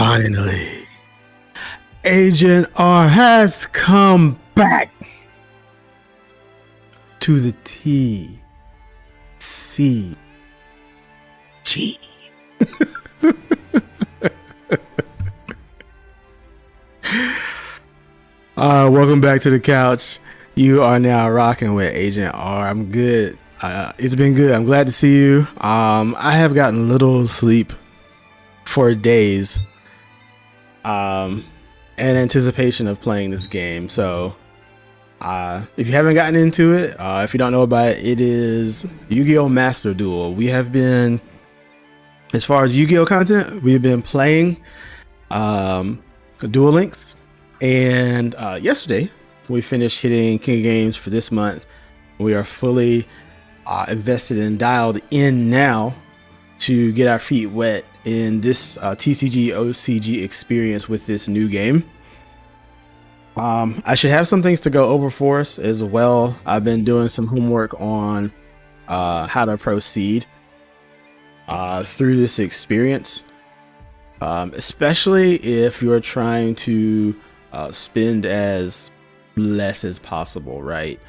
Finally, Agent R has come back to the TCG. Welcome back to the couch. You are now rocking with Agent R. I'm good. It's been good. I'm glad to see you. I have gotten little sleep for days in anticipation of playing this game. So if you haven't gotten into it, if you don't know about it, it is Yu-Gi-Oh! Master Duel. We have been, as far as Yu-Gi-Oh! Content, we've been playing Duel Links, and yesterday we finished hitting King of Games for this month. We are fully invested and dialed in now to get our feet wet in this TCG OCG experience with this new game. I should have some things to go over for us as well. I've been doing some homework on how to proceed through this experience, especially if you're trying to spend as less as possible, right?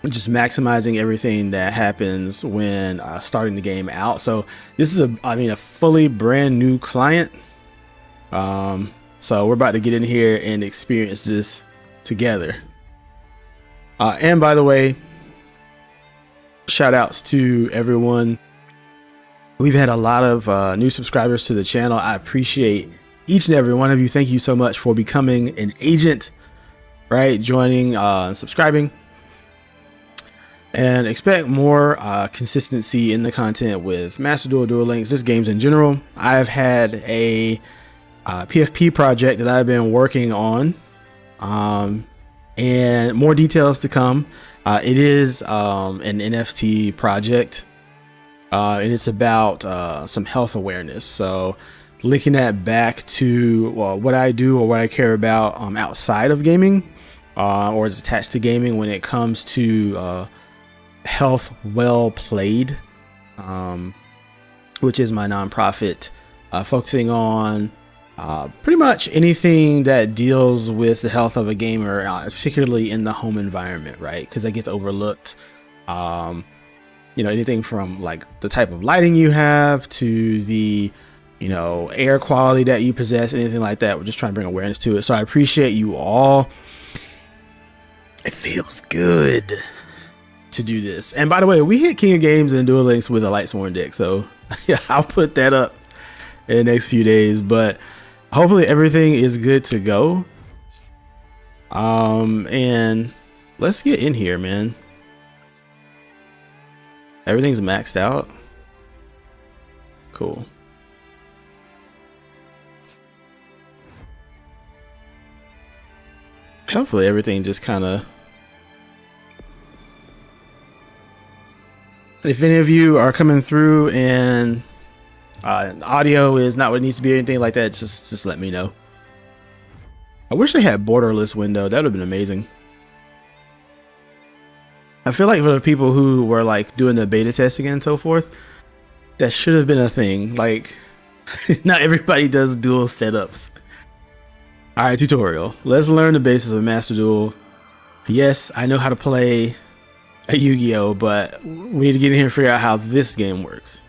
Just maximizing everything that happens when starting the game out. So this is a fully brand new client. So we're about to get in here and experience this together. And by the way, shout outs to everyone. We've had a lot of new subscribers to the channel. I appreciate each and every one of you. Thank you so much for becoming an agent, right? Joining, subscribing. And expect more consistency in the content with Master Duel, Duel Links, just games in general. I've had a PFP project that I've been working on, and more details to come. It is an NFT project, and it's about some health awareness. So linking that back to what I do or what I care about outside of gaming, or is attached to gaming when it comes to health well played, which is my nonprofit, focusing on pretty much anything that deals with the health of a gamer, particularly in the home environment, right? Because that gets overlooked. Anything from like the type of lighting you have to the air quality that you possess, anything like that. We're just trying to bring awareness to it. So I appreciate you all. It feels good to do this. And by the way, we hit King of Games and Duel Links with a Light Monarch deck, so yeah, I'll put that up in the next few days, but hopefully everything is good to go. And let's get in here, man. Everything's maxed out. Cool. Hopefully everything just kind of, if any of you are coming through and audio is not what it needs to be or anything like that, just let me know. I wish they had borderless window. That would have been amazing. I feel like for the people who were like doing the beta testing and so forth, that should have been a thing. Like, not everybody does dual setups. All right, tutorial. Let's learn the basis of Master Duel. Yes, I know how to play a Yu-Gi-Oh, but we need to get in here and figure out how this game works.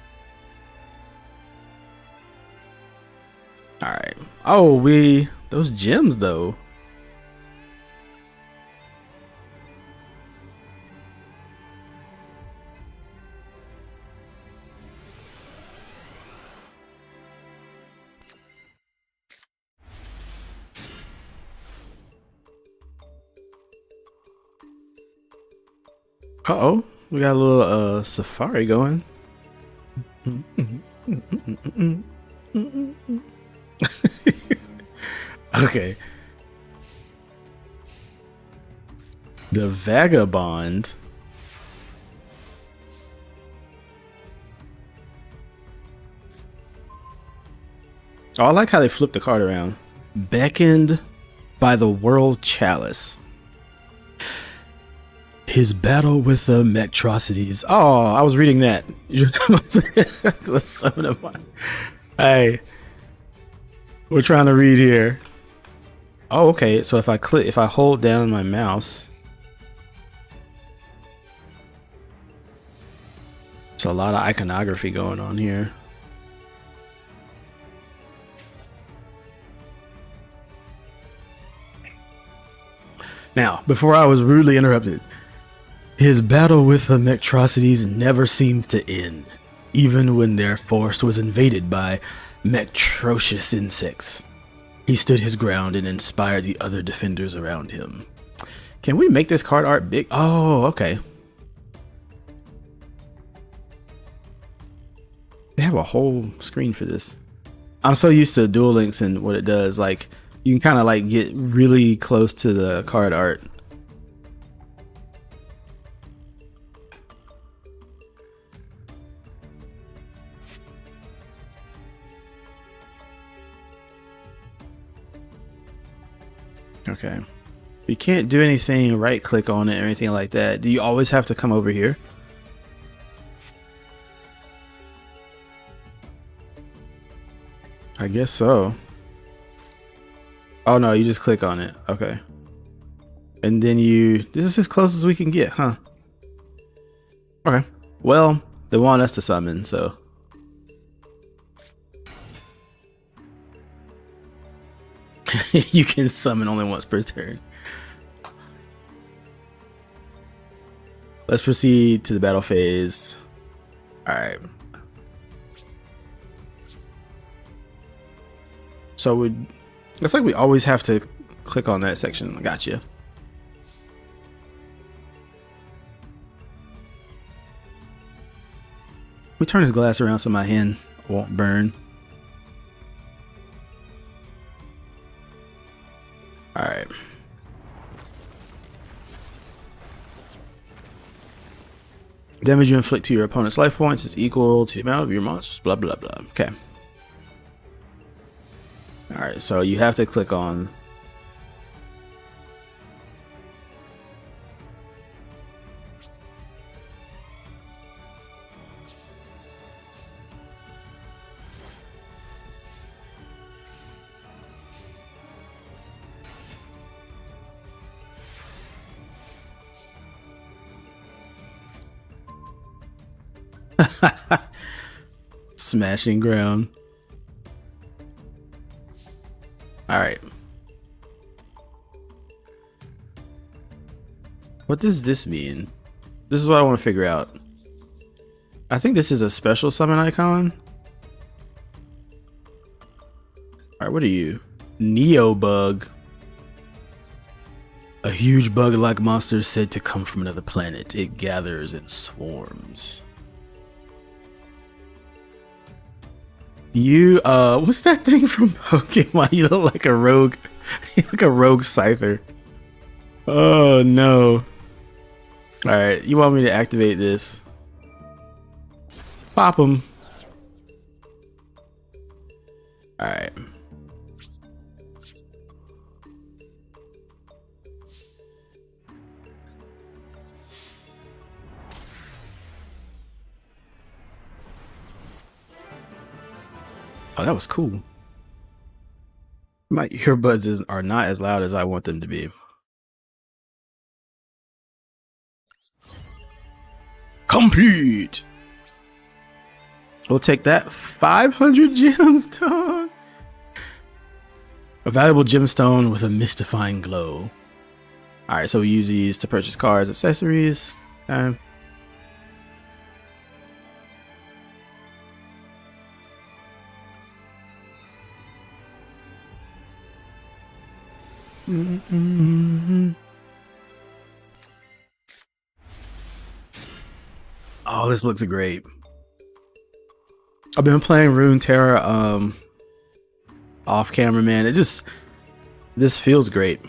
All right. Oh, those gems though. Uh-oh, we got a little safari going. Okay. The Vagabond. Oh, I like how they flipped the card around. Beckoned by the World Chalice. His battle with the Mectrocities. Oh, I was reading that. Let's summon him. Hey, we're trying to read here. Oh, okay. So if I hold down my mouse, it's a lot of iconography going on here. Now, before I was rudely interrupted, his battle with the Mectrocities never seemed to end, even when their forest was invaded by Mectrocious insects. He stood his ground and inspired the other defenders around him. Can we make this card art big? Oh, okay. They have a whole screen for this. I'm so used to Duel Links and what it does. Like, you can kind of like get really close to the card art. Okay. You can't do anything, right click on it or anything like that. Do you always have to come over here? I guess so. Oh no, you just click on it. Okay. And then this is as close as we can get, huh? Okay. Well, they want us to summon, so. You can summon only once per turn. Let's proceed to the battle phase. Alright. So it's like we always have to click on that section. Gotcha. We turn this glass around so my hand won't burn. Alright. Damage you inflict to your opponent's life points is equal to the amount of your monsters, blah blah blah. Okay. Alright, so you have to click on smashing ground. All right. What does this mean? This is what I want to figure out. I think this is a special summon icon. All right, what are you? Neo bug. A huge bug-like monster said to come from another planet. It gathers in swarms. You what's that thing from Pokemon? You look like a rogue. You look like a rogue scyther. Oh no. Alright, you want me to activate this? Pop him. Alright. Oh, that was cool. My earbuds are not as loud as I want them to be. Complete. We'll take that. 500 gems, dog. A valuable gemstone with a mystifying glow. All right, so we use these to purchase cards, accessories. Oh, this looks great. I've been playing Runeterra off camera, man. This feels great.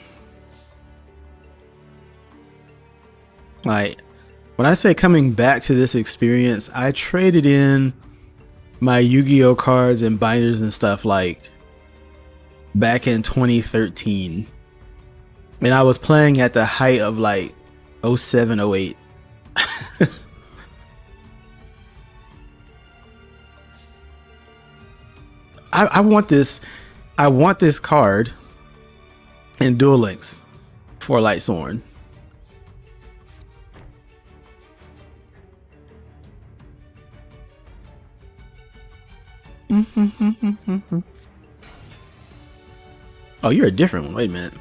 Like, when I say coming back to this experience, I traded in my Yu-Gi-Oh cards and binders and stuff like back in 2013. And I was playing at the height of like 07, 08. I want this. I want this card in Duel Links for Light Sorn. Oh, you're a different one. Wait a minute.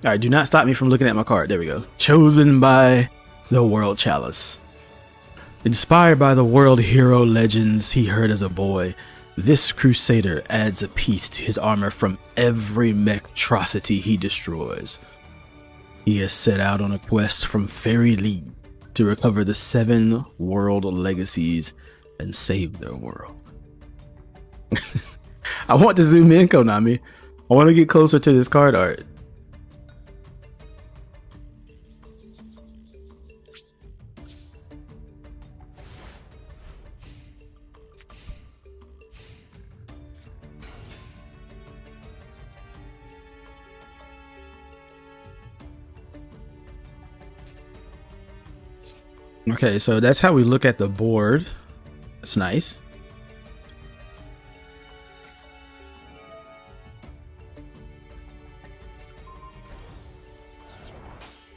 All right, do not stop me from looking at my card. There we go. Chosen by the World Chalice. Inspired by the world hero legends he heard as a boy, this crusader adds a piece to his armor from every monstrosity he destroys. He has set out on a quest from Fairy League to recover the 7 world legacies and save their world. I want to zoom in, Konami. I want to get closer to this card art. Okay, so that's how we look at the board. That's nice.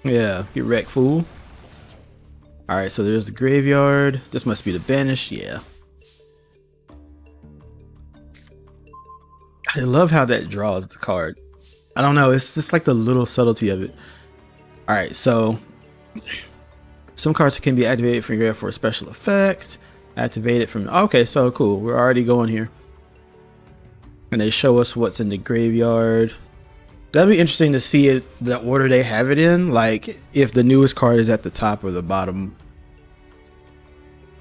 Yeah, get wrecked, fool. Alright, so there's the graveyard. This must be the banished, yeah. I love how that draws the card. I don't know, it's just like the little subtlety of it. Alright, so some cards can be activated from your graveyard for a special effect. Activated from... Okay, so cool. We're already going here. And they show us what's in the graveyard. That'd be interesting to see it, the order they have it in. Like, if the newest card is at the top or the bottom.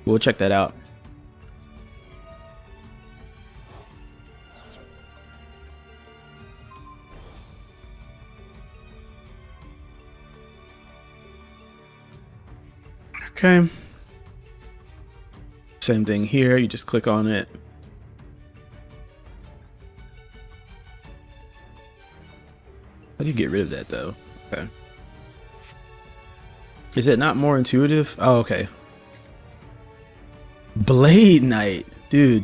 We'll check that out. Okay. Same thing here. You just click on it. How do you get rid of that though? Okay. Is it not more intuitive? Oh, okay. Blade Knight, dude.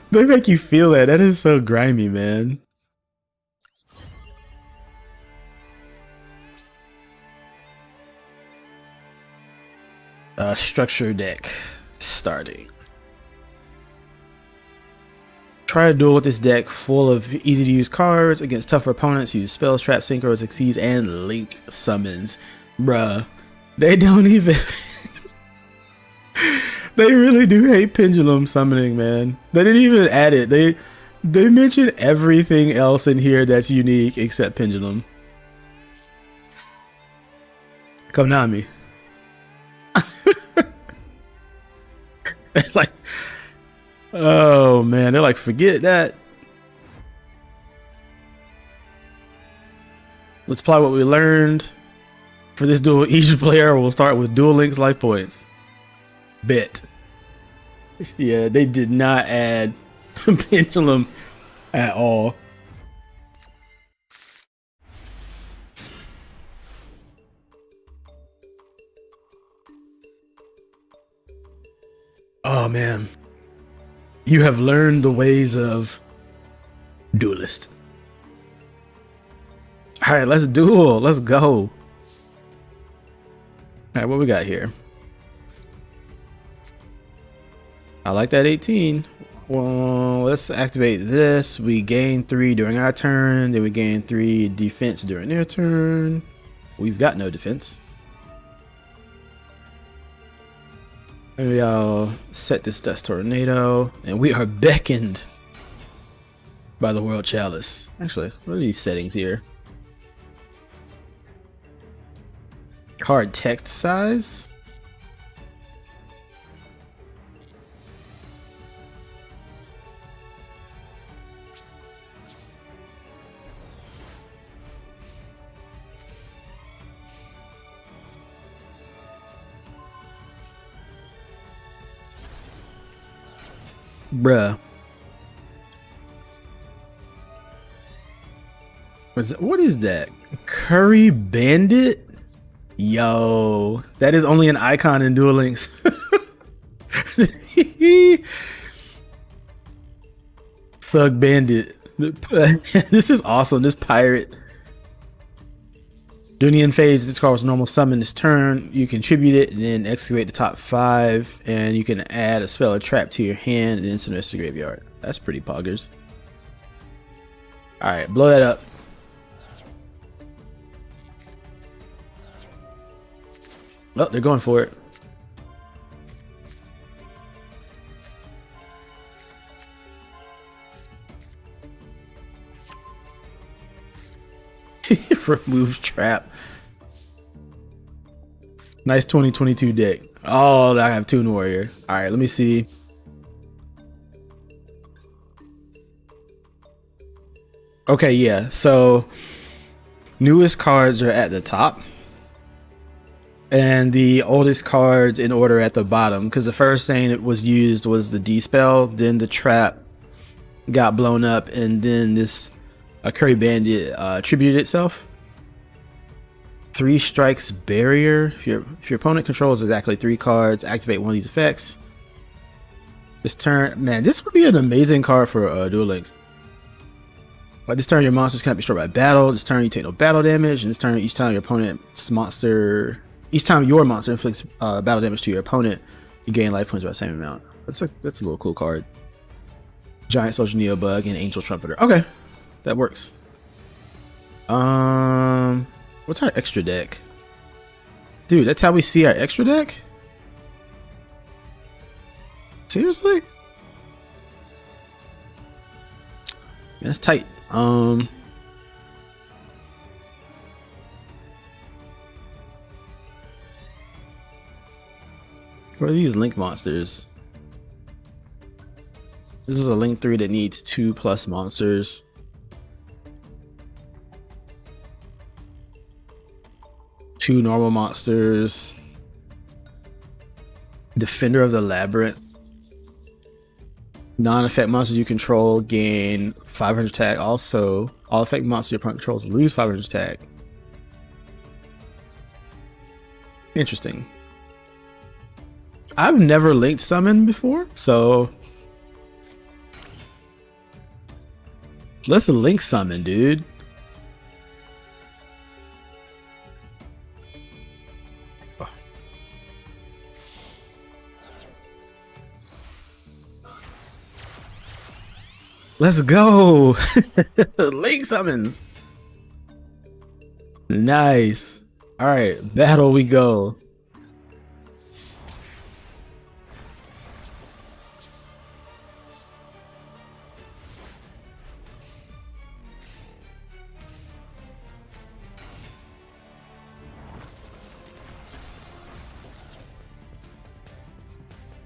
They make you feel that. That is so grimy, man. Structure deck starting. Try a duel with this deck full of easy to use cards against tougher opponents. Use spells, traps, synchros, exceeds, and link summons. Bruh, they don't even... They really do hate Pendulum Summoning, man. They didn't even add it. They mentioned everything else in here that's unique except Pendulum. Konami. They're like, oh man, they're like, forget that. Let's apply what we learned. For this duel, each player will start with Duel Links life points. Bet. Yeah, they did not add Pendulum at all. Oh man. You have learned the ways of Duelist. Alright, let's duel. Let's go. Alright, what we got here? I like that 18. Well, let's activate this. We gain 3 during our turn. Then we gain 3 defense during their turn. We've got no defense. Maybe I'll set this Dust Tornado. And we are beckoned by the World Chalice. Actually, what are these settings here? Card text size. Bruh. What is that? Curry Bandit? Yo, that is only an icon in Duel Links. Thug Bandit. This is awesome. This pirate. During the end phase, if this card was normal summon this turn, you contribute it and then excavate the top 5, and you can add a spell or trap to your hand and then send the rest to the graveyard. That's pretty poggers. Alright, blow that up. Oh, they're going for it. Remove trap. Nice 2022 deck. Oh, I have Toon Warrior. All right, let me see. Okay, yeah. So newest cards are at the top, and the oldest cards in order at the bottom. Because the first thing that was used was the D-Spell, then the trap got blown up, and then this Curry Bandit tributed itself. 3 strikes barrier. If your opponent controls exactly 3 cards, activate one of these effects. This turn, man, this would be an amazing card for Duel Links. Like this turn, your monsters cannot be destroyed by battle. This turn, you take no battle damage, and this turn, each time your monster inflicts battle damage to your opponent, you gain life points by the same amount. That's a little cool card. Giant Social Neo Bug and Angel Trumpeter. Okay, that works. What's our extra deck? Dude, that's how we see our extra deck? Seriously? Yeah, that's tight. What are these link monsters? This is a link 3 that needs 2+ monsters. Two normal monsters. Defender of the Labyrinth. Non-effect monsters you control gain 500 attack. Also, all effect monsters your opponent controls lose 500 attack. Interesting. I've never linked summon before, so let's link summon, dude. Let's go. Link summons. Nice. All right, battle we go.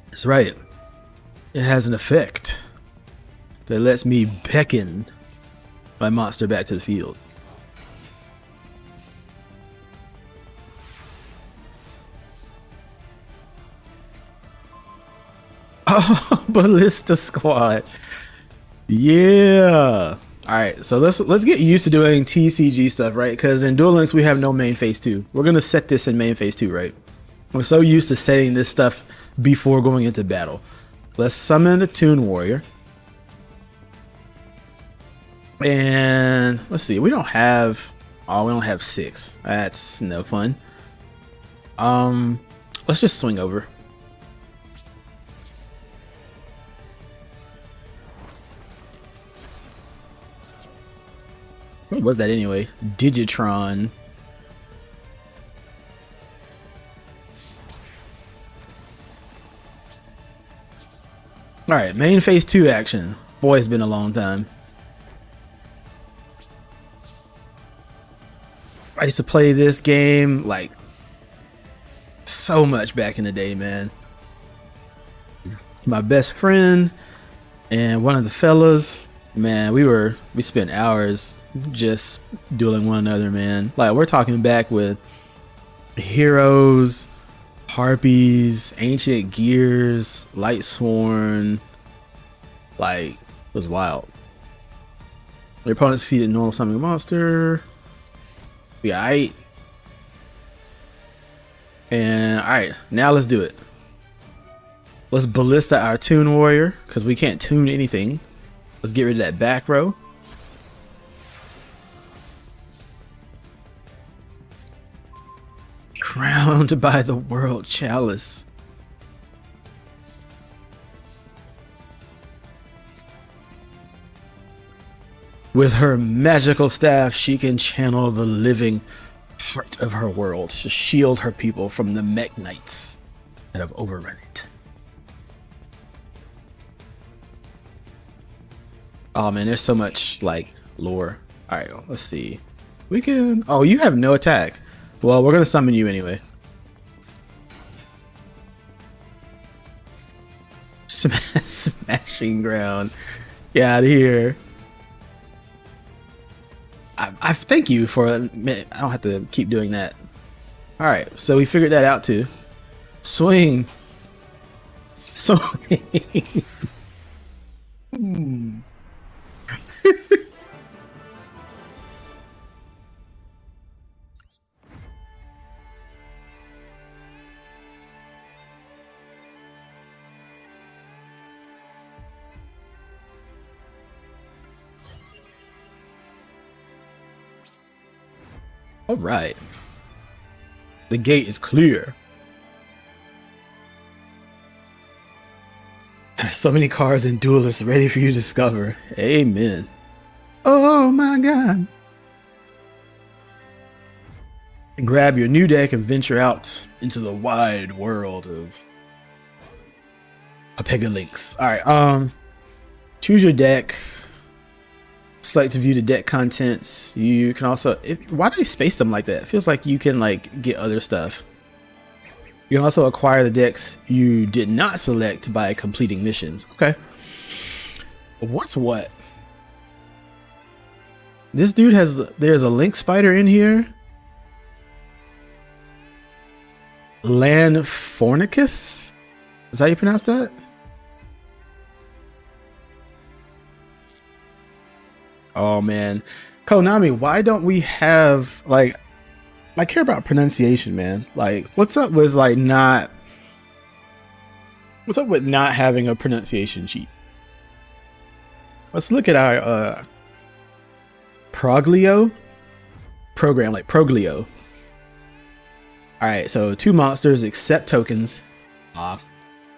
That's right. It has an effect that lets me beckon my monster back to the field. Oh, Ballista Squad. Yeah. All right, so let's get used to doing TCG stuff, right? Because in Duel Links we have no main phase 2. We're gonna set this in main phase 2, right? We're so used to setting this stuff before going into battle. Let's summon the Toon Warrior. And let's see, we don't have 6. That's no fun. Let's just swing over. What was that anyway? Digitron. All right, main phase 2 action. Boy, it's been a long time. I used to play this game like so much back in the day, man. My best friend and one of the fellas, man, we spent hours just dueling one another, man. Like we're talking back with Heroes, Harpies, Ancient Gears, Light Sworn, Like, it was wild. Your opponent succeeded normal summoning a monster. Yeah, alright. And alright, now let's do it. Let's ballista our Toon Warrior, because we can't tune anything. Let's get rid of that back row. Crowned by the World Chalice. With her magical staff, she can channel the living heart of her world to shield her people from the mech knights that have overrun it. Oh man, there's so much like lore. All right, let's see. We can. Oh, you have no attack. Well, we're gonna summon you anyway. Smashing ground. Get out of here. I thank you for. I don't have to keep doing that. All right, so we figured that out too. Swing. Swing. All right. The gate is clear. There's so many cards and duelists ready for you to discover. Amen. Oh my God. Grab your new deck and venture out into the wide world of Apegalinks. All right. Choose your deck. Select to view the deck contents. You can also, why do they space them like that? It feels like you can like get other stuff. You can also acquire the decks you did not select by completing missions. Okay. What's what? This dude has, there's a link spider in here. Lanfornicus? Is that how you pronounce that? Oh man, Konami, why don't we have like, I care about pronunciation, man. Like, what's up with like not? What's up with not having a pronunciation sheet? Let's look at our Proglio program, like Proglio. All right, so 2 monsters accept tokens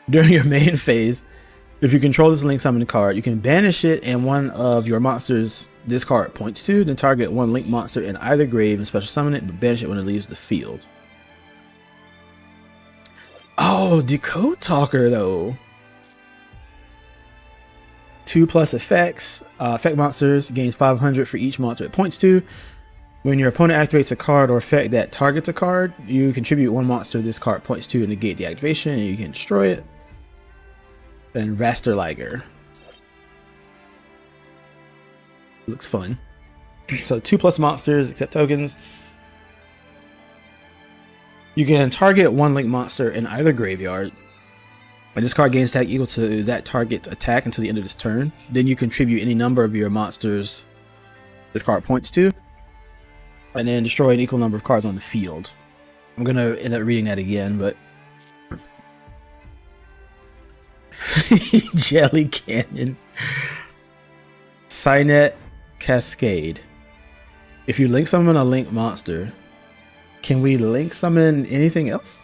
during your main phase. If you control this link summon card, you can banish it and one of your monsters this card points to, then target 1 link monster in either grave and special summon it, but banish it when it leaves the field. Oh, Decode Talker though. 2+ effects. Effect monsters gains 500 for each monster it points to. When your opponent activates a card or effect that targets a card, you contribute 1 monster this card points to and negate the activation, and you can destroy it. Then Rasterliger. Looks fun. So 2+ monsters accept tokens. You can target 1 link monster in either graveyard. And this card gains attack equal to that target's attack until the end of this turn. Then you contribute any number of your monsters this card points to. And then destroy an equal number of cards on the field. I'm going to end up reading that again, but... Jelly Cannon. Cynet Cascade. If you link summon a link monster, can we link summon anything else?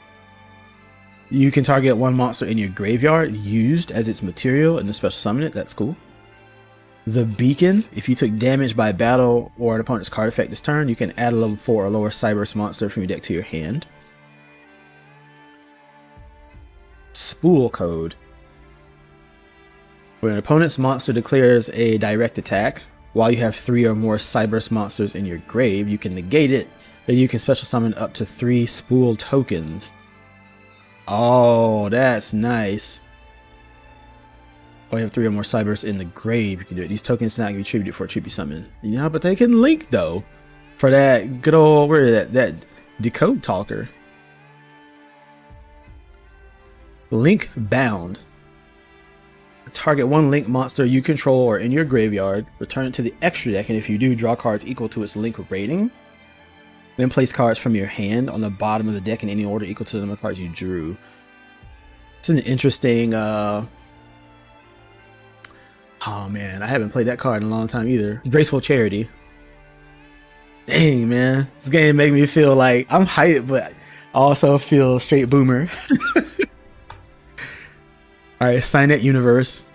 You can target 1 monster in your graveyard used as its material and then special summon it. That's cool. The Beacon. If you took damage by battle or an opponent's card effect this turn, you can add a level 4 or lower Cyberse monster from your deck to your hand. Spool Code. When an opponent's monster declares a direct attack, while you have 3 or more Cyberse monsters in your grave, you can negate it. Then you can special summon up to 3 Spool tokens. Oh, that's nice. While you have 3 or more Cyberse in the grave, you can do it. These tokens not contributed for a tribute summon. Yeah, but they can link though. For that good old, where is that Decode Talker. Link Bound. target one link monster you control or in your graveyard, return it to the extra deck, and if you do, draw cards equal to its link rating. Then place cards from your hand on the bottom of the deck in any order equal to the number of cards you drew. It's an interesting, oh man, I haven't played that card in a long time either. Graceful Charity. Dang, man. This game make me feel like I'm hyped, but I also feel straight boomer. Alright, Signet Universe.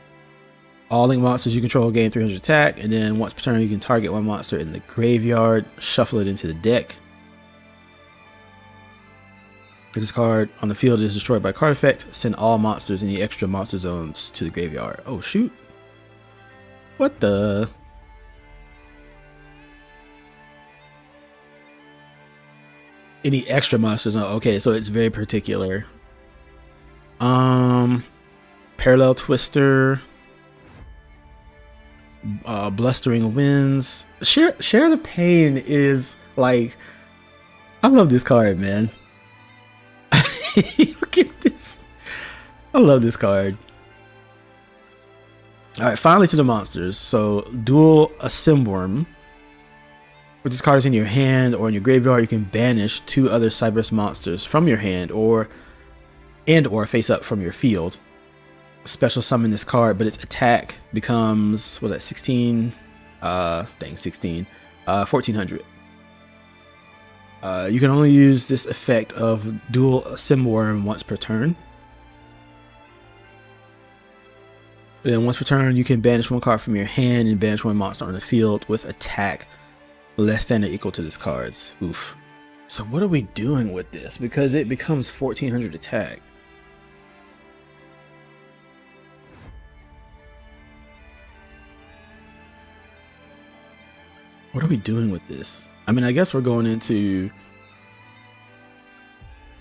All link monsters you control gain 300 attack, and then once per turn you can target one monster in the graveyard, shuffle it into the deck. If this card on the field is destroyed by card effect, send all monsters in the extra monster zones to the graveyard. Oh shoot. What the? Any extra monsters? Okay, so it's very particular. Parallel Twister. Blustering Winds. Share the Pain is like, I love this card, man. Look at this. I love this card. Alright, finally to the monsters. So, Duel a Simworm. With this card is in your hand or in your graveyard, you can banish 2 other Cyberus monsters from your hand or face up from your field. Special summon this card, but its attack becomes, what was that, 16? 16. 1400. You can only use this effect of Duel a Simworm once per turn. And then once per turn, you can banish 1 card from your hand and banish 1 monster on the field with attack less than or equal to this card's. Oof. So what are we doing with this? Because it becomes 1400 attack. What are we doing with this? I mean, I guess we're going into...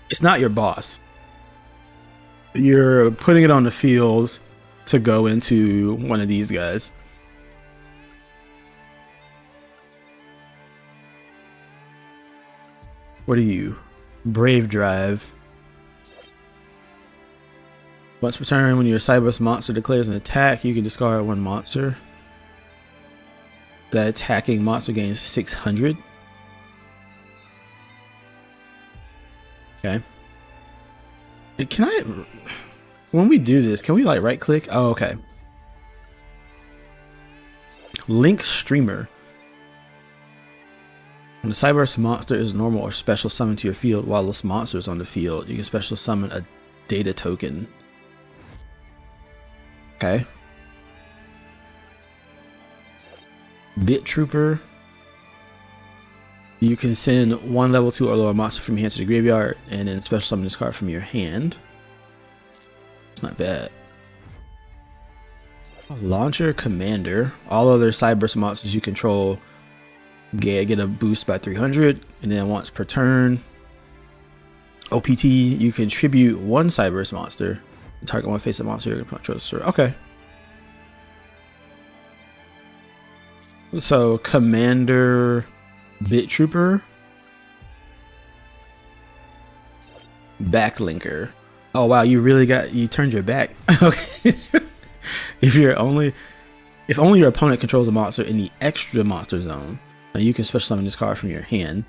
It's not your boss. You're putting it on the field to go into one of these guys. What are you? Brave Drive. Once per turn, when your Cyberus monster declares an attack, you can discard 1 monster. That attacking monster gains 600. Okay. Can I... When we do this, can we like right click? Oh, okay. Link Streamer. When the Cyberus monster is normal or special summoned to your field while this monster is on the field, you can special summon a data token. Okay. Bit Trooper. You can send 1 level 2 or lower monster from your hand to the graveyard and then special summon this card from your hand. It's not bad. Launcher Commander. All other Cyberus monsters you control get a boost by 300, and then once per turn. OPT, you contribute 1 Cyberus monster. Target 1 face-up monster you control. Okay. So Commander, Bit Trooper, Backlinker. Oh wow, you turned your back. Okay. If only your opponent controls a monster in the extra monster zone, now you can special summon this card from your hand.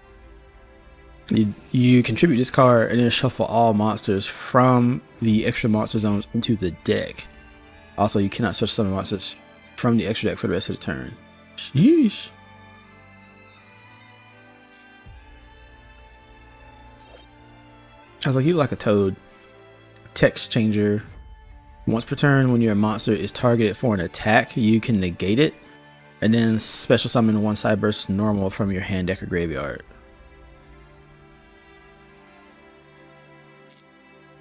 You contribute this card and then shuffle all monsters from the extra monster zones into the deck. Also, you cannot special summon monsters from the extra deck for the rest of the turn. Sheesh. I was like, you like a toad. Text Changer. Once per turn, when your monster is targeted for an attack, you can negate it, and then special summon 1 Cyberus normal from your hand, deck, or graveyard.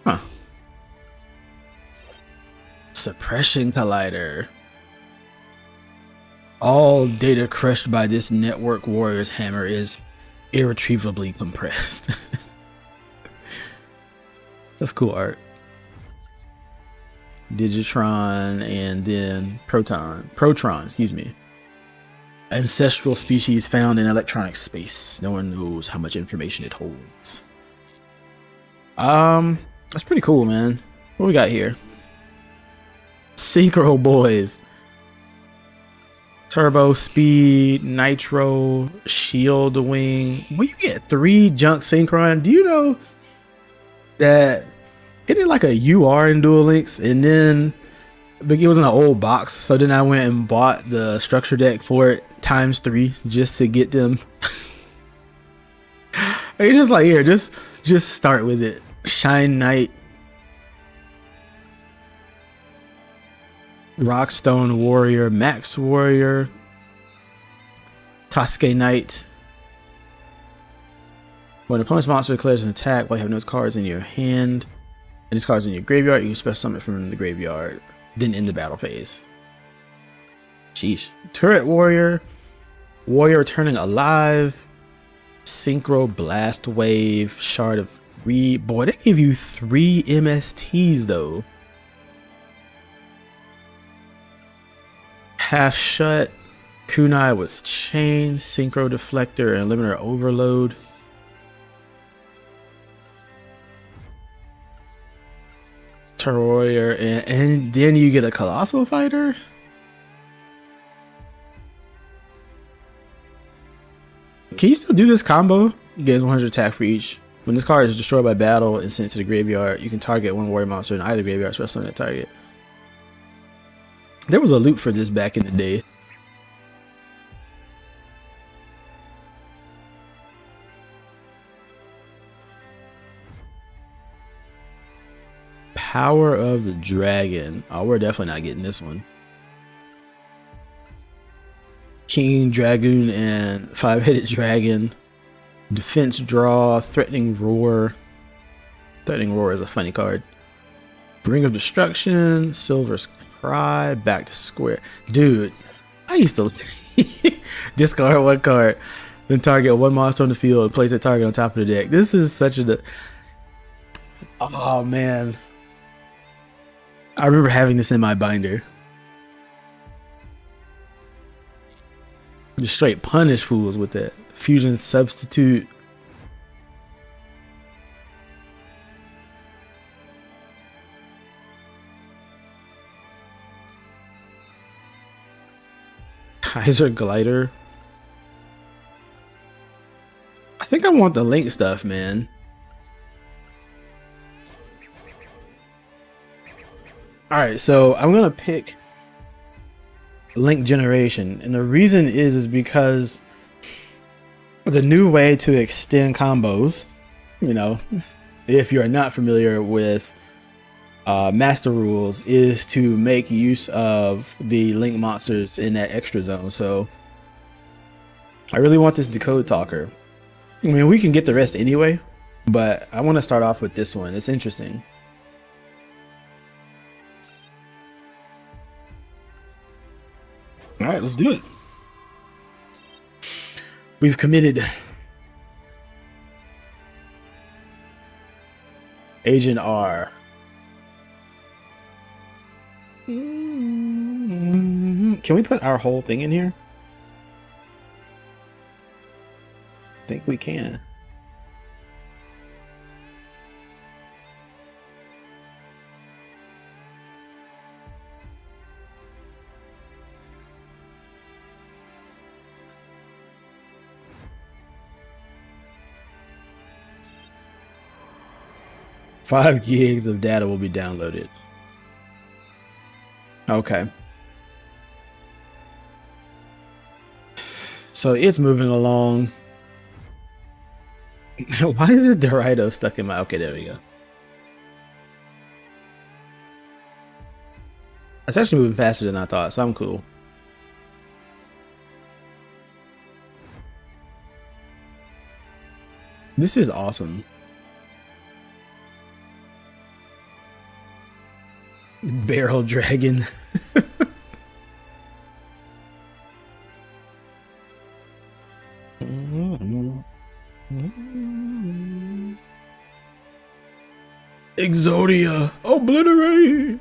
Huh. Suppression Collider. All data crushed by this network warrior's hammer is irretrievably compressed. That's cool art. Digitron and then Protron, excuse me. Ancestral species found in electronic space. No one knows how much information it holds. That's pretty cool, man. What we got here? Synchro boys. Turbo speed, nitro, shield wing. When you get 3 junk synchron, do you know that it did like a UR in Duel Links, and then but it was in an old box, so then I went and bought the structure deck for it ×3 just to get them. It's just like, here, just start with it. Shine Knight, Rockstone Warrior, Max Warrior, Tosuke Knight. When an opponent's monster declares an attack while you have no cards in your hand and these cards in your graveyard, you can special summon it from the graveyard, then end the battle phase. Sheesh. Turret Warrior, Warrior Returning Alive, Synchro Blast Wave, Shard of Reed. Boy, they give you 3 MSTs though. Half Shut, Kunai with Chain, Synchro Deflector, and Limiter Overload. Warrior, and then you get a Colossal Fighter. Can you still do this combo? You get 100 attack for each. When this card is destroyed by battle and sent to the graveyard, you can target 1 warrior monster in either graveyard, special summon that target. There was a loop for this back in the day. Power of the Dragon. Oh, we're definitely not getting this one. King Dragoon and 5-headed dragon. Defense draw. Threatening Roar. Threatening Roar is a funny card. Ring of Destruction. Silver's Cry. Back to square. Dude, I used to discard 1 card, then target 1 monster on the field, place that target on top of the deck. This is such a... Oh man. I remember having this in my binder. Just straight punish fools with that. Fusion Substitute. Kaiser Glider. I think I want the Link stuff, man. Alright, so I'm gonna pick Link Generation, and the reason is because the new way to extend combos, you know, if you're not familiar with Master Rules, is to make use of the Link monsters in that extra zone. So I really want this Decode Talker. I mean, we can get the rest anyway, but I want to start off with this one. It's interesting. All right, let's do it. We've committed. AgentR. Can we put our whole thing in here? I think we can. Five gigs of data will be downloaded. Okay. So it's moving along. Why is this Dorito stuck in my... Okay, there we go. It's actually moving faster than I thought, so I'm cool. This is awesome. Barrel Dragon. Exodia. Obliterate.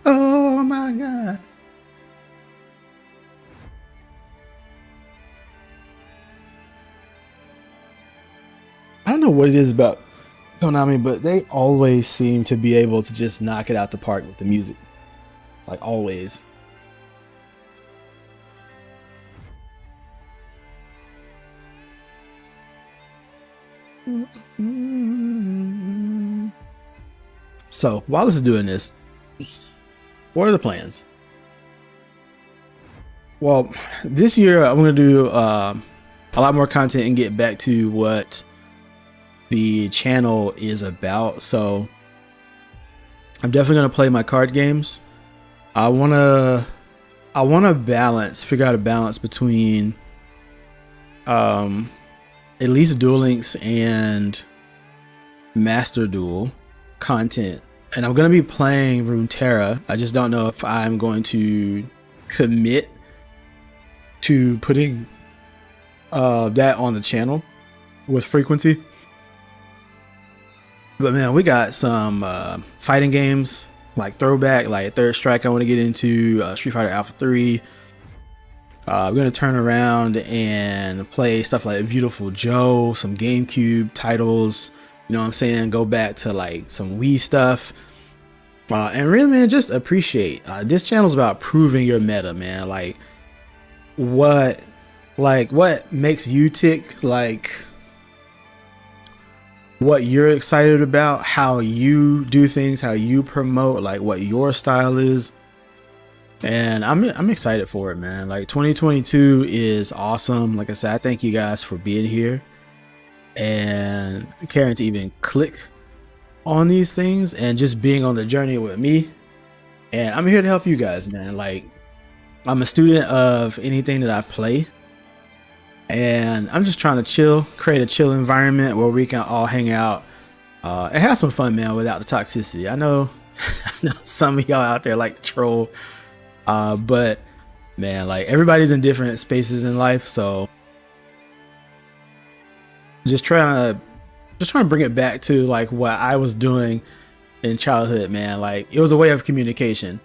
Oh my god. I don't know what it is about Konami, but they always seem to be able to just knock it out the park with the music. Like always. So while this is doing this, what are the plans? Well, this year I'm going to do a lot more content and get back to what the channel is about. So I'm definitely going to play my card games. I want to figure out a balance between at least Duel Links and Master Duel content. And I'm going to be playing Runeterra. I just don't know if I'm going to commit to putting that on the channel with frequency. But man, we got some fighting games like Throwback, like Third Strike I want to get into, Street Fighter Alpha 3. We're going to turn around and play stuff like Beautiful Joe, some GameCube titles, you know what I'm saying? Go back to like some Wii stuff. And really, man, just appreciate. This channel's about proving your meta, man. Like what makes you tick, like what you're excited about, how you do things, how you promote, like what your style is. And I'm excited for it, man. Like 2022 is awesome. Like I said, I thank you guys for being here and caring to even click on these things and just being on the journey with me. And I'm here to help you guys, man. Like I'm a student of anything that I play, and I'm just trying to chill, create a chill environment where we can all hang out and have some fun, man, without the toxicity. I know some of y'all out there like to troll, but man, like everybody's in different spaces in life, so just trying to bring it back to like what I was doing in childhood, man. Like it was a way of communication.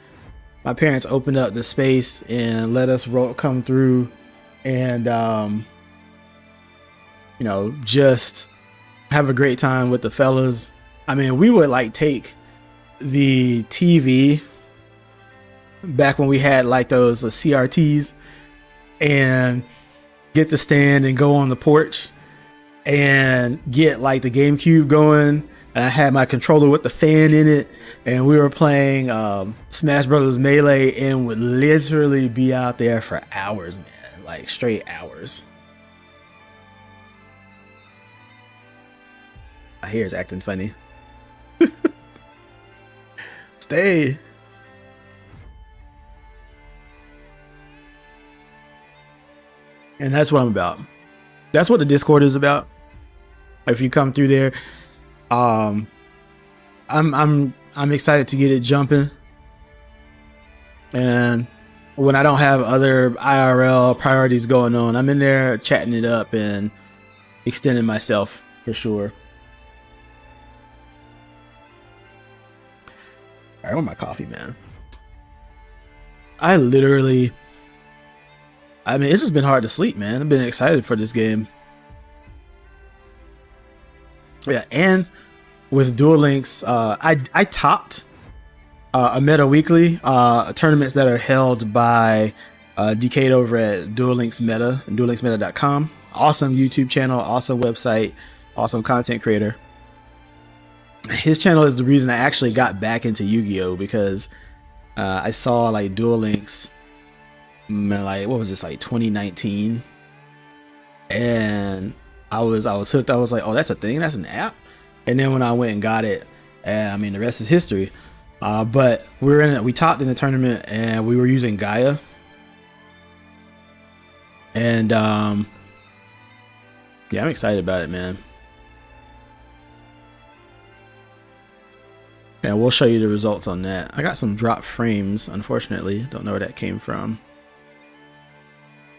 My parents opened up the space and let us come through and you know, just have a great time with the fellas. I mean, we would like take the TV back when we had like those CRTs and get the stand and go on the porch and get like the GameCube going. And I had my controller with the fan in it, and we were playing Smash Brothers Melee, and would literally be out there for hours, man, like straight hours. My hair is acting funny. Stay. And that's what I'm about. That's what the Discord is about. If you come through there, I'm excited to get it jumping. And when I don't have other IRL priorities going on, I'm in there chatting it up and extending myself for sure. I want my coffee, man. I mean, it's just been hard to sleep, man. I've been excited for this game. Yeah, and with Duel Links, I topped a Meta Weekly tournaments that are held by Decade over at Duel Links Meta and duellinksmeta.com. Awesome YouTube channel, awesome website, awesome content creator. His channel is the reason I actually got back into Yu-Gi-Oh, because I saw like Duel Links, like what was this, like 2019, and I was hooked. I was like, oh, that's a thing, that's an app. And then when I went and got it, I mean, the rest is history. But we topped in the tournament, and we were using Gaia, and yeah, I'm excited about it, man. And we'll show you the results on that. I got some drop frames, unfortunately. Don't know where that came from.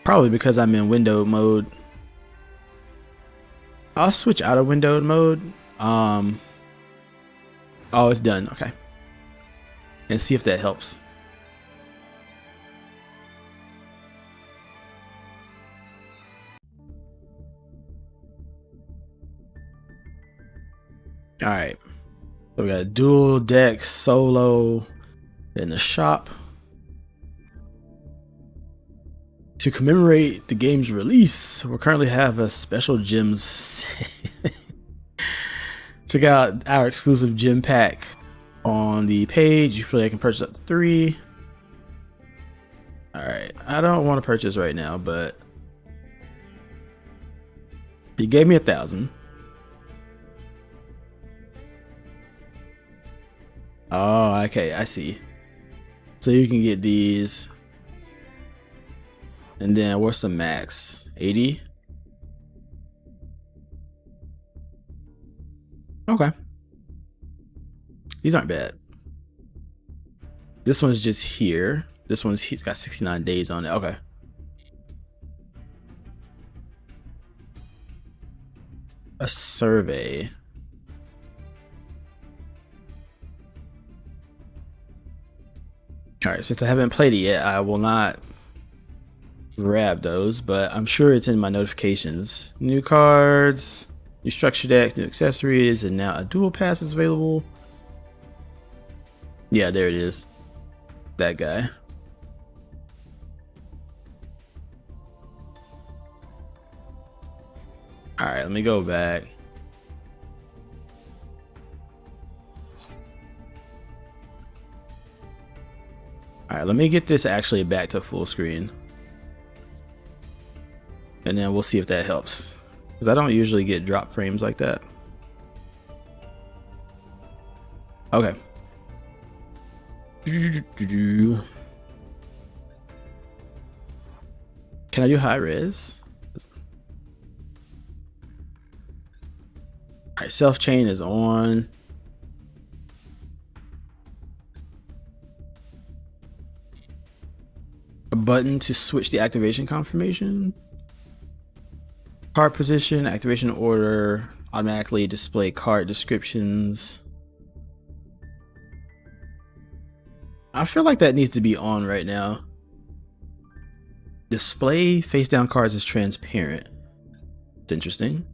Probably because I'm in windowed mode. I'll switch out of windowed mode. Oh, it's done. Okay. And see if that helps. All right. So we got a dual deck solo in the shop. To commemorate the game's release, we currently have a special gems. Check out our exclusive gem pack on the page. You feel like I can purchase up to 3. All right, I don't want to purchase right now, but he gave me 1,000. Oh, okay, I see. So you can get these. And then what's the max? 80? Okay. These aren't bad. This one's just here. He's got 69 days on it. Okay. A survey. All right, since I haven't played it yet, I will not grab those, but I'm sure it's in my notifications. New cards, new structure decks, new accessories, and now a dual pass is available. Yeah, there it is. That guy. All right, let me go back. All right, let me get this actually back to full screen. And then we'll see if that helps. Because I don't usually get drop frames like that. Okay. Can I do high res? Alright, self chain is on. A button to switch the activation confirmation. Card position, activation order, automatically display card descriptions. I feel like that needs to be on right now. Display face down cards is transparent. It's interesting.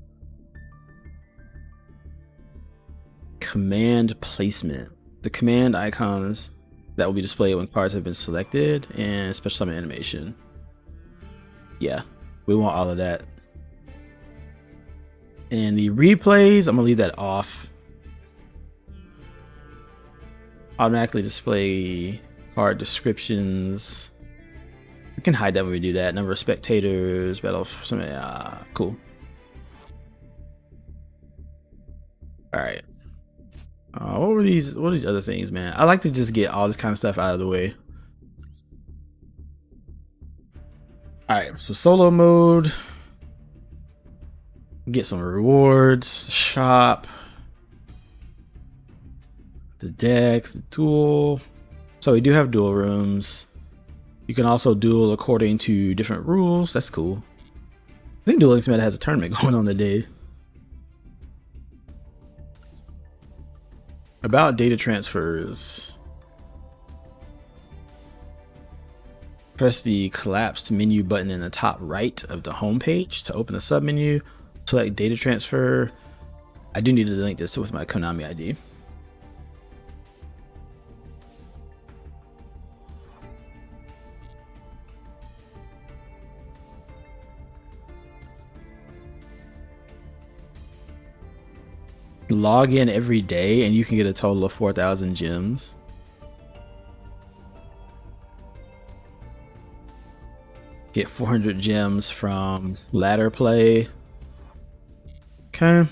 Command placement. The command icons that will be displayed when cards have been selected, and special summon animation. Yeah, we want all of that. And the replays, I'm gonna leave that off. Automatically display card descriptions. We can hide that when we do that. Number of spectators, battle, something. Cool. All right. What were these other things, man? I like to just get all this kind of stuff out of the way. All right, so solo mode. Get some rewards. Shop. The deck, the duel. So we do have duel rooms. You can also duel according to different rules. That's cool. I think Duel Links Meta has a tournament going on today. About data transfers. Press the collapsed menu button in the top right of the home page to open a submenu. Select data transfer. I do need to link this with my Konami ID. Log in every day and you can get a total of 4,000 gems. Get 400 gems from ladder play. Okay.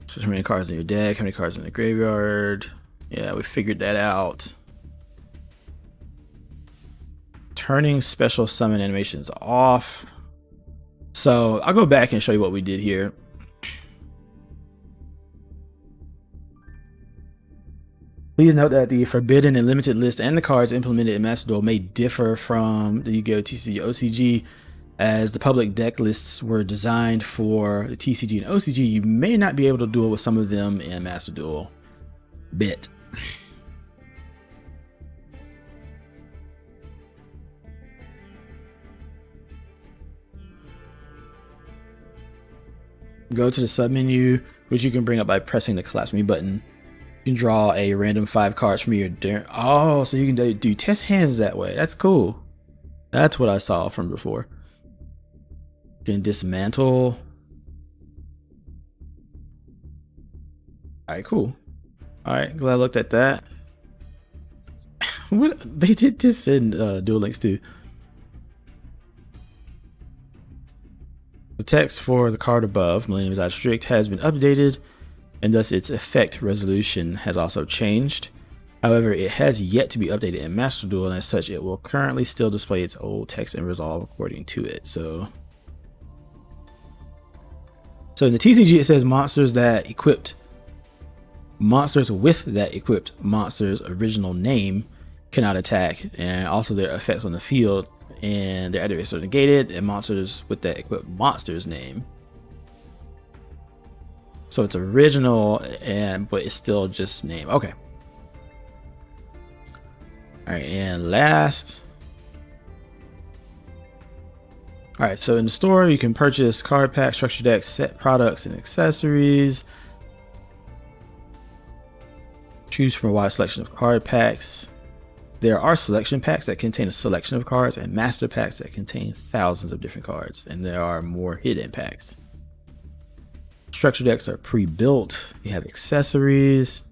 So how many cards in your deck, how many cards in the graveyard. Yeah, we figured that out. Turning special summon animations off. So I'll go back and show you what we did here. Please note that the forbidden and limited list and the cards implemented in Master Duel may differ from the Yu-Gi-Oh! TCG OCG, as the public deck lists were designed for the TCG and OCG. You may not be able to duel with some of them in Master Duel. Bit. Go to the sub menu, which you can bring up by pressing the collapse me button. You can draw a random 5 cards from your oh, so you can do test hands that way. That's cool. That's what I saw from before. You can dismantle. Alright, cool. Alright, glad I looked at that. What they did this in Duel Links too. The text for the card above, Millennium's Out Strict, has been updated, and thus its effect resolution has also changed. However, it has yet to be updated in Master Duel, and as such, it will currently still display its old text and resolve according to it. So in the TCG, it says monsters with that equipped monster's original name cannot attack, and also their effects on the field and their activations are negated, and monsters with that equipped monster's name. So it's original, but it's still just name. Okay. All right, and last. All right, so in the store, you can purchase card packs, structure decks, set products, and accessories. Choose from a wide selection of card packs. There are selection packs that contain a selection of cards and master packs that contain thousands of different cards, and there are more hidden packs. Structure decks are pre-built. You have accessories,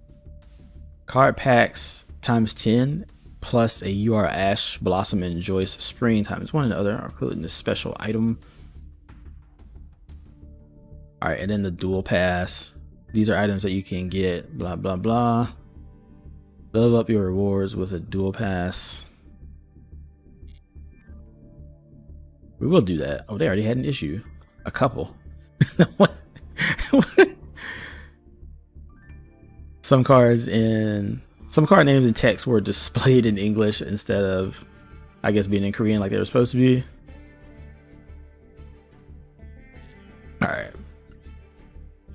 card packs times 10, plus a UR Ash, Blossom, and Joyce Spring times 1 and other are included in this special item. All right, and then the Duel Pass. These are items that you can get, blah, blah, blah. Level up your rewards with a Duel Pass. We will do that. Oh, they already had an issue. A couple. What? Some card names and text were displayed in English instead of, I guess, being in Korean like they were supposed to be. All right.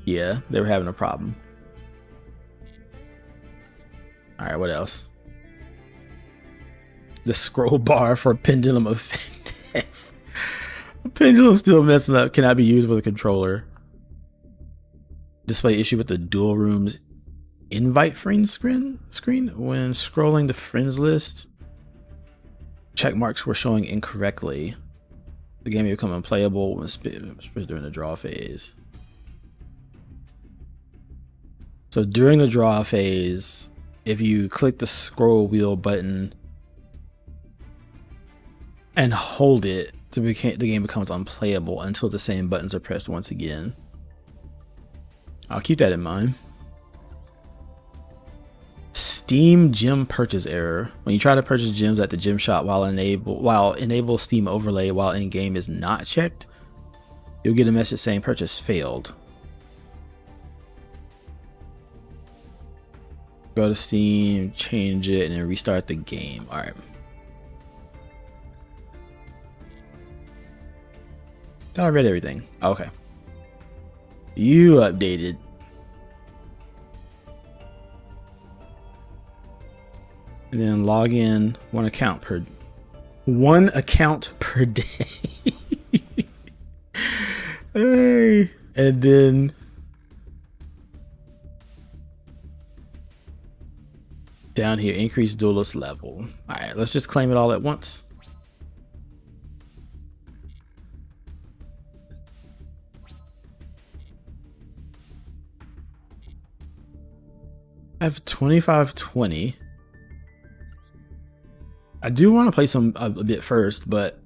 Yeah, they were having a problem. All right, what else? The scroll bar for Pendulum effect text. Pendulum still messing up. Cannot be used with a controller. Display issue with the Duel Room's invite friends screen when scrolling the friends list. Check marks were showing incorrectly. The game may become unplayable when during the draw phase. So during the draw phase, if you click the scroll wheel button and hold it, the game becomes unplayable until the same buttons are pressed once again. I'll keep that in mind. Steam gem purchase error. When you try to purchase gems at the gem shop while enable Steam overlay while in game is not checked, you'll get a message saying purchase failed. Go to Steam, change it, and then restart the game. All right. Thought I read everything. Okay. You updated. And then log in one account per day. Hey. And then down here, increase duelist level. All right, let's just claim it all at once. I have 2520. I do want to play a bit first, but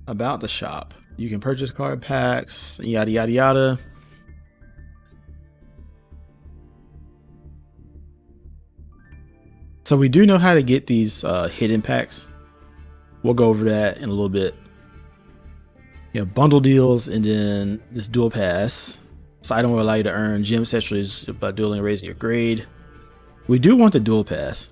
about the shop, you can purchase card packs, yada yada yada. So we do know how to get these hidden packs. We'll go over that in a little bit. You know, bundle deals, and then this Duel Pass. This item will allow you to earn gem accessories by dueling and raising your grade. We do want the Duel Pass.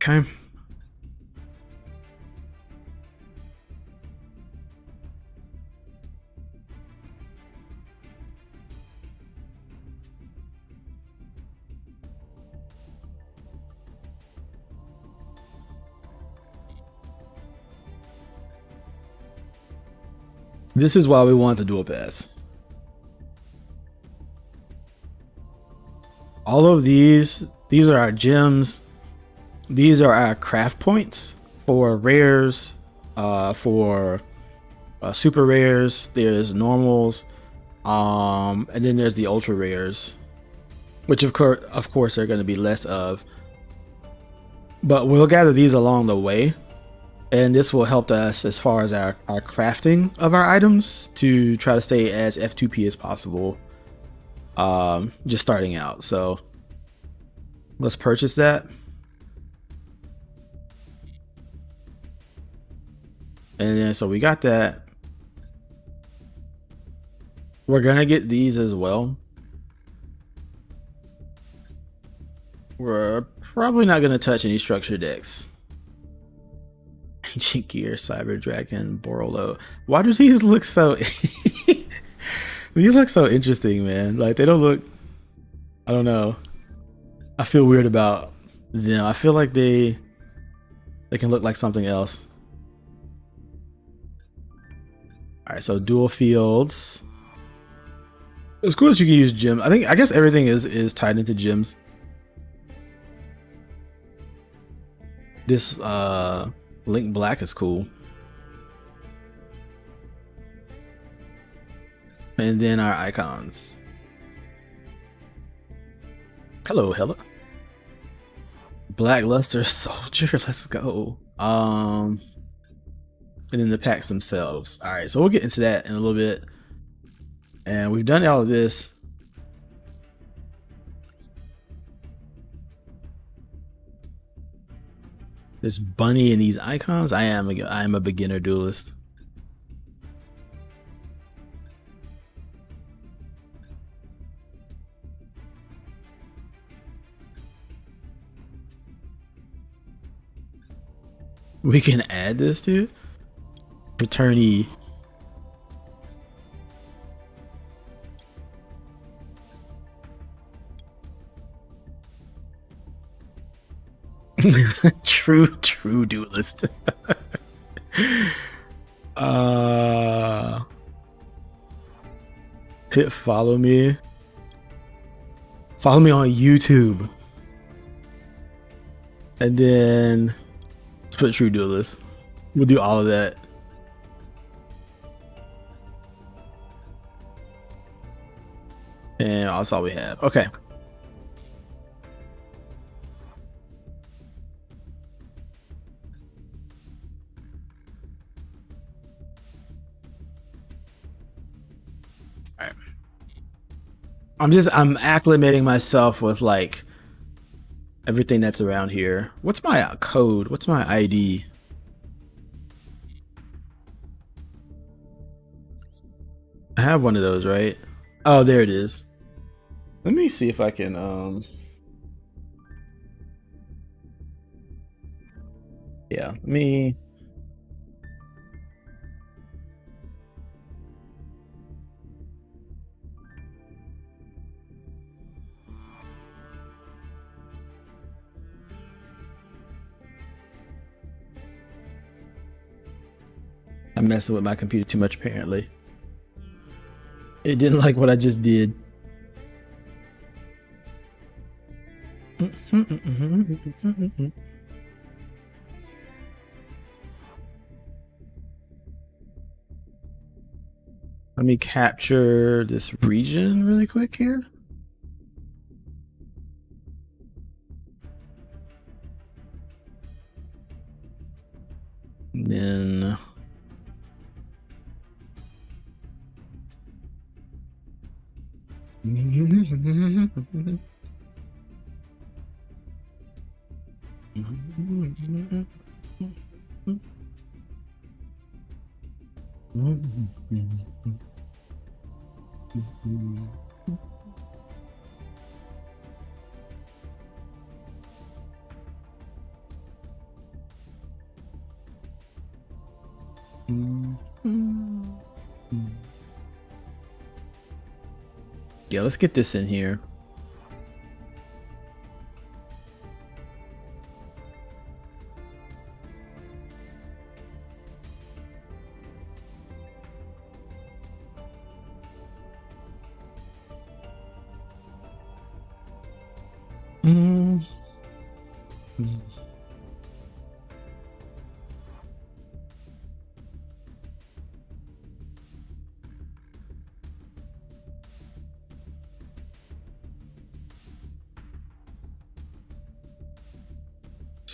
Okay. This is why we want the dual pass. All of these are our gems. These are our craft points for rares, for super rares. There's normals, and then there's the ultra rares, which of course are going to be less of. But we'll gather these along the way, and this will help us as far as our crafting of our items to try to stay as F2P as possible, just starting out. So let's purchase that. And then so we got that. We're gonna get these as well. We're probably not gonna touch any structure decks. Ancient Gear, Cyber Dragon, Borolo. Why do these look so these look so interesting, man? Like, they don't look, I don't know. I feel weird about them. I feel like they can look like something else. Alright, so dual fields. It's cool that you can use gems. I guess everything is tied into gems. This Link Black is cool. And then our icons. Hello, Hella. Blackluster Soldier, let's go. And then the packs themselves. Alright, so we'll get into that in a little bit. And we've done all of this. This bunny and these icons. I am a beginner duelist. We can add this to Fraternity. true duelist. Hit follow me on YouTube, and then let's put true duelist. We'll do all of that. And that's all we have. Okay. I'm acclimating myself with like everything that's around here. What's my code? What's my ID? I have one of those, right? Oh, there it is. Let me see if I can yeah, let me I'm messing with my computer too much, apparently. It didn't like what I just did. Let me capture this region really quick here. And then Yeah, let's get this in here.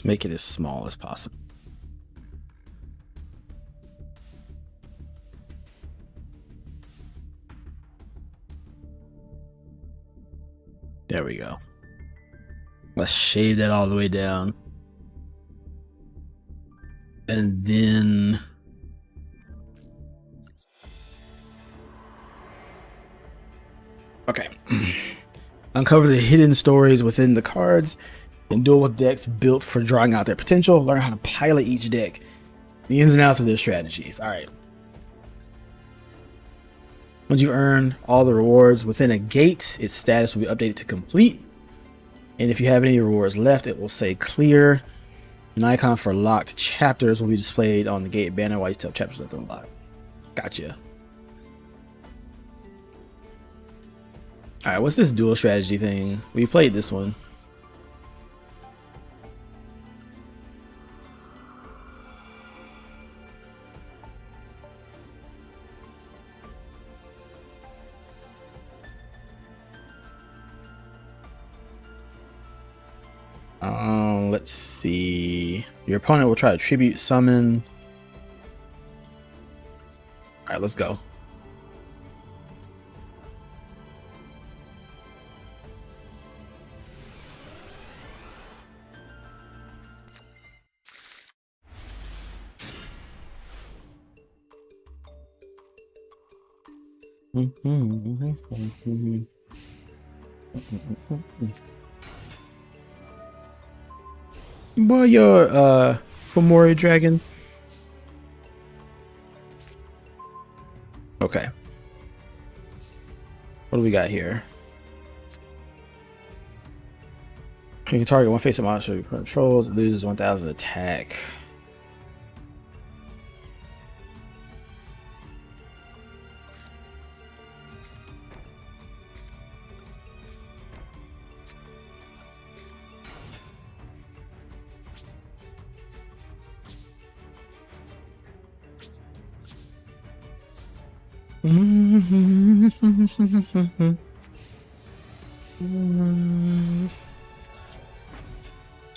Let's make it as small as possible. There we go. Let's shade that all the way down. And then okay. Uncover the hidden stories within the cards and duel with decks built for drawing out their potential. Learn how to pilot each deck, the ins and outs of their strategies. All right. Once you earn all the rewards within a gate, its status will be updated to complete. And if you have any rewards left, it will say clear. An icon for locked chapters will be displayed on the gate banner while you still have chapters left unlocked. Gotcha. All right, what's this dual strategy thing? We played this one. Let's see. Your opponent will try to tribute summon. All right, let's go. Boy, your Fomori dragon. Okay. What do we got here? You can target one face-up monster you controls, it loses 1,000 attack.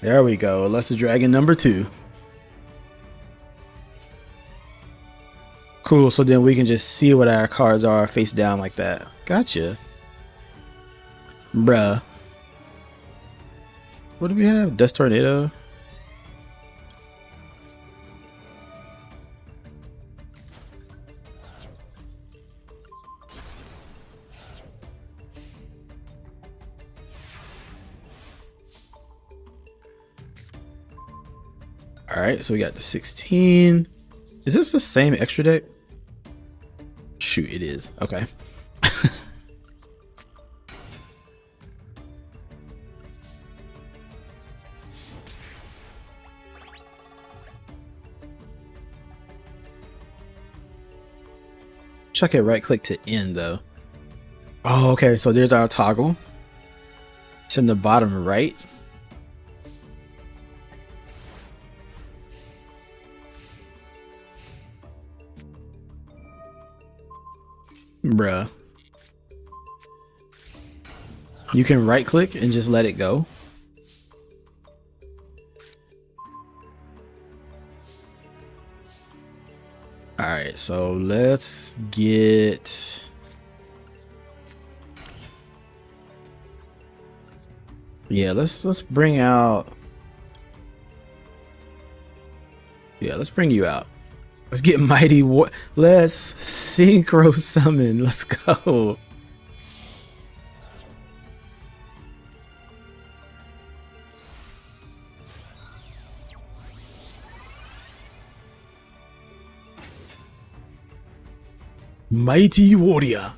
There we go. Lesser Dragon number 2. Cool. So then we can just see what our cards are face down like that. Gotcha. Bruh. What do we have? Dust Tornado. All right, so we got the 16. Is this the same extra deck? Shoot, it is. Okay. Check it, right click to end though. Oh, okay, so there's our toggle. It's in the bottom right. Bruh. You can right click and just let it go. Alright, so let's get... Yeah, let's bring out... Yeah, let's bring you out. Let's get Mighty War. Let's synchro summon. Let's go. Mighty warrior.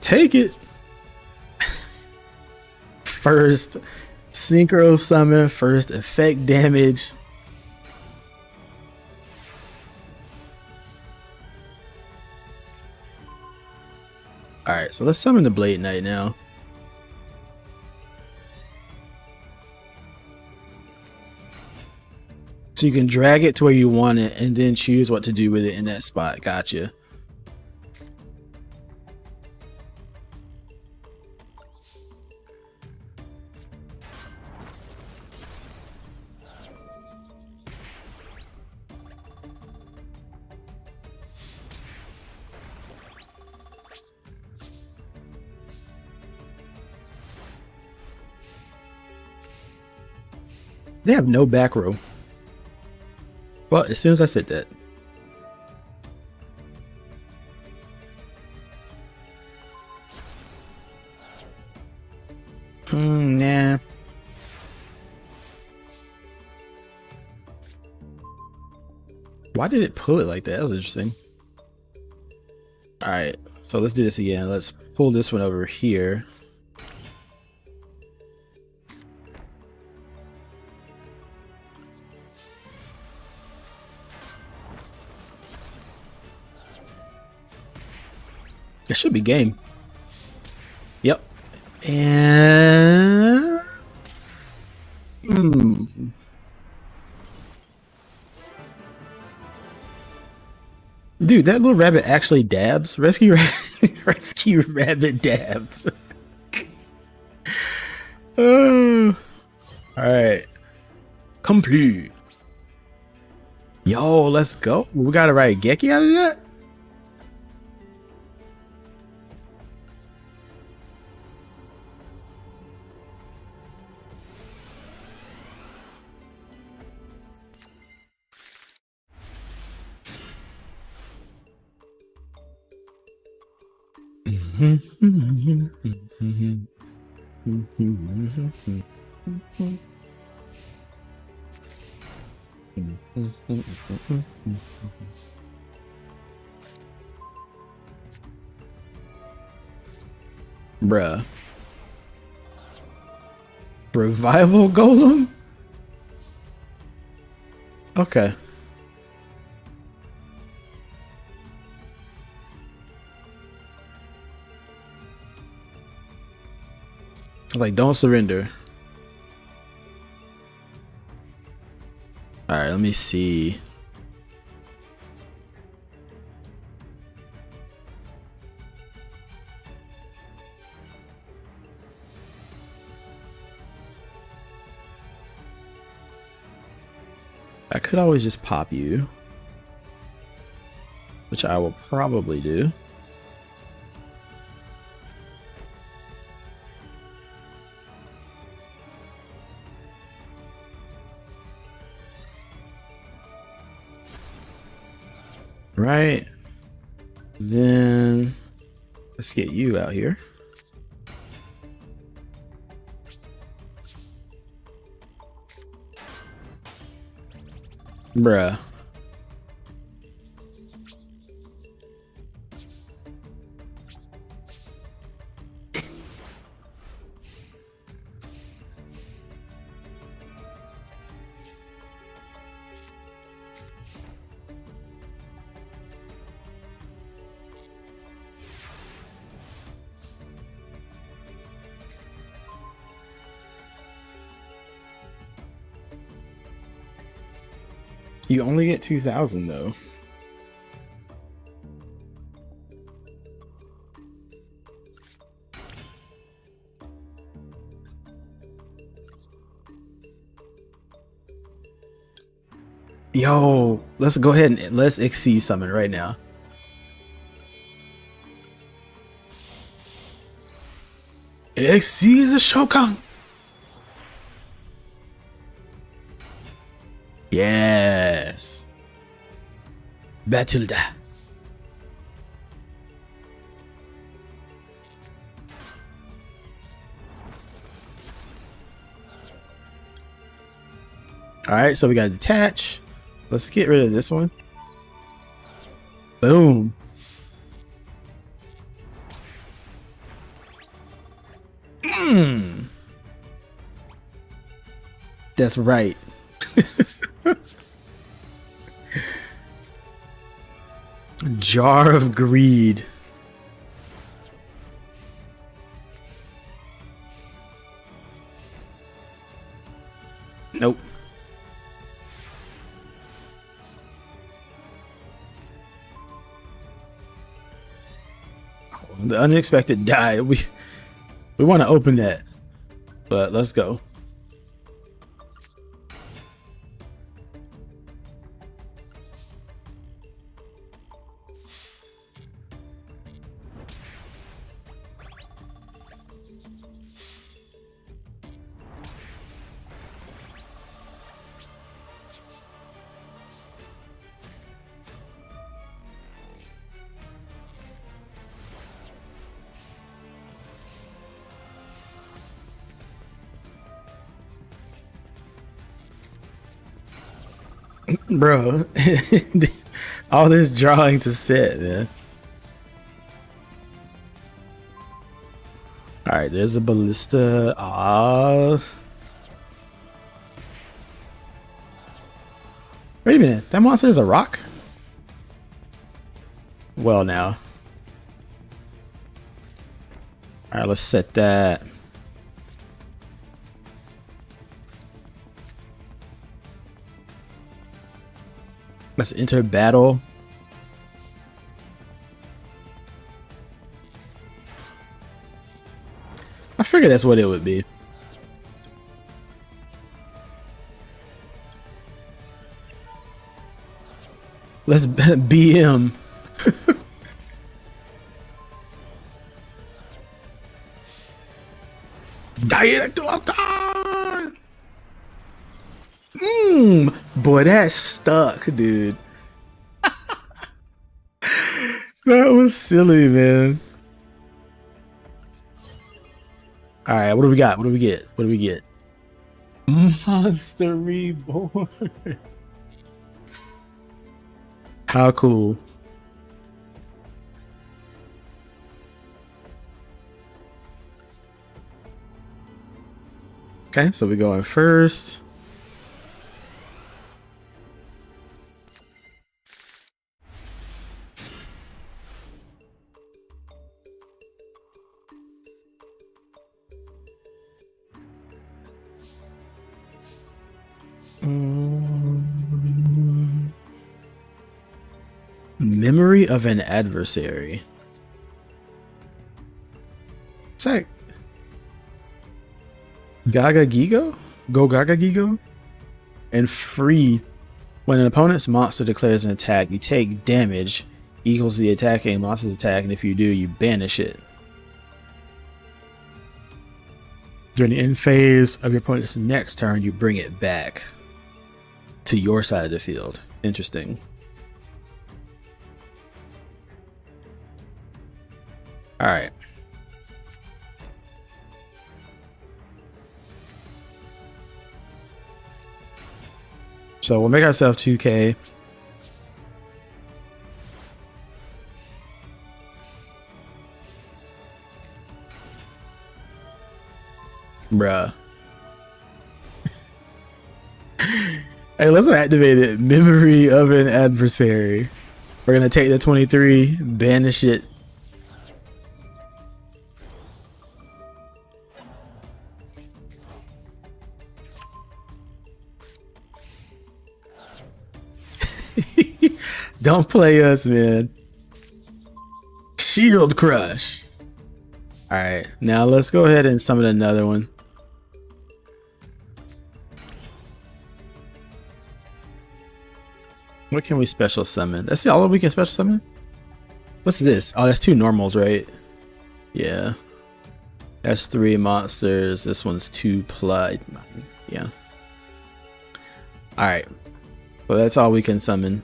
Take it. First synchro summon, first effect damage. Alright, so let's summon the Blade Knight now. So you can drag it to where you want it and then choose what to do with it in that spot. Gotcha. They have no back row. Well, as soon as I said that. Nah. Why did it pull it like that? That was interesting. Alright, so let's do this again. Let's pull this one over here. It should be game. Yep. And dude, that little rabbit actually dabs. Rescue Rescue Rabbit dabs. All right. Complete. Yo, let's go. We got to write Geki out of that? Bruh. Revival Golem? Okay. Like, don't surrender. All right, let me see. I could always just pop you, which I will probably do. Right, then let's get you out here. Bruh. You only get 2,000 though. Yo, let's go ahead and let's exceed summon right now. Exceed the Shokan. Yes. Batilda. All right, so we got to detach. Let's get rid of this one. Boom. That's right. Jar of Greed. Nope. The unexpected die. We want to open that, but let's go. Bro, all this drawing to set, man. All right, there's a ballista. Wait a minute, that monster is a rock? Well, now. All right, let's set that. Let's enter battle. I figured that's what it would be. Let's BM. Boy, that stuck, dude. That was silly, man. All right, what do we got? What do we get? What do we get? Monster Reborn. How cool. Okay, so we're going first. Memory of an adversary. It's like Gaga Gigo? Go Gaga Gigo? And free. When an opponent's monster declares an attack, you take damage equals the attacking monster's attack, and if you do, you banish it. During the end phase of your opponent's next turn, you bring it back to your side of the field. Interesting. All right. So we'll make ourselves 2K. Bruh. Hey, let's activate it. Memory of an adversary. We're gonna take the 23, banish it. Don't play us, man. Shield Crush. All right, now let's go ahead and summon another one. What can we special summon? That's all we can special summon? What's this? Oh, that's 2 normals, right? Yeah. That's 3 monsters. This one's 2 plus. Yeah. Alright. Well, that's all we can summon.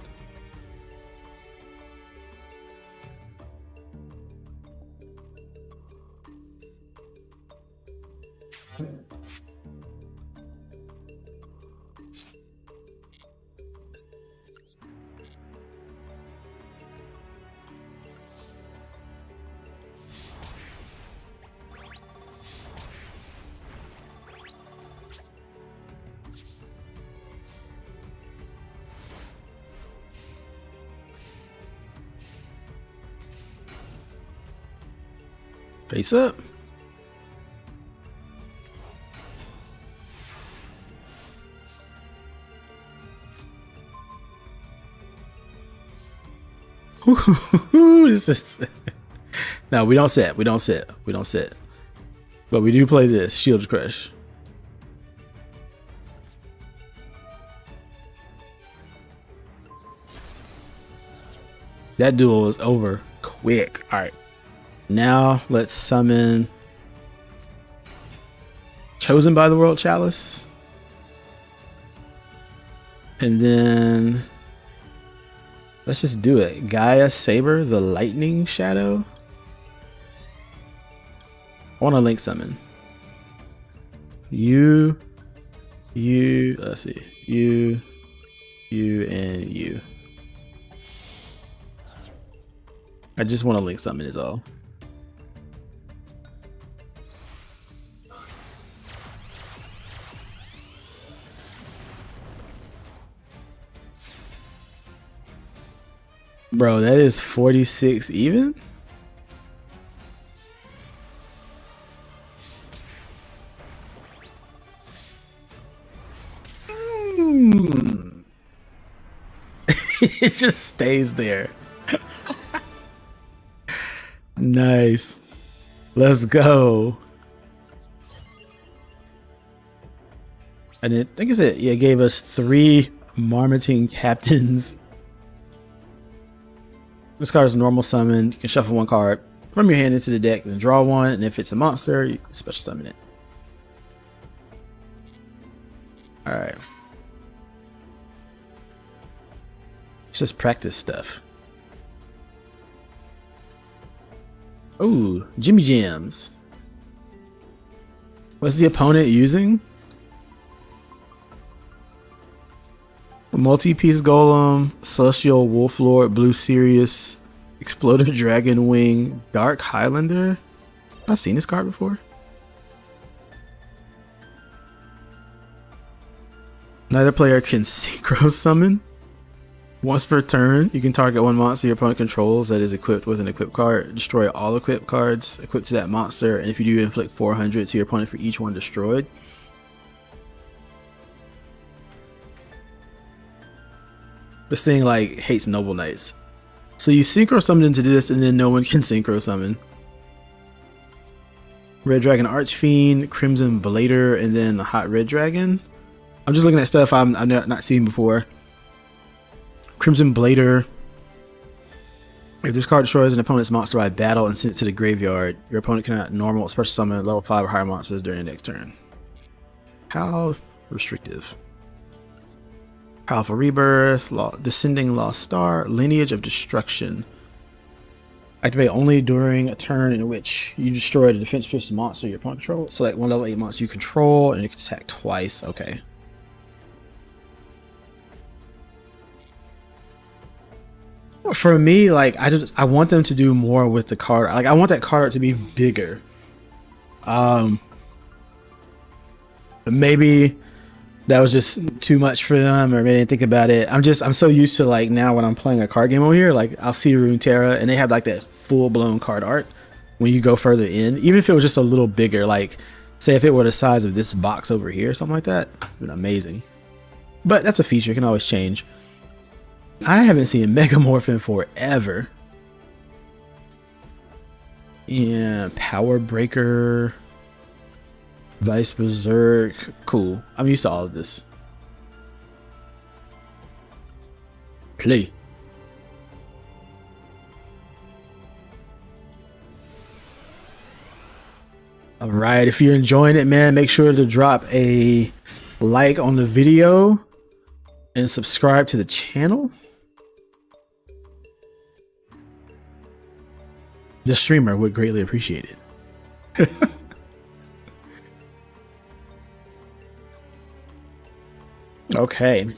Face up. This is no, we don't sit. We don't sit. We don't sit. But we do play this Shield Crush. That duel is over quick. All right, now let's summon Chosen by the World Chalice, and then let's just do it. Gaia Saber, the Lightning Shadow. I want to link summon. You, let's see. You, and you. I just want to link summon is all. Bro, that is 46 even? It just stays there. Nice. Let's go. And I think it gave us 3 Marmoting Captains. This card is a normal summon. You can shuffle 1 card from your hand into the deck and draw 1. And if it's a monster, you can special summon it. All right. It's just practice stuff. Ooh, Jimmy Jams. What's the opponent using? A multi-piece golem, Celestial Wolf Lord, Blue Sirius, Exploder Dragon Wing, Dark Highlander. Have I seen this card before? Neither player can synchro summon. Once per turn, you can target 1 monster your opponent controls that is equipped with an equipped card. Destroy all equipped cards equipped to that monster, and if you do, inflict 400 to your opponent for each one destroyed. This thing like hates Noble Knights. So you synchro summon into this, and then no one can synchro summon. Red Dragon Archfiend, Crimson Blader, and then a Hot Red Dragon. I'm just looking at stuff I've not seen before. Crimson Blader. If this card destroys an opponent's monster by battle and sends it to the graveyard, your opponent cannot normal special summon level 5 or higher monsters during the next turn. How restrictive. Powerful Rebirth, Descending Lost Star, Lineage of Destruction. Activate only during a turn in which you destroy the defense plus monster your opponent controls. Select 1 level 8 monster you control, and you can attack twice. Okay. For me, like I want them to do more with the card. Like I want that card art to be bigger. Maybe that was just too much for them, or maybe they didn't think about it. I'm so used to like now when I'm playing a card game over here, like I'll see Runeterra and they have like that full blown card art when you go further in, even if it was just a little bigger, like say if it were the size of this box over here or something like that, it would have been amazing. But that's a feature, it can always change. I haven't seen Megamorph in forever. Yeah, Power Breaker, Vice Berserk. Cool. I'm used to all of this. Play. All right, if you're enjoying it, man, make sure to drop a like on the video and subscribe to the channel. The streamer would greatly appreciate it. Okay.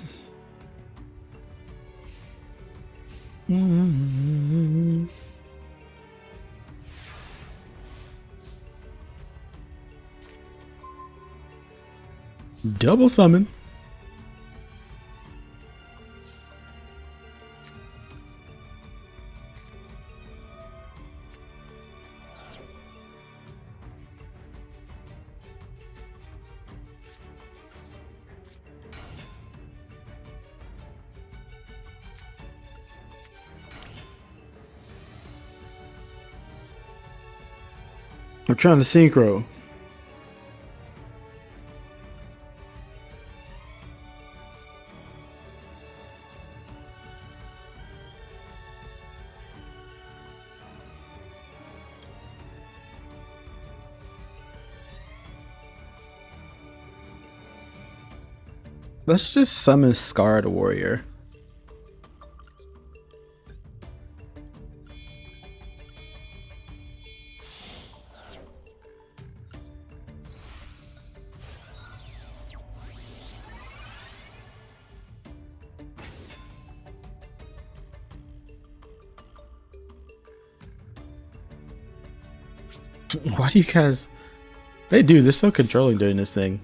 Double summon. We're trying to synchro. Let's just summon Scarred Warrior. Why do you guys... they're so controlling during this thing.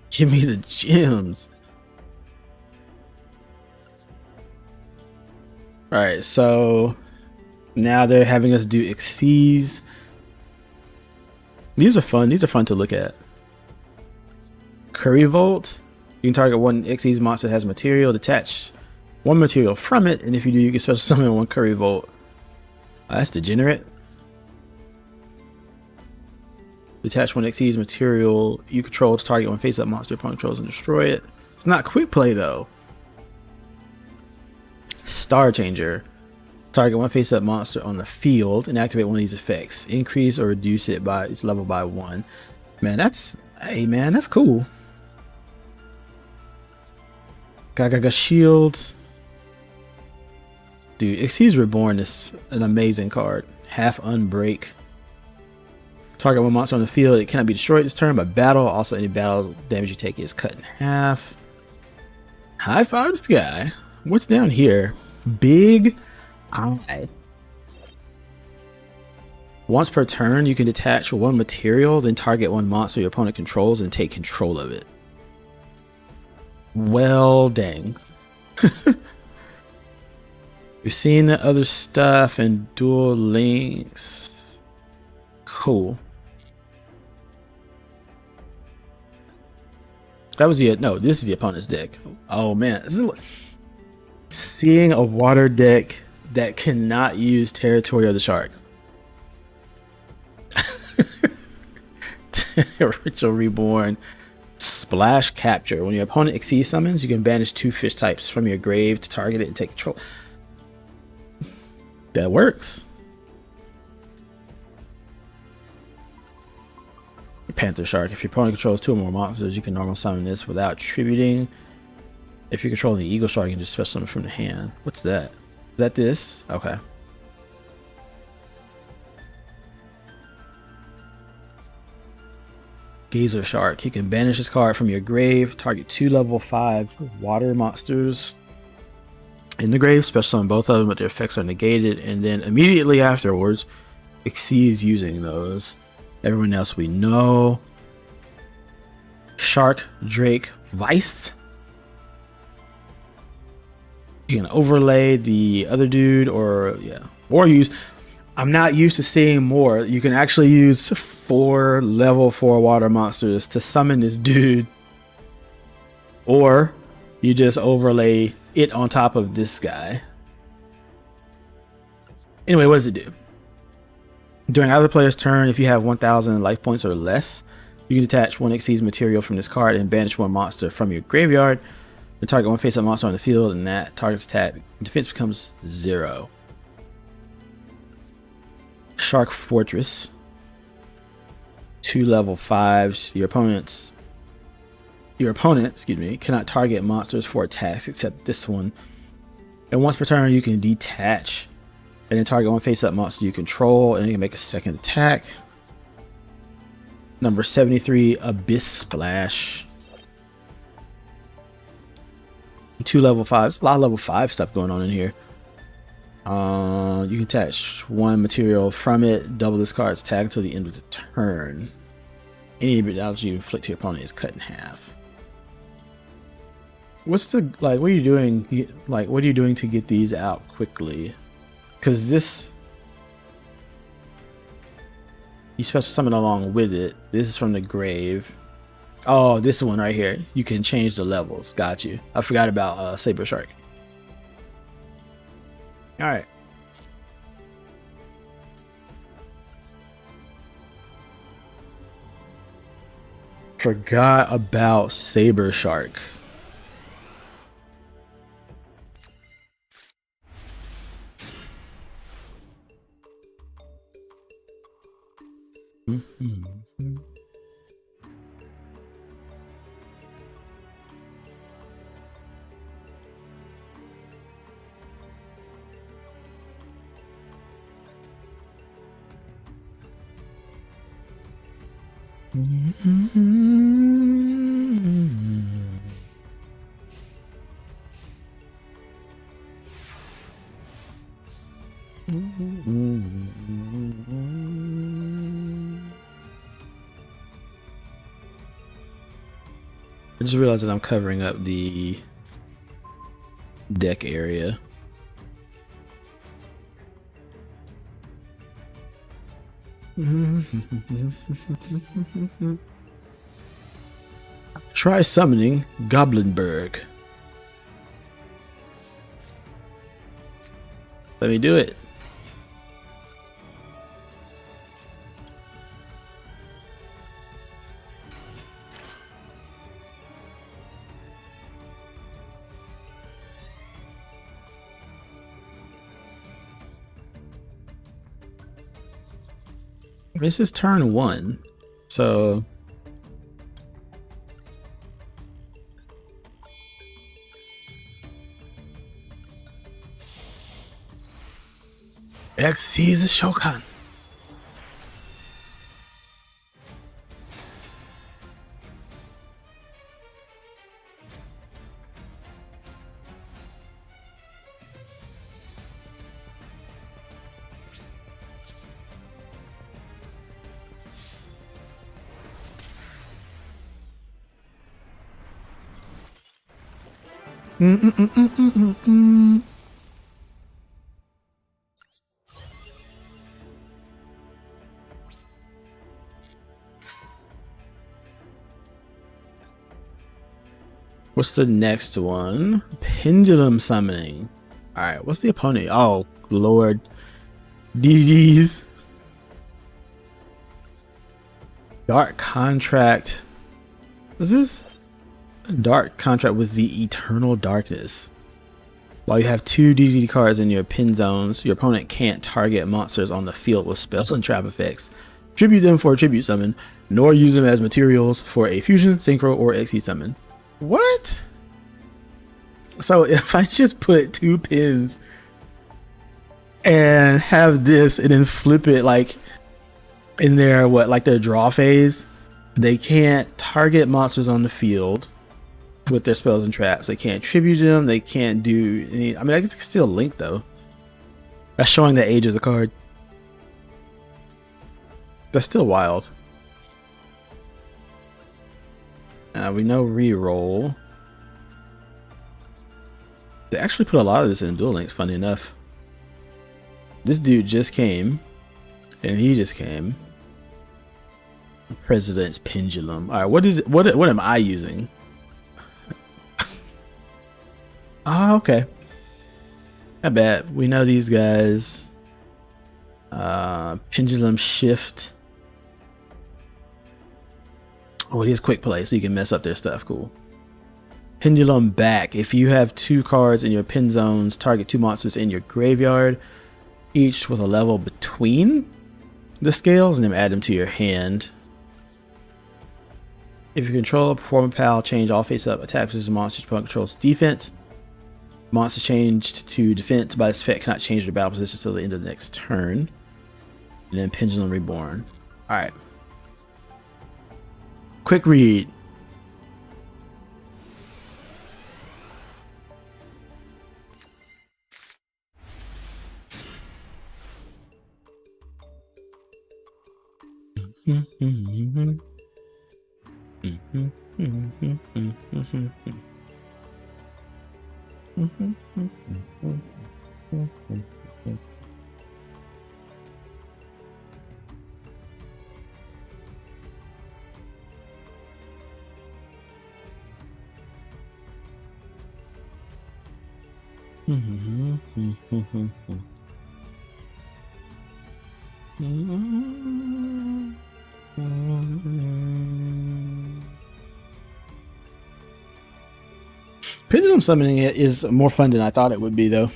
Give me the gems. Alright, so now they're having us do Xyz. These are fun. These are fun to look at. Curry Volt. You can target one Xyz monster that has material, detach one material from it, and if you do, you can special summon one Curry Volt. That's degenerate. Detach one Xyz material you control to target one face-up monster opponent controls and destroy it. It's not quick play though. Star Changer. Target one face-up monster on the field and activate one of these effects. Increase or reduce it by its level by 1. Man, that's... hey man, that's cool. Gaga Shield. Dude, Xyz Reborn is an amazing card. Half Unbreak. Target one monster on the field. It cannot be destroyed this turn by battle. Also, any battle damage you take is cut in half. High five this guy. What's down here? Big Eye. Once per turn, you can detach one material, then target one monster your opponent controls and take control of it. Well, dang. You've seen the other stuff and Duel Links. Cool. That was the... no, this is the opponent's deck. Oh man, this is... seeing a water deck that cannot use Territory of the Shark. Ritual Reborn. Splash Capture. When your opponent Xyz summons, you can banish 2 fish types from your grave to target it and take control. That works. Panther Shark. If your opponent controls 2 or more monsters, you can normal summon this without tributing. If you're controlling the Eagle Shark, you can just special summon from the hand. What's that? Is that this? Okay. Gazer Shark. You can banish this card from your grave. Target 2 level 5 water monsters in the grave. Special summon both of them, but their effects are negated. And then immediately afterwards, Xyz using those. Everyone else we know. Shark Drake Vice. You can overlay the other dude or use... I'm not used to seeing more. You can actually use 4 level 4 water monsters to summon this dude. Or you just overlay it on top of this guy. Anyway, what does it do? During either player's turn, if you have 1,000 life points or less, you can detach one Xyz material from this card and banish one monster from your graveyard. The target one face-up monster on the field, and that target's attack defense becomes 0. Shark Fortress. 2 level 5s. Your opponent, cannot target monsters for attacks except this one. And once per turn, you can detach and then target one face-up monster you control, and you can make a second attack. Number 73, Abyss Splash. 2 level 5s. A lot of level 5 stuff going on in here. You can attach one material from it, double this card's tag until the end of the turn. Any damage you inflict to your opponent is cut in half. What's the, like, what are you doing? Like, what are you doing to get these out quickly? Because this... You special summon along with it. This is from the grave. Oh, this one right here. You can change the levels. Got you. I forgot about Saber Shark. All right. Forgot about Saber Shark. I just realized that I'm covering up the deck area. Try summoning Goblinberg. Let me do it. This is turn 1, so X sees the Shogun. What's the next one? Pendulum Summoning. Alright, what's the opponent? Oh, Lord. DDs. Dark Contract. What's this? Dark Contract with the Eternal Darkness. While you have 2 DD cards in your pin zones, your opponent can't target monsters on the field with spells and trap effects, tribute them for a tribute summon, nor use them as materials for a fusion, synchro, or XE summon. What? So if I just put 2 pins and have this and then flip it like in their their draw phase, they can't target monsters on the field with their spells and traps. They can't tribute them. They can't do any. I mean, I can still link though. That's showing the age of the card. That's still wild. We know reroll. They actually put a lot of this in Duel Links, funny enough. This dude just came, and he just came. President's Pendulum. All right, what is it? What am I using? Oh, okay. Not bad. We know these guys. Pendulum Shift. Oh, it is quick play, so you can mess up their stuff. Cool. Pendulum Back. If you have 2 cards in your pin zones, target 2 monsters in your graveyard, each with a level between the scales, and then add them to your hand. If you control, perform a pal, change all face-up attacks as monsters opponent controls defense. Monster changed to defense by this effect cannot change their battle position until the end of the next turn. And then Pendulum Reborn. Alright. Quick read. Pendulum summoning it is more fun than I thought it would be, though.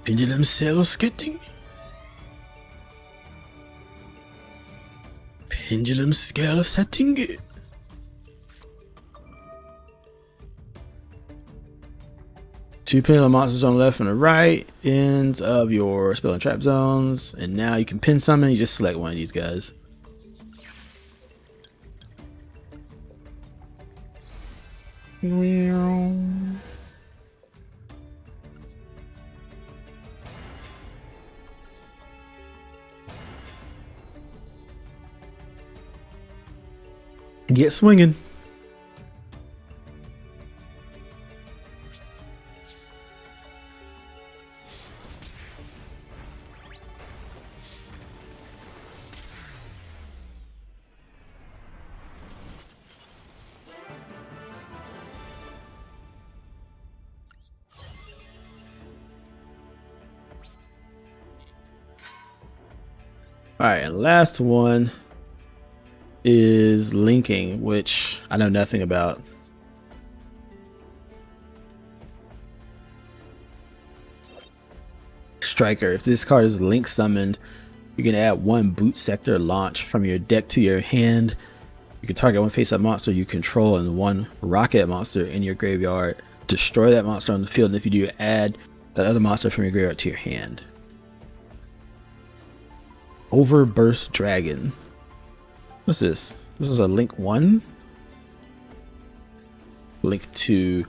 Pendulum Skating. Pendulum scale setting. Two pendulum monsters on the left and the right ends of your spell and trap zones, and now you can pin summon. You just select one of these guys. Get swinging. All right, and last one is linking, which I know nothing about. Striker. If this card is link summoned, you can add one boot sector launch from your deck to your hand. You can target one face-up monster you control and one rocket monster in your graveyard. Destroy that monster on the field, and if you do, add that other monster from your graveyard to your hand. Overburst Dragon. What's this? This is a link 1. Link to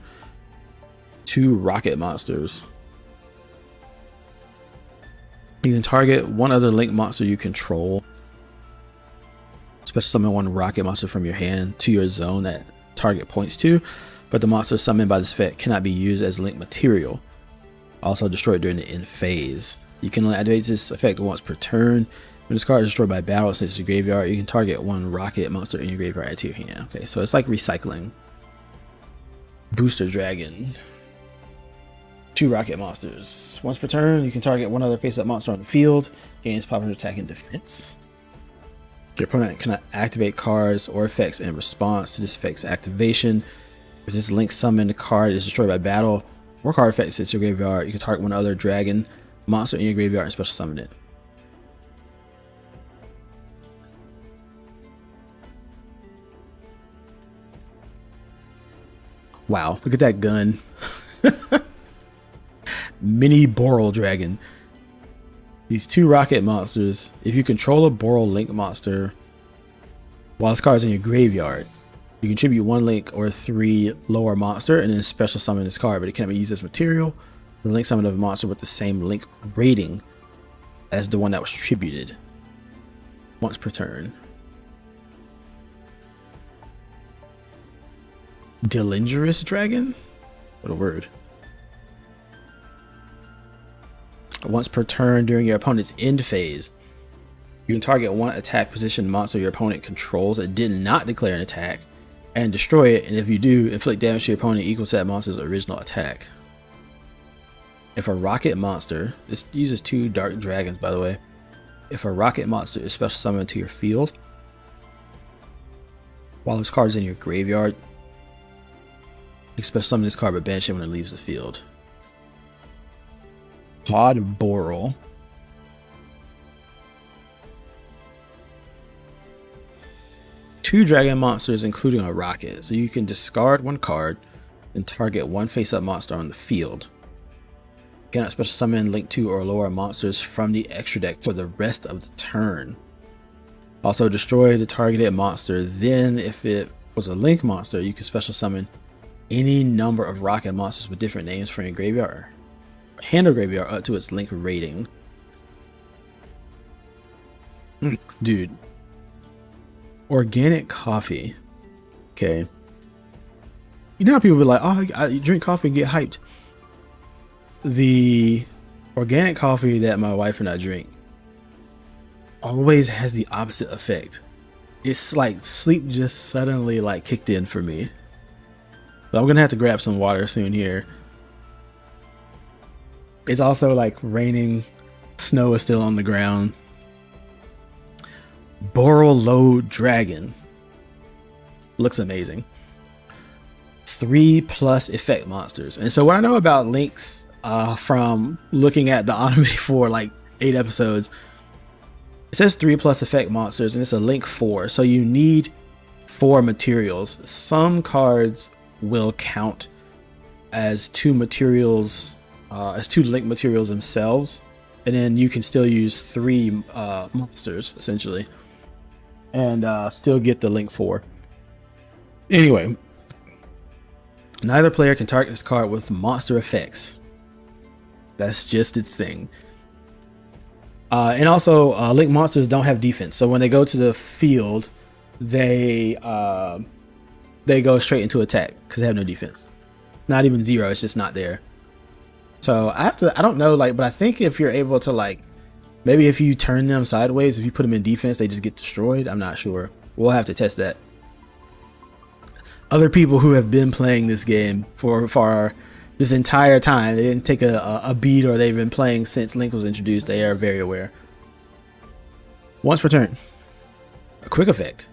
2 rocket monsters. You can target one other link monster you control. Special summon one rocket monster from your hand to your zone that target points to, but the monster summoned by this effect cannot be used as link material. Also destroyed during the end phase. You can only activate this effect once per turn. When this card is destroyed by battle since your graveyard, you can target one rocket monster in your graveyard add to your hand. Okay, so it's like recycling. Booster Dragon. 2 rocket monsters. Once per turn, you can target one other face-up monster on the field. Gains 500 attack and defense. Your opponent cannot activate cards or effects in response to this effect's activation. If this link summoned card is destroyed by battle or card effects hits your graveyard, you can target one other dragon monster in your graveyard and special summon it. Wow, look at that gun. Mini Boral Dragon. These 2 rocket monsters, if you control a Boral link monster while this card is in your graveyard, you contribute 1 link or 3 lower monster and then special summon this card, but it cannot be used as material. The link summon of a monster with the same link rating as the one that was tributed once per turn. Delingerous Dragon? What a word. Once per turn during your opponent's end phase, you can target one attack position monster your opponent controls that did not declare an attack and destroy it, and if you do, inflict damage to your opponent equal to that monster's original attack. If a rocket monster, this uses 2 dark dragons by the way, if a rocket monster is special summoned to your field while this card is in your graveyard, you can special summon this card but banish it when it leaves the field. Pod Boral. 2 dragon monsters including a rocket, so you can discard 1 card and target 1 face-up monster on the field. You cannot special summon link 2 or lower monsters from the extra deck for the rest of the turn. Also destroy the targeted monster, then if it was a link monster, you can special summon any number of rocket monsters with different names from your graveyard hand or graveyard up to its link rating. Dude, organic coffee. Okay. You know how people be like, oh, I drink coffee and get hyped. The organic coffee that my wife and I drink always has the opposite effect. It's like sleep just suddenly like kicked in for me. So I'm gonna have to grab some water soon here. It's also like raining. Snow is still on the ground. Borreload Dragon. Looks amazing. 3+ effect monsters. And so what I know about links from looking at the anime for like 8 episodes, it says 3+ effect monsters and it's a link 4. So you need 4 materials. Some cards will count as 2 materials, as 2 link materials themselves. And then you can still use 3 monsters essentially and still get the link 4. Anyway, neither player can target this card with monster effects. That's just its thing. And also, link monsters don't have defense. So when they go to the field, they go straight into attack because they have no defense. Not even 0. It's just not there. So I don't know, like, but I think if you're able to, like, maybe if you turn them sideways, if you put them in defense, they just get destroyed. I'm not sure. We'll have to test that. Other people who have been playing this game for this entire time, they didn't take a beat, or they've been playing since Link was introduced, they are very aware. Once per turn, a quick effect,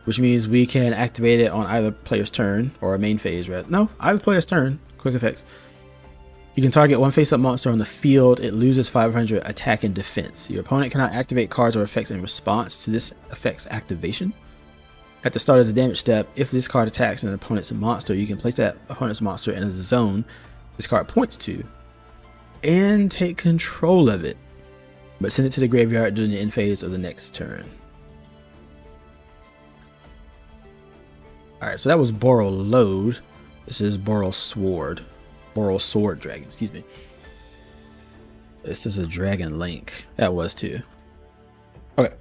which means we can activate it on either player's turn or a main phase, right? No, either player's turn, quick effects. You can target one face-up monster on the field. It loses 500 attack and defense. Your opponent cannot activate cards or effects in response to this effect's activation. At the start of the damage step, if this card attacks an opponent's monster, you can place that opponent's monster in a zone this card points to and take control of it, but send it to the graveyard during the end phase of the next turn. Alright, so that was Borreload. This is Borrelsword Dragon, excuse me. This is a Dragon Link. That was too. Okay.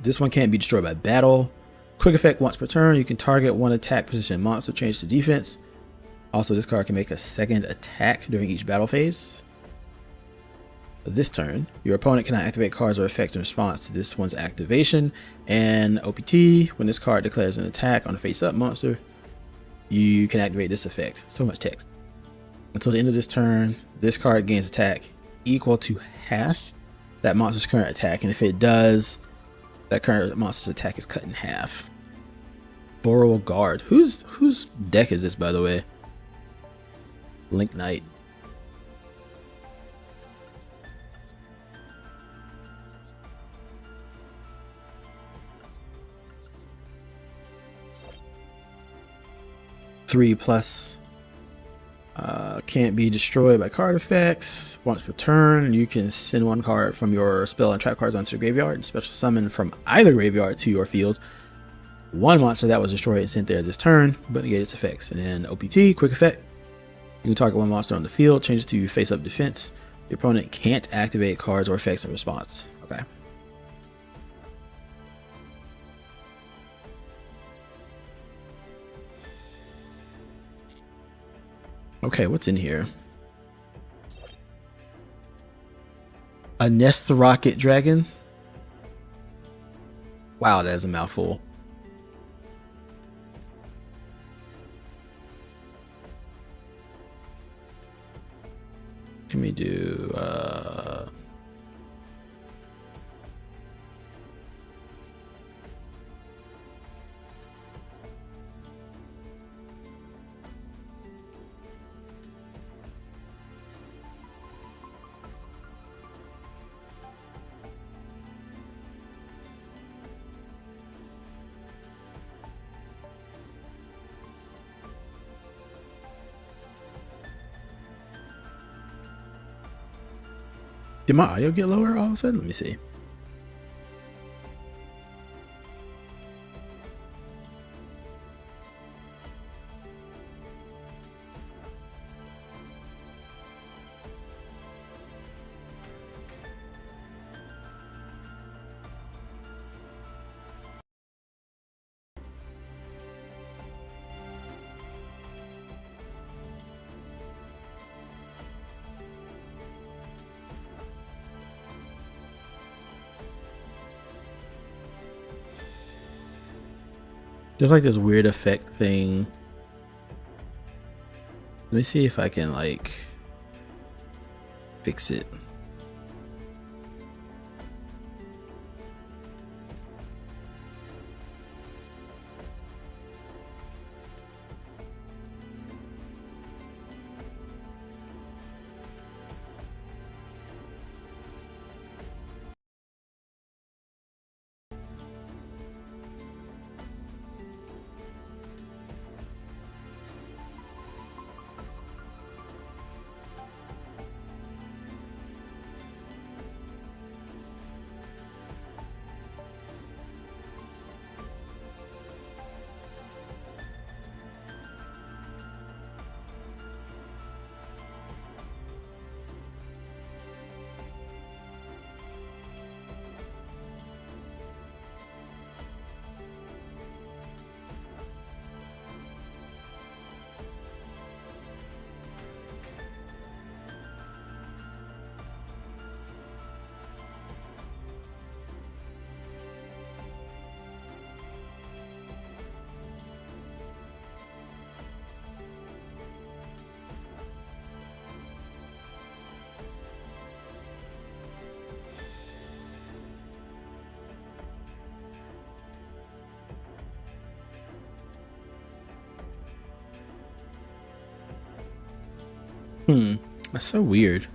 This one can't be destroyed by battle. Quick effect once per turn. You can target one attack position monster, change to defense. Also, this card can make a second attack during each battle phase. This turn, your opponent cannot activate cards or effects in response to this one's activation. And OPT, when this card declares an attack on a face-up monster, you can activate this effect. So much text. Until the end of this turn, this card gains attack equal to half that monster's current attack. And if it does, that current monster's attack is cut in half. Beauregard. Whose deck is this, by the way? Link Knight. Three plus. Can't be destroyed by card effects. Once per turn, you can send one card from your spell and trap cards onto the graveyard and special summon from either graveyard to your field one monster that was destroyed and sent there this turn, but negate its effects. And then OPT, quick effect. You can target one monster on the field, change it to face-up defense. Your opponent can't activate cards or effects in response. Okay. Okay, what's in here? A Nest Rocket Dragon? Wow, that is a mouthful. Let me do did my audio get lower all of a sudden? Let me see. There's like this weird effect thing. Let me see if I can like fix it. That's so weird.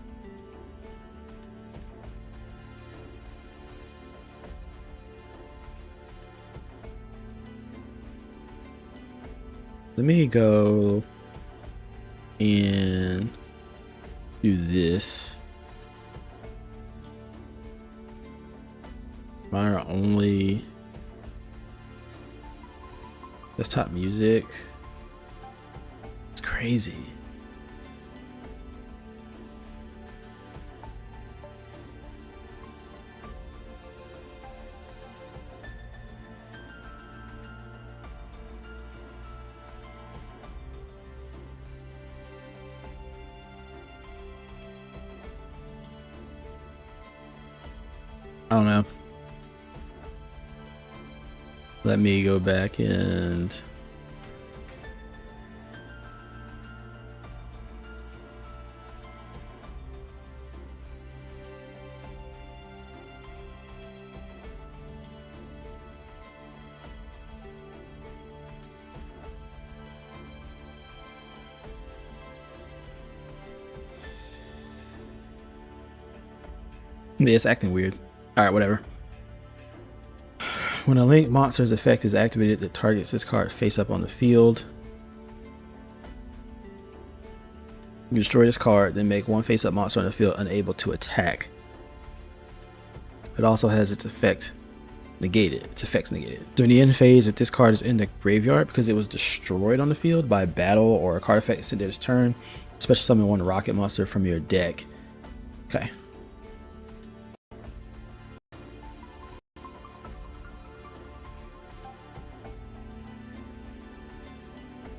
Let me go and do this. Monitor only. Desktop music. It's crazy. I don't know. Let me go back and yeah, it's acting weird. All right, whatever. When a link monster's effect is activated that targets this card face up on the field, you destroy this card, then make one face up monster on the field unable to attack. It also has its effect negated. Its effects negated. During the end phase, if this card is in the graveyard because it was destroyed on the field by battle or a card effect sent its turn, special summon one rocket monster from your deck. Okay.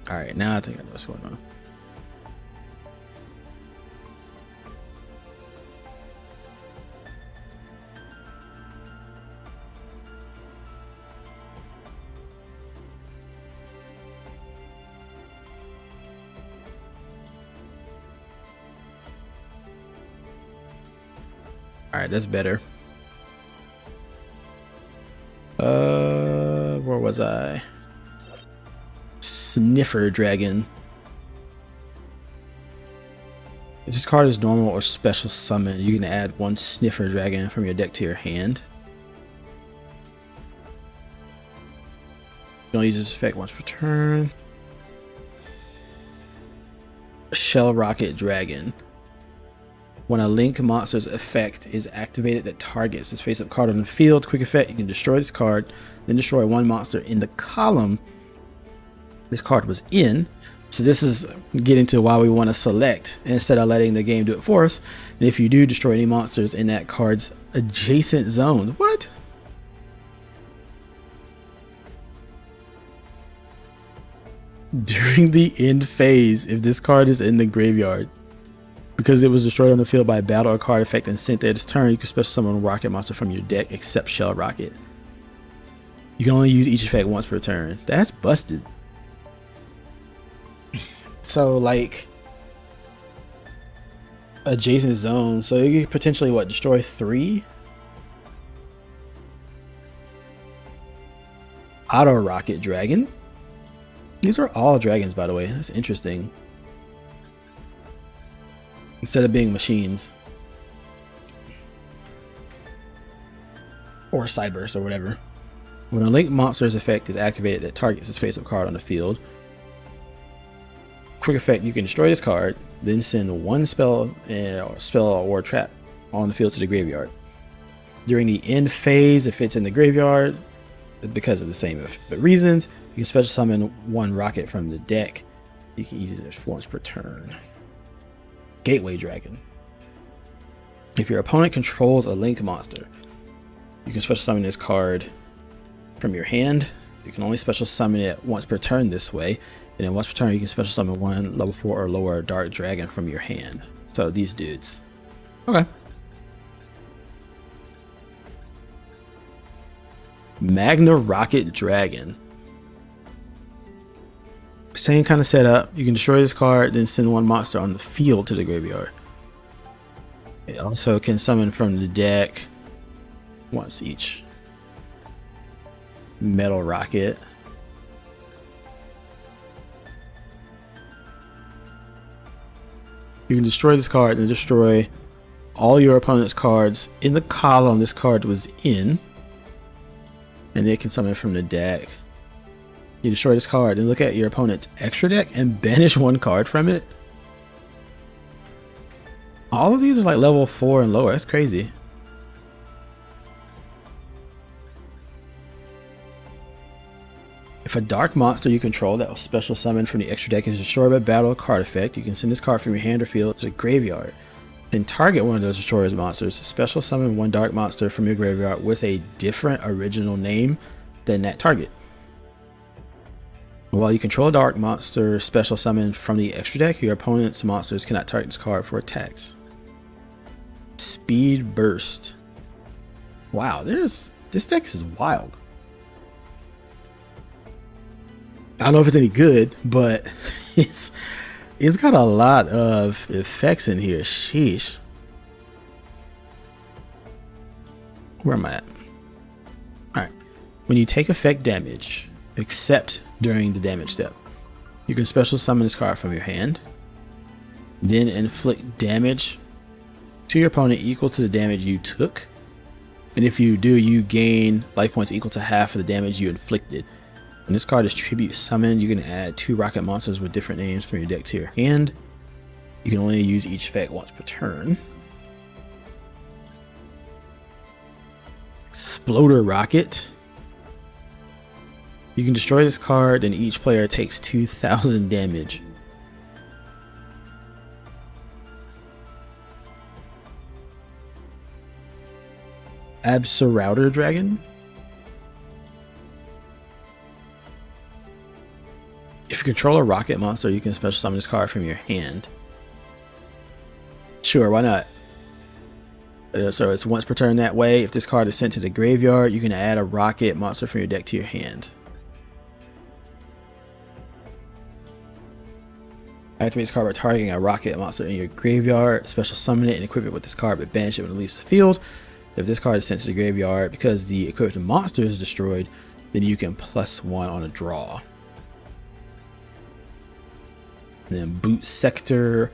All right, now I think I know what's going on. All right, that's better. Where was I? Sniffer Dragon. If this card is normal or special summon, you can add one Sniffer Dragon from your deck to your hand. You don't use this effect once per turn. Shell Rocket Dragon. When a link monster's effect is activated that targets this face-up card on the field, quick effect, you can destroy this card, then destroy one monster in the column this card was in. So this is getting to why we want to select instead of letting the game do it for us. And if you do destroy any monsters in that card's adjacent zone, what? During the end phase, if this card is in the graveyard because it was destroyed on the field by a battle or card effect and sent at its turn, you can special summon a rocket monster from your deck except Shell Rocket. You can only use each effect once per turn. That's busted. So like adjacent zone, so you could potentially what, destroy 3? Auto Rocket Dragon. These are all dragons, by the way. That's interesting. Instead of being machines. Or Cyburst or whatever. When a Link monster's effect is activated that targets its face-up card on the field. Quick effect, you can destroy this card, then send one spell or trap on the field to the graveyard. During the end phase, if it's in the graveyard, because of the same reasons, you can special summon one rocket from the deck. You can use it once per turn. Gateway Dragon. If your opponent controls a Link monster, you can special summon this card from your hand. You can only special summon it once per turn this way, and then once per turn you can special summon one level 4 or lower dark dragon from your hand. So these dudes. Okay. Magna Rocket Dragon. Same kind of setup. You can destroy this card, then send one monster on the field to the graveyard. It also can summon from the deck once each. Metal Rocket. You can destroy this card and destroy all your opponent's cards in the column this card was in. And it can summon from the deck. You destroy this card and look at your opponent's extra deck and banish one card from it. All of these are like level 4 and lower. That's crazy. If a dark monster you control that was special summoned from the extra deck is destroyed by battle or card effect, you can send this card from your hand or field to the graveyard. Then target one of those destroyers monsters. Special summon one dark monster from your graveyard with a different original name than that target. While you control a dark monster special summoned from the extra deck, your opponent's monsters cannot target this card for attacks. Speed Burst. Wow, this deck is wild. I don't know if it's any good, but it's got a lot of effects in here. Sheesh. Where am I at? Alright. When you take effect damage, except during the damage step, you can special summon this card from your hand. Then inflict damage to your opponent equal to the damage you took. And if you do, you gain life points equal to half of the damage you inflicted. When this card is tribute summoned, you can add 2 rocket monsters with different names from your deck to your hand. You can only use each effect once per turn. Exploder Rocket. You can destroy this card and each player takes 2,000 damage. Absolute Dragon. If you control a rocket monster, you can special summon this card from your hand. Sure, why not? So it's once per turn that way. If this card is sent to the graveyard, you can add a rocket monster from your deck to your hand. Activate this card by targeting a rocket monster in your graveyard. Special summon it and equip it with this card, but banish it when it leaves the field. If this card is sent to the graveyard because the equipped monster is destroyed, then you can +1 on a draw. And then Boot Sector.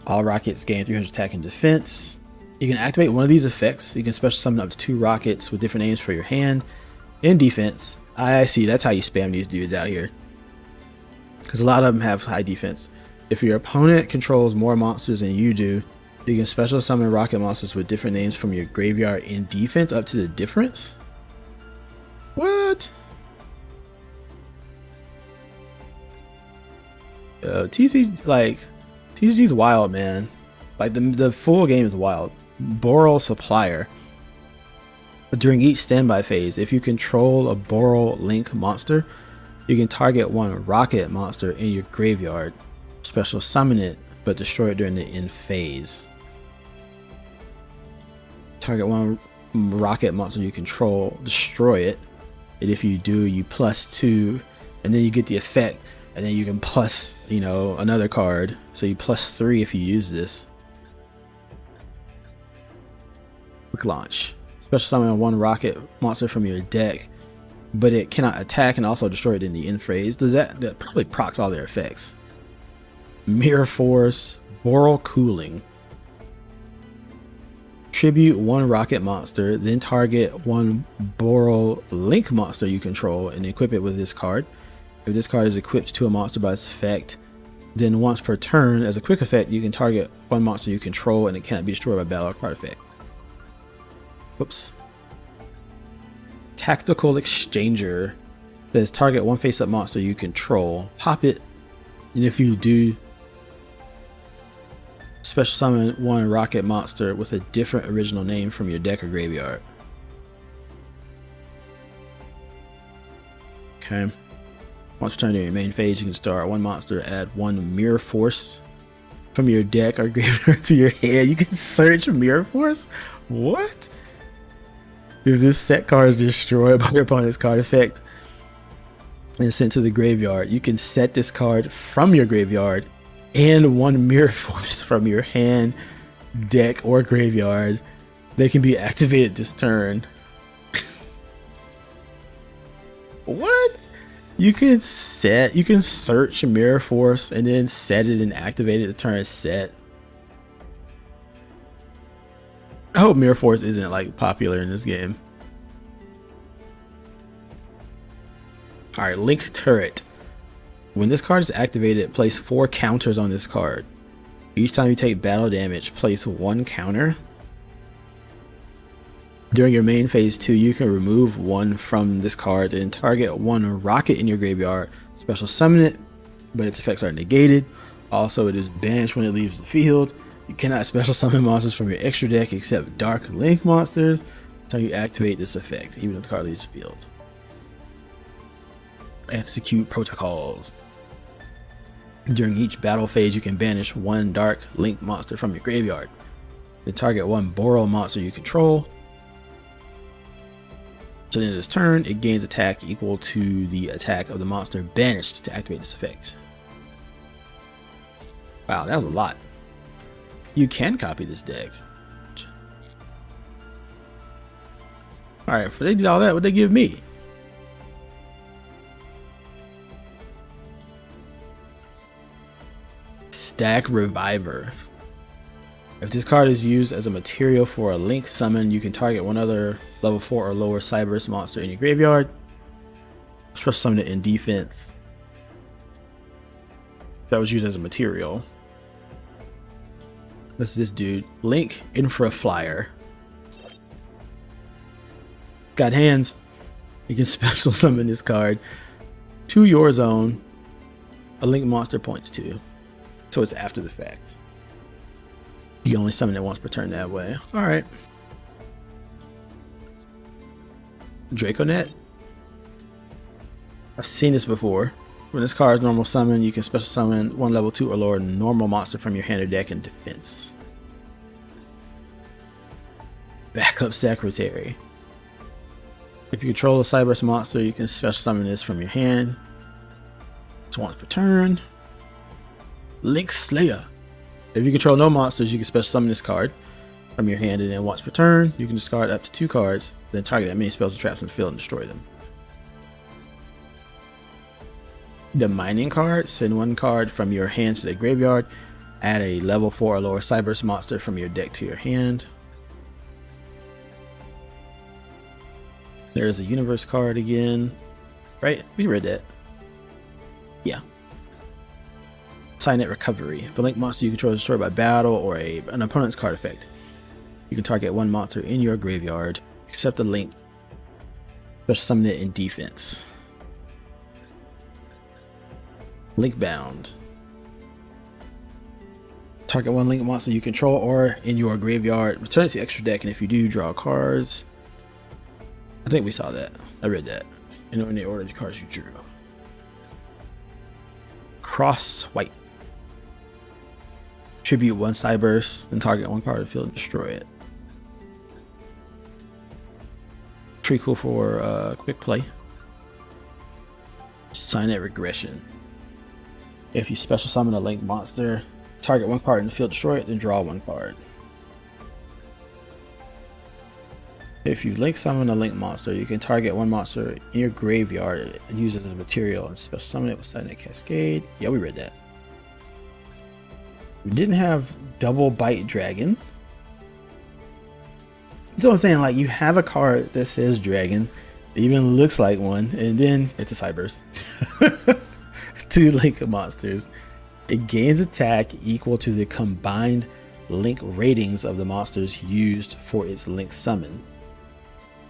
All rockets gain 300 attack and defense. You can activate one of these effects. You can special summon up to 2 rockets with different names for your hand. In defense, I see, that's how you spam these dudes out here. Because a lot of them have high defense. If your opponent controls more monsters than you do, you can special summon rocket monsters with different names from your graveyard in defense up to the difference. What? TCG's wild, man. Like the full game is wild. Boral Supplier. During each standby phase, if you control a Boral Link monster, you can target one rocket monster in your graveyard, special summon it, but destroy it during the end phase. Target one rocket monster you control, destroy it. And if you do, you +2, and then you get the effect, and then you can plus, another card. So you +3 if you use this. Quick launch. Special summon one rocket monster from your deck, but it cannot attack and also destroy it in the end phase. That probably procs all their effects. Mirror Force, Boral Cooling. Tribute one rocket monster, then target one Boral Link monster you control and equip it with this card. If this card is equipped to a monster by its effect, then once per turn, as a quick effect, you can target one monster you control and it cannot be destroyed by battle or card effect. Whoops. Tactical Exchanger says target one face-up monster you control, pop it, and if you do, special summon one rocket monster with a different original name from your deck or graveyard. Okay. Once per turn in your main phase, you can start one monster, add one Mirror Force from your deck or graveyard to your hand. You can search Mirror Force? What? If this set card is destroyed by your opponent's card effect and sent to the graveyard, you can set this card from your graveyard and one Mirror Force from your hand, deck, or graveyard. They can be activated this turn. What? You can search Mirror Force and then set it and activate it the turn it's set. I hope Mirror Force isn't like popular in this game. Alright, Link Turret. When this card is activated, place 4 counters on this card. Each time you take battle damage, place 1 counter. During your main phase 2, you can remove 1 from this card and target 1 rocket in your graveyard. Special summon it, but its effects are negated. Also, it is banished when it leaves the field. You cannot special summon monsters from your extra deck except Dark Link monsters until you activate this effect, even if the card leaves the field. Execute protocols. During each battle phase, you can banish 1 Dark Link monster from your graveyard. Then target 1 Boral monster you control. So then this turn, it gains attack equal to the attack of the monster banished to activate this effect. Wow, that was a lot. You can copy this deck. Alright, if they did all that, what'd they give me? Stack Reviver. If this card is used as a material for a Link summon, you can target one other level 4 or lower Cyberus monster in your graveyard. Special summon it in defense. That was used as a material. That's this dude. Link Infra Flyer. Got hands. You can special summon this card to your zone. A Link monster points to. So it's after the fact. You can only summon it once per turn that way. Alright. Draconet. I've seen this before. When this card is normal summon, you can special summon 1 level 2 or lower normal monster from your hand or deck in defense. Backup Secretary. If you control a Cyberus monster, you can special summon this from your hand. It's once per turn. Link Slayer. If you control no monsters, you can special summon this card from your hand, and then once per turn, you can discard up to 2 cards, then target that many spells and traps in the field and destroy them. The Mining card, send 1 card from your hand to the graveyard, add a level 4 or lower Cyberus monster from your deck to your hand. There's a Universe card again, right? We read that. Yeah. Signet Recovery. If a Link monster you control is destroyed by battle or an opponent's card effect, you can target 1 monster in your graveyard, except the Link. Special summon it in defense. Link Bound. Target 1 Link monster you control or in your graveyard. Return it to extra deck, and if you do, draw cards. I think we saw that. I read that. In the order of the cards you drew. Cross Swipe. Tribute 1 Cyberus, then target 1 card of the field and destroy it. pretty cool for quick play. Signet regression. If you special summon a link monster, target one card in the field, destroy it, then draw one card. If you link summon a link monster, you can target one monster in your graveyard and use it as a material and special summon it with Signet Cascade. Yeah, we read that. We didn't have Double Bite Dragon. So I'm saying, like, you have a card that says dragon, it even looks like one, and then it's a Cyberse. 2 link monsters. It gains attack equal to the combined link ratings of the monsters used for its link summon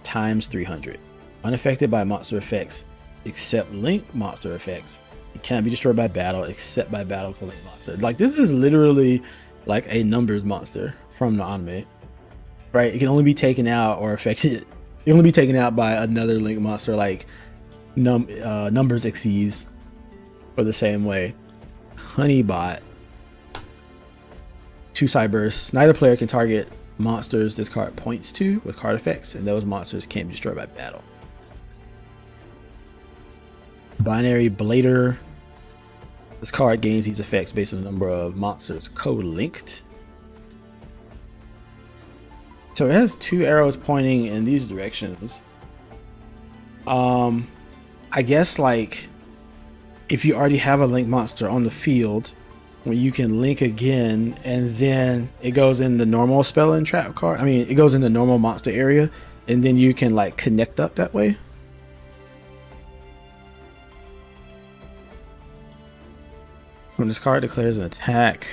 times 300. Unaffected by monster effects except link monster effects. It cannot be destroyed by battle except by battle for link monster. Like, this is literally like a numbers monster from the anime, right? It can only be taken out or affected. It can only be taken out by another link monster, like numbers exceeds, or the same way. Honeybot. 2 Cyberse. Neither player can target monsters this card points to with card effects, and those monsters can't be destroyed by battle. Binary Blader. This card gains these effects based on the number of monsters co-linked. So it has 2 arrows pointing in these directions. I guess, like, if you already have a link monster on the field, when you can link again, and then it goes in the normal spell and trap card. I mean, it goes in the normal monster area, and then you can, like, connect up that way. When this card declares an attack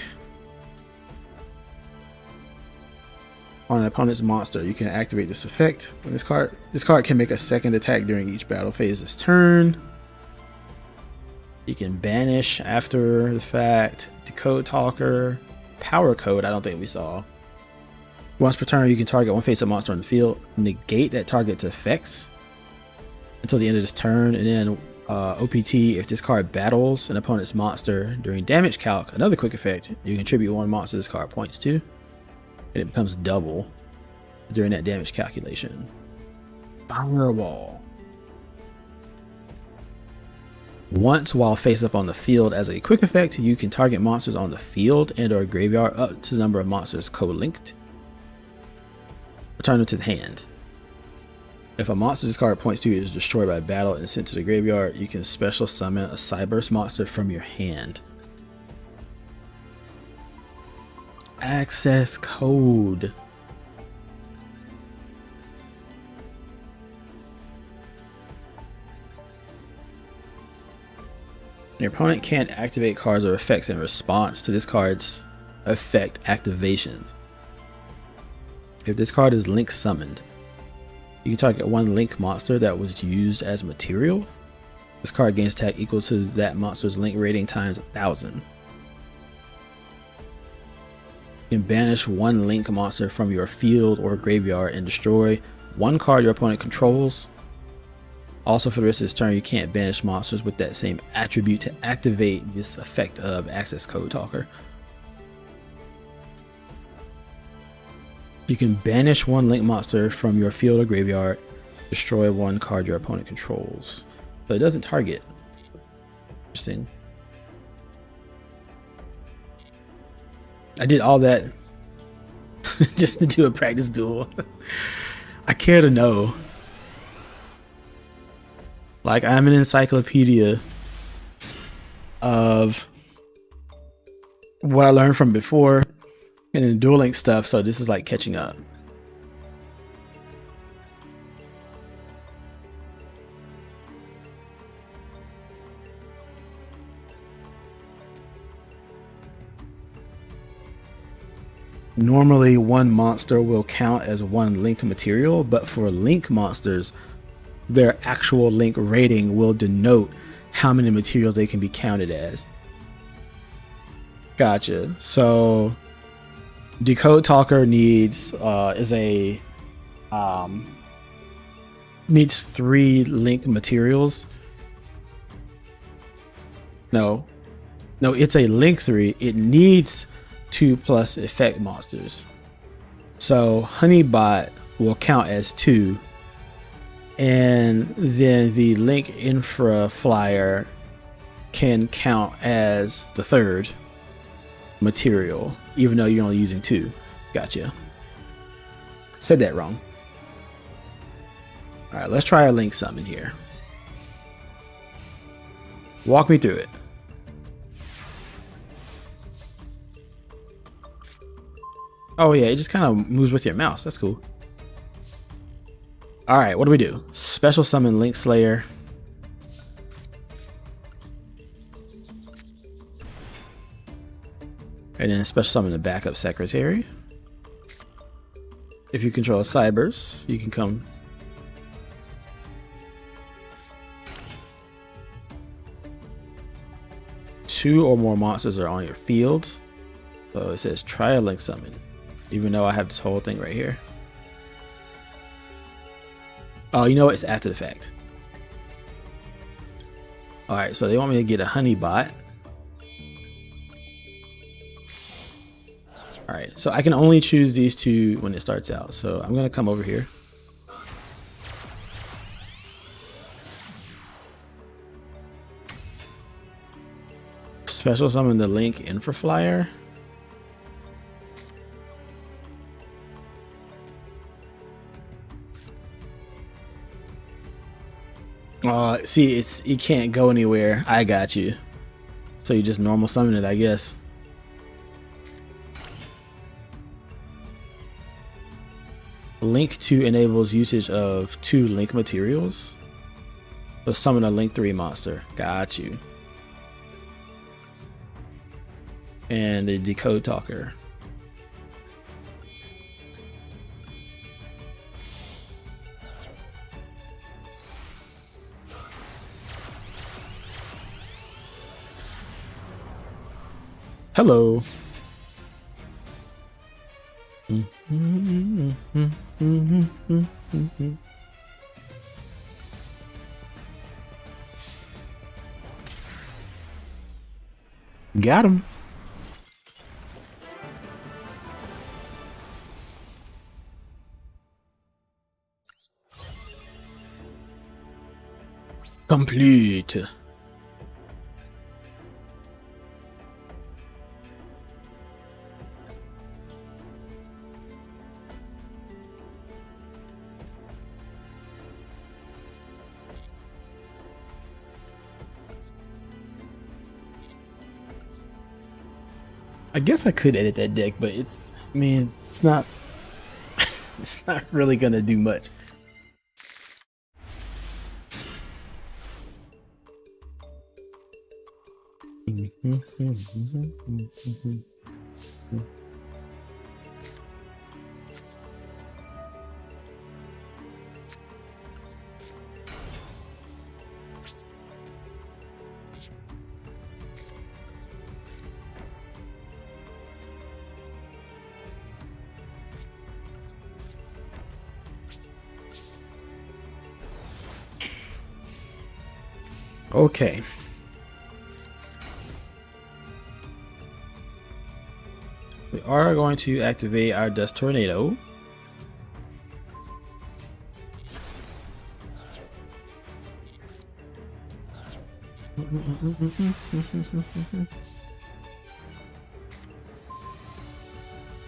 on an opponent's monster, you can activate this effect. When this card can make a second attack during each battle phase's turn. You can banish after the fact, decode talker, power code. I don't think we saw. Once per turn, you can target one face-up monster on the field, negate that target's effects until the end of this turn, and then OPT, if this card battles an opponent's monster during damage calc, another quick effect, you contribute 1 monster this card points to, and it becomes double during that damage calculation. Fireball. Once while face up on the field as a quick effect, you can target monsters on the field and or graveyard up to the number of monsters co-linked. Return them to the hand. If a monster this card points to is destroyed by battle and sent to the graveyard, you can special summon a Cyberse monster from your hand. Access code. Your opponent can't activate cards or effects in response to this card's effect activations. If this card is link summoned, you can target 1 link monster that was used as material. This card gains attack equal to that monster's link rating times 1000. You can banish 1 link monster from your field or graveyard and destroy 1 card your opponent controls. Also, for the rest of this turn, you can't banish monsters with that same attribute to activate this effect of Access Code Talker. You can banish 1 link monster from your field or graveyard, destroy 1 card your opponent controls. So it doesn't target. Interesting. I did all that just to do a practice duel. I care to know. Like, I'm an encyclopedia of what I learned from before and then Duel Link stuff, so this is like catching up. Normally 1 monster will count as 1 link material, but for link monsters, their actual link rating will denote how many materials they can be counted as. Gotcha. So Decode Talker needs needs 3 link materials. No, it's a link 3. It needs 2+ effect monsters. So Honeybot will count as 2. And then the Link Infra Flyer can count as the third material, even though you're only using 2. Gotcha. Said that wrong. All right, let's try a Link Summon here. Walk me through it. Oh yeah, it just kind of moves with your mouse. That's cool. All right, what do we do? Special summon Link Slayer. And then special summon the backup secretary. If you control Cybers, you can come. Two or more monsters are on your field. So it says try a Link Summon, even though I have this whole thing right here. Oh, you know what? It's after the fact. All right, so they want me to get a honey bot. All right, so I can only choose these 2 when it starts out. So I'm gonna come over here. Special summon the Link Infra Flyer. See, it can't go anywhere. I got you. So you just normal summon it, I guess. Link 2 enables usage of 2 Link materials. So summon a Link 3 monster. Got you. And the Decode Talker. Hello. Got him. Complete. I guess I could edit that deck, but it's, I mean, it's not, it's not really gonna do much. Okay. We are going to activate our Dust Tornado.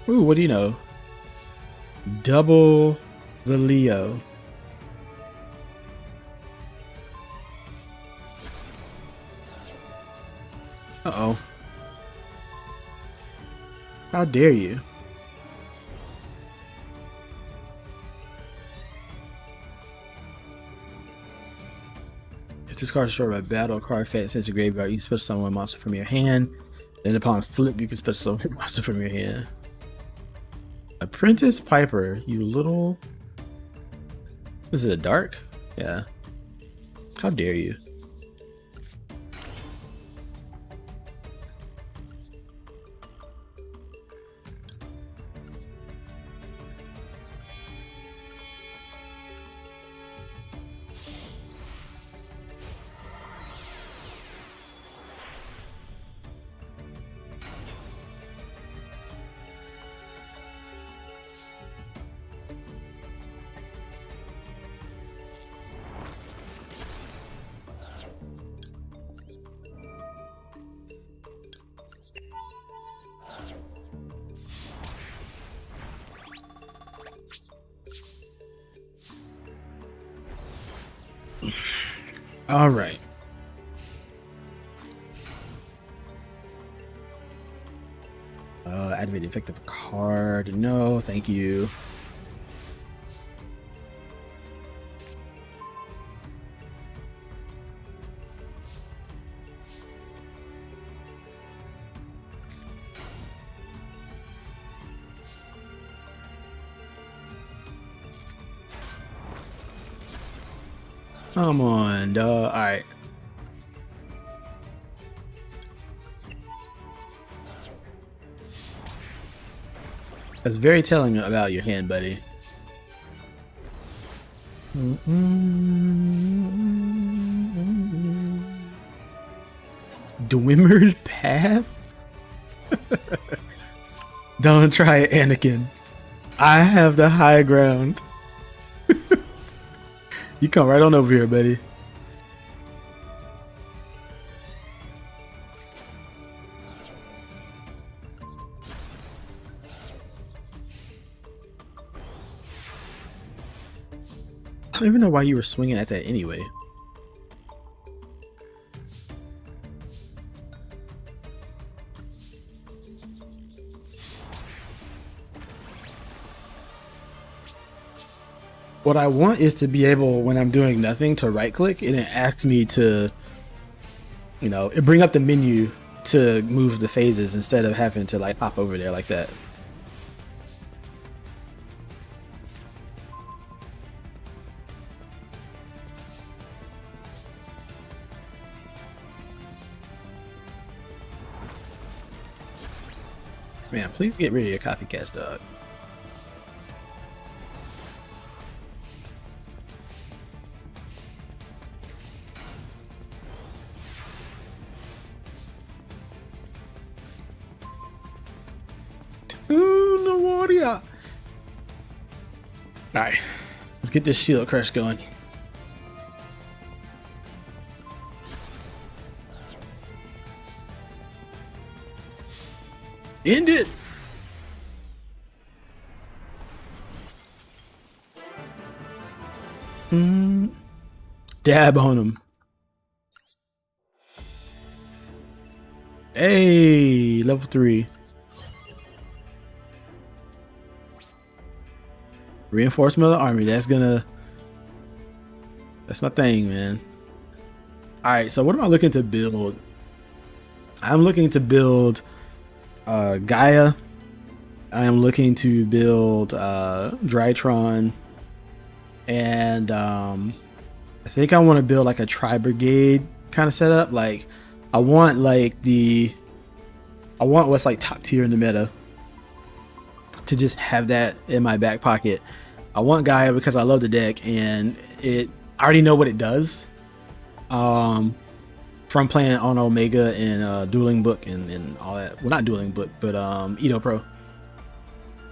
Ooh, what do you know? Double the Leo. Uh-oh. How dare you? If this card is destroyed by battle, a card effect sends to graveyard, you can special summon one monster from your hand. Then upon flip, you can special summon a monster from your hand. Apprentice Piper, you little... Is it a dark? Yeah. How dare you? All right. Activate the effective card. No, thank you. Come on, dog. All right. That's very telling about your hand, buddy. Dwimmered Path? Don't try it, Anakin. I have the high ground. You come right on over here, buddy. I don't even know why you were swinging at that anyway. What I want is to be able, when I'm doing nothing, to right click and it asks me to, you know, it bring up the menu to move the phases instead of having to like hop over there like that. Man, please get rid of your copycats, dog. Ooh, the warrior. Alright, let's get this shield crush going. End it. Dab on him. Hey, level 3. Reinforcement of the army. That's my thing, man. All right, so what am I looking to build? I'm looking to build Gaia. I am looking to build Drytron, and I think I want to build like a tri-brigade kind of setup. Like I want what's like top tier in the meta to just have that in my back pocket. I want Gaia because I love the deck and I already know what it does from playing on Omega and Dueling Book and all that. Well, not Dueling Book, but Edo Pro.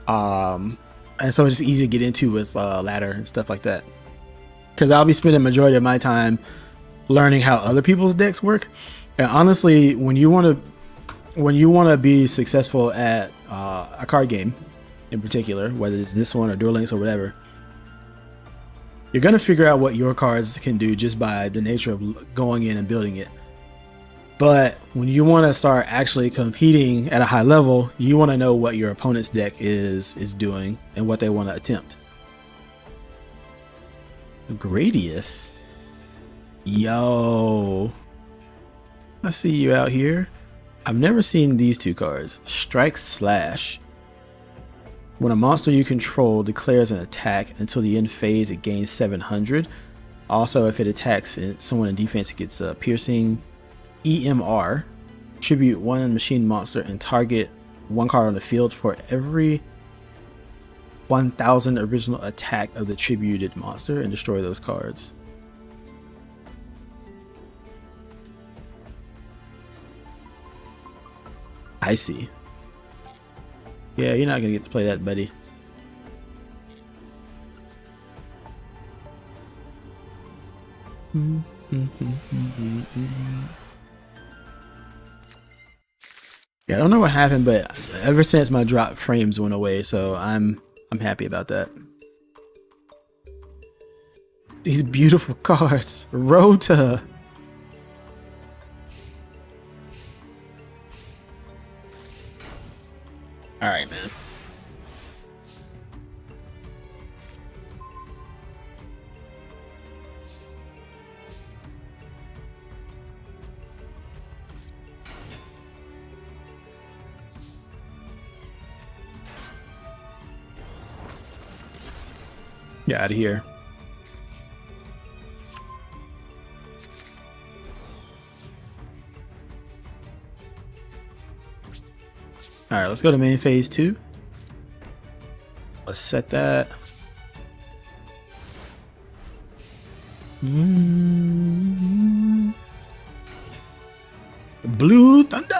And so it's just easy to get into with ladder and stuff like that. Because I'll be spending majority of my time learning how other people's decks work. And honestly, when you want to be successful at a card game, in particular, whether it's this one or Duel Links or whatever, you're gonna figure out what your cards can do just by the nature of going in and building it. But when you want to start actually competing at a high level, you want to know what your opponent's deck is doing and what they want to attempt. Gradius, yo, I see you out here. I've never seen these two cards. Strike Slash. When a monster you control declares an attack until the end phase, it gains 700. Also, if it attacks someone in defense, it gets piercing. EMR. Tribute one machine monster and target one card on the field for every 1000 original attack of the tributed monster and destroy those cards. I see. Yeah, you're not gonna get to play that, buddy. Yeah, I don't know what happened, but ever since my drop frames went away, so I'm happy about that. these beautiful cards. Rota. All right, man. Get out of here. All right, let's go to main phase 2. Let's set that. Blue Thunder.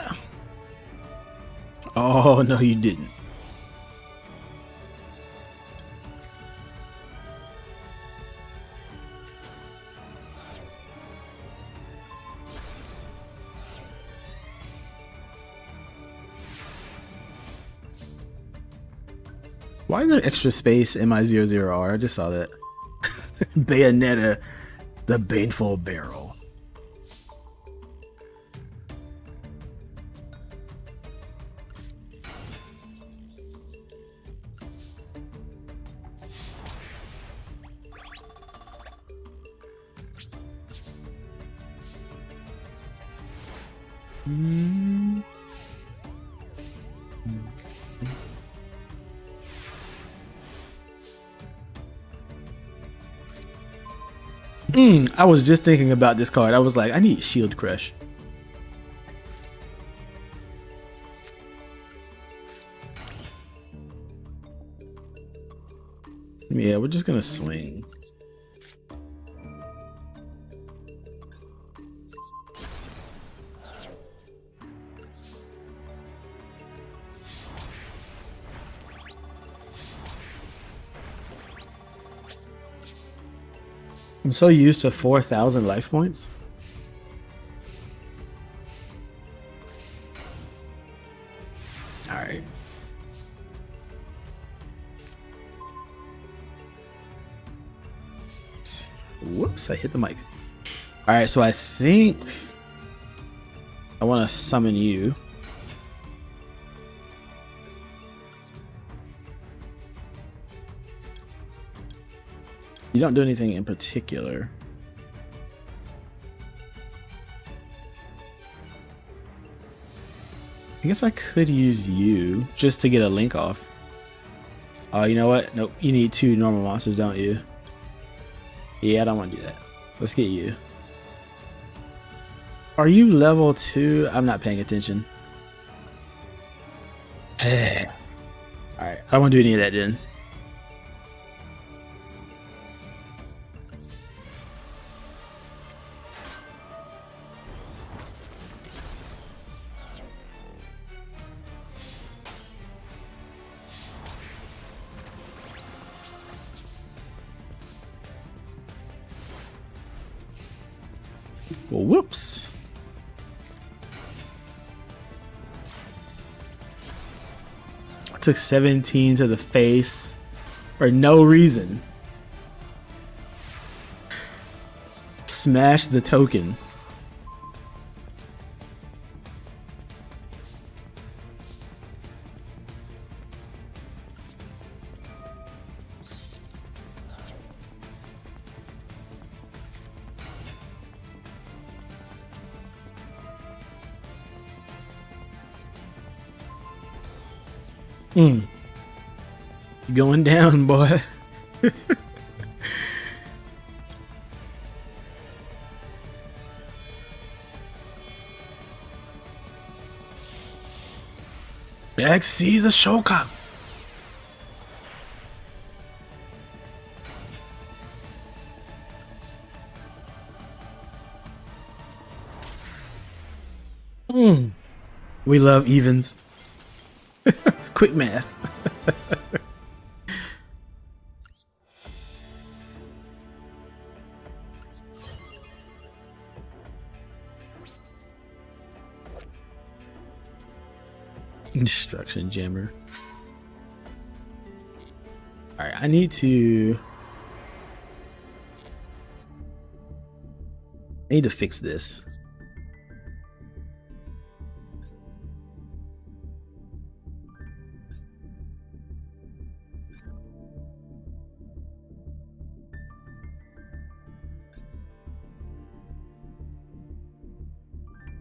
Oh, no, you didn't. Why is there extra space in my 00R? I just saw that. Bayonetta, the Baneful Barrel. I was just thinking about this card. I was like, I need Shield Crush. Yeah, we're just gonna swing. I'm so used to 4,000 life points. All right. Whoops, I hit the mic. All right, so I think I want to summon you. You don't do anything in particular. I guess I could use you just to get a link off. Oh, you know what? Nope. You need 2 normal monsters, don't you? Yeah, I don't want to do that. Let's get you. Are you level 2? I'm not paying attention. Alright, I don't want to do any of that then. Well, whoops. I took 17 to the face for no reason. Smash the token. Going down, boy. Back see the Shoka. We love evens. Quick math. Destruction Jammer. Alright, I need to I need to fix this.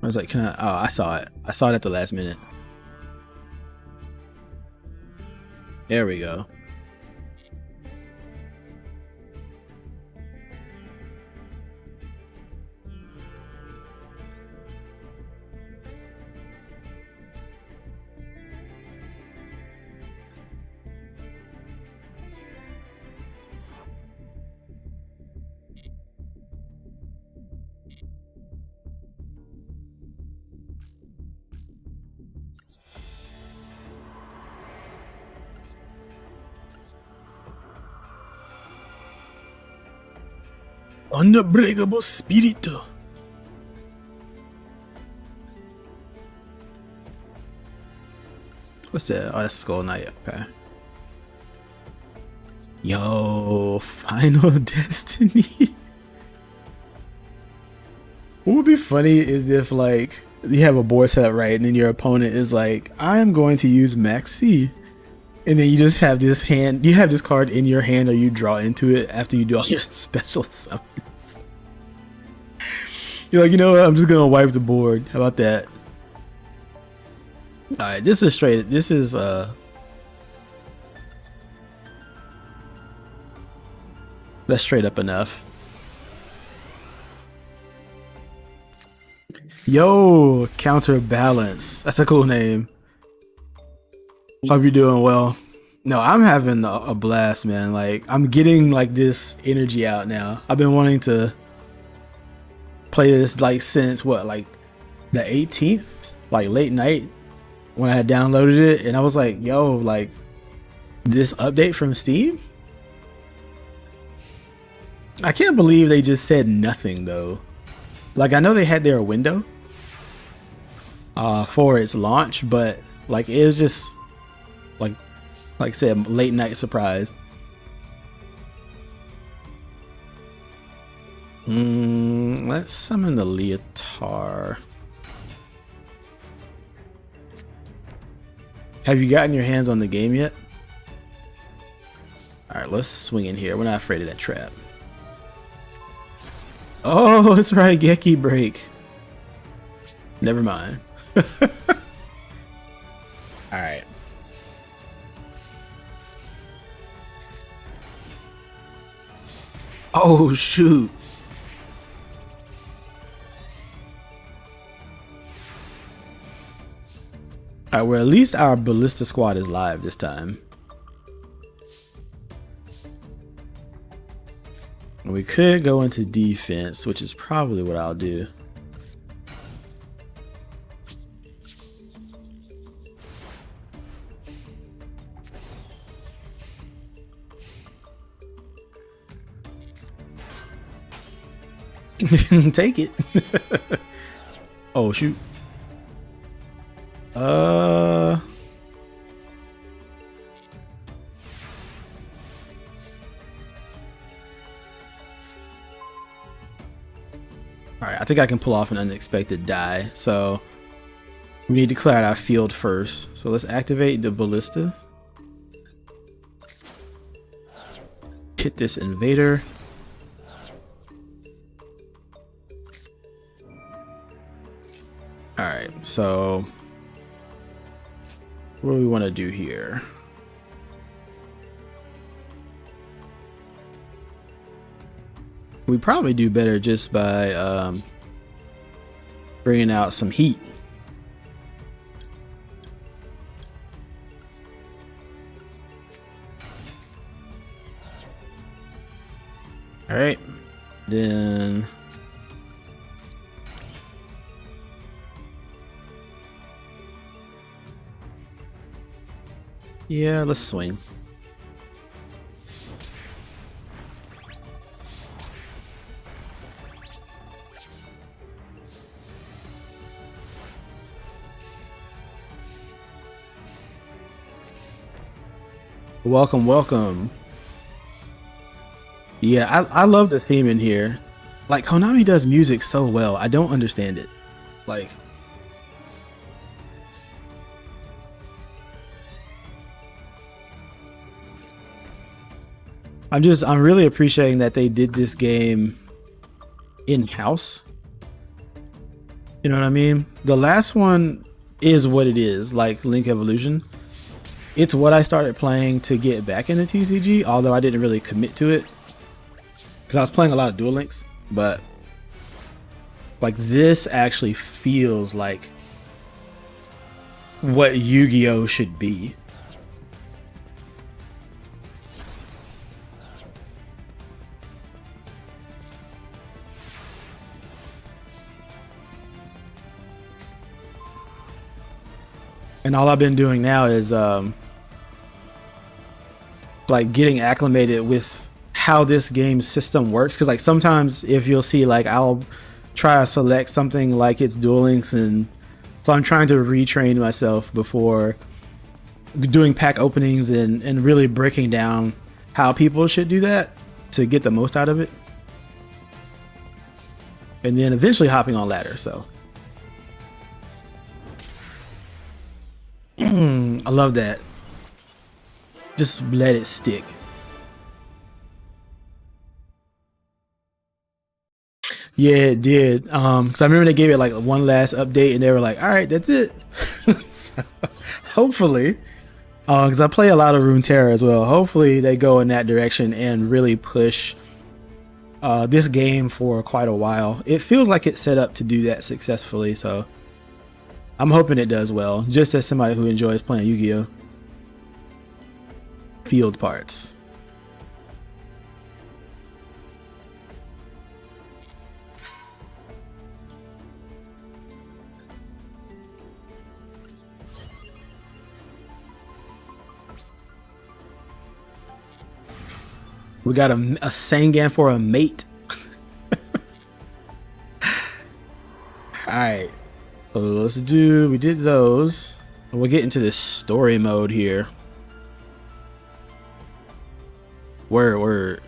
I was like, can I? Oh, I saw it. I saw it at the last minute. There we go. Unbreakable spirit. What's that? Oh, that's Skull Knight. Okay. Yo, Final Destiny. What would be funny is if like you have a board set up right, and then your opponent is like, "I am going to use Maxi," and then you just have this hand. You have this card in your hand, or you draw into it after you do all your special summons. You're like, you know what? I'm just gonna wipe the board. How about that? All right, this is straight. This is that's straight up enough. Yo, Counterbalance. That's a cool name. Hope you're doing well. No, I'm having a blast, man. Like, I'm getting like this energy out now. I've been wanting to play this like since what, like the 18th, like late night when I had downloaded it, and I was like, yo, like this update from Steam? I can't believe they just said nothing though. Like, I know they had their window for its launch, but like it was just like I said, late night surprise. Let's summon the Leotard. Have you gotten your hands on the game yet? Alright, let's swing in here. We're not afraid of that trap. Oh, that's right, Geki break. Never mind. Alright. Oh, shoot. Alright, well, at least our Ballista squad is live this time. We could go into defense, which is probably what I'll do. Take it. Oh, shoot. Alright, I think I can pull off an unexpected die, so we need to clear out our field first. So let's activate the Ballista. Hit this invader. Alright, so what do we want to do here? We probably do better just by bringing out some heat. All right, then yeah, let's swing. Welcome, welcome. Yeah, I love the theme in here. Like, Konami does music so well. I don't understand it. Like, I'm really appreciating that they did this game in-house. You know what I mean? The last one is what it is, like Link Evolution. It's what I started playing to get back into TCG, although I didn't really commit to it because I was playing a lot of Duel Links. But like, this actually feels like what Yu-Gi-Oh should be. And all I've been doing now is like getting acclimated with how this game system works. Because like sometimes if you'll see, like, I'll try to select something like it's Duel Links, and so I'm trying to retrain myself before doing pack openings and really breaking down how people should do that to get the most out of it. And then eventually hopping on ladder. So I love that. Just let it stick. Yeah, it did. Because I remember they gave it like one last update, and they were like, "All right, that's it." So, hopefully, because I play a lot of Runeterra as well. Hopefully, they go in that direction and really push this game for quite a while. It feels like it's set up to do that successfully, so I'm hoping it does well. Just as somebody who enjoys playing Yu-Gi-Oh! Field parts. We got a Sangan for a mate. Alright. So we did those. We'll get into this story mode here. Word.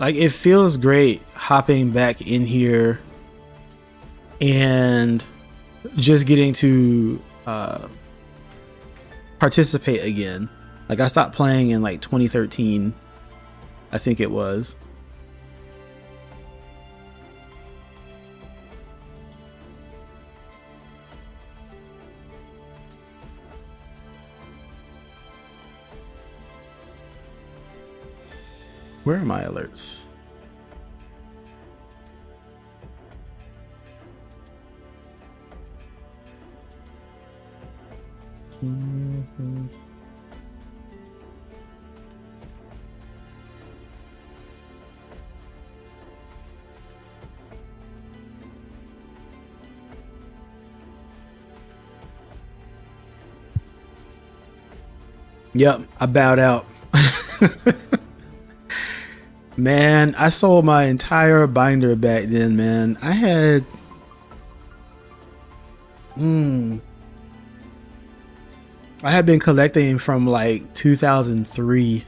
Like, it feels great hopping back in here and just getting to participate again. Like, I stopped playing in like 2013, I think it was. Where are my alerts? Mm-hmm. Yep, I bowed out. Man, I sold my entire binder back then, man. I had I had been collecting from like 2003.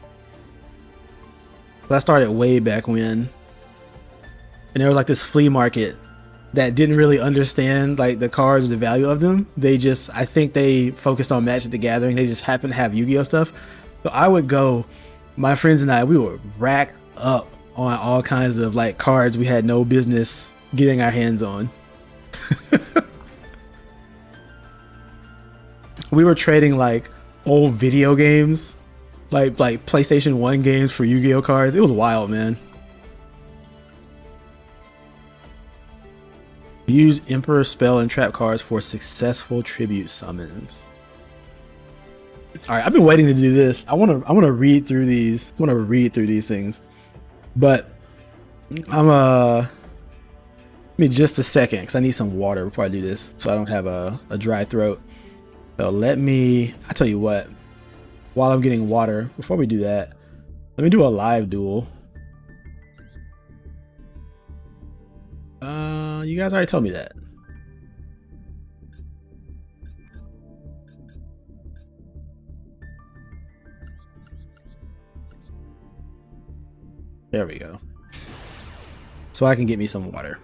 I started way back when. And there was like this flea market that didn't really understand like the cards, the value of them. They just, I think they focused on Magic the Gathering. They just happened to have Yu-Gi-Oh stuff. So I would go, my friends and I, we would rack up on all kinds of like cards we had no business getting our hands on. We were trading like old video games, like PlayStation 1 games for Yu-Gi-Oh cards. It was wild, man. Use Emperor spell and trap cards for successful tribute summons. All right, I've been waiting to do this. I want to read through these. I want to read through these things, but I'm give me just a second because I need some water before I do this, so I don't have a dry throat. So let me. I tell you what. While I'm getting water, before we do that, let me do a live duel. You guys already told me that. There we go. So I can get me some water.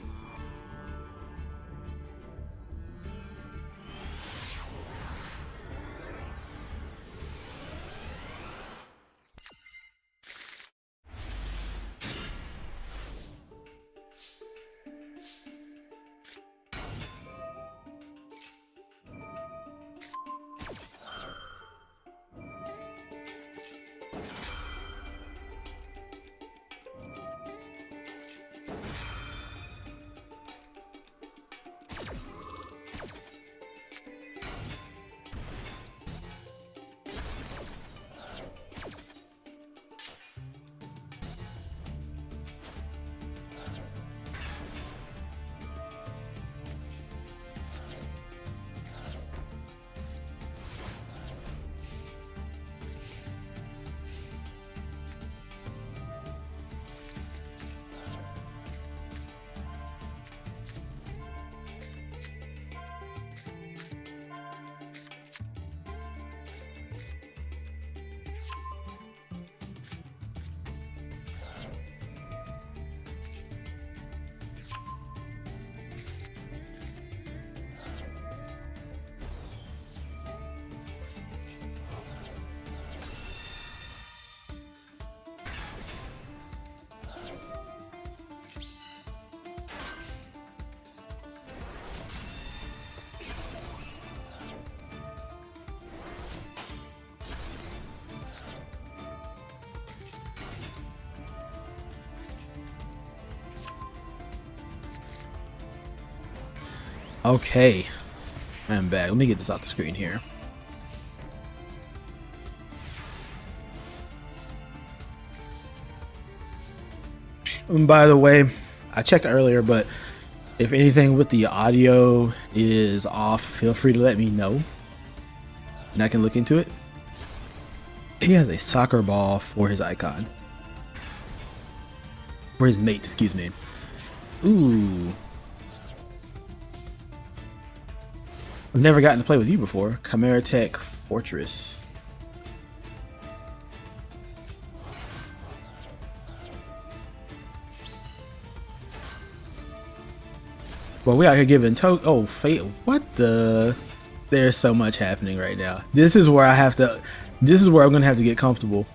Okay, I'm back. Let me get this off the screen here. And by the way, I checked earlier, but if anything with the audio is off, feel free to let me know, and I can look into it. He has a soccer ball for his icon. For his mate, excuse me. Ooh. I've never gotten to play with you before. Chimera Tech Fortress. Well, we out here giving oh, fate. What the? There's so much happening right now. This is where I have to. This is where I'm gonna have to get comfortable.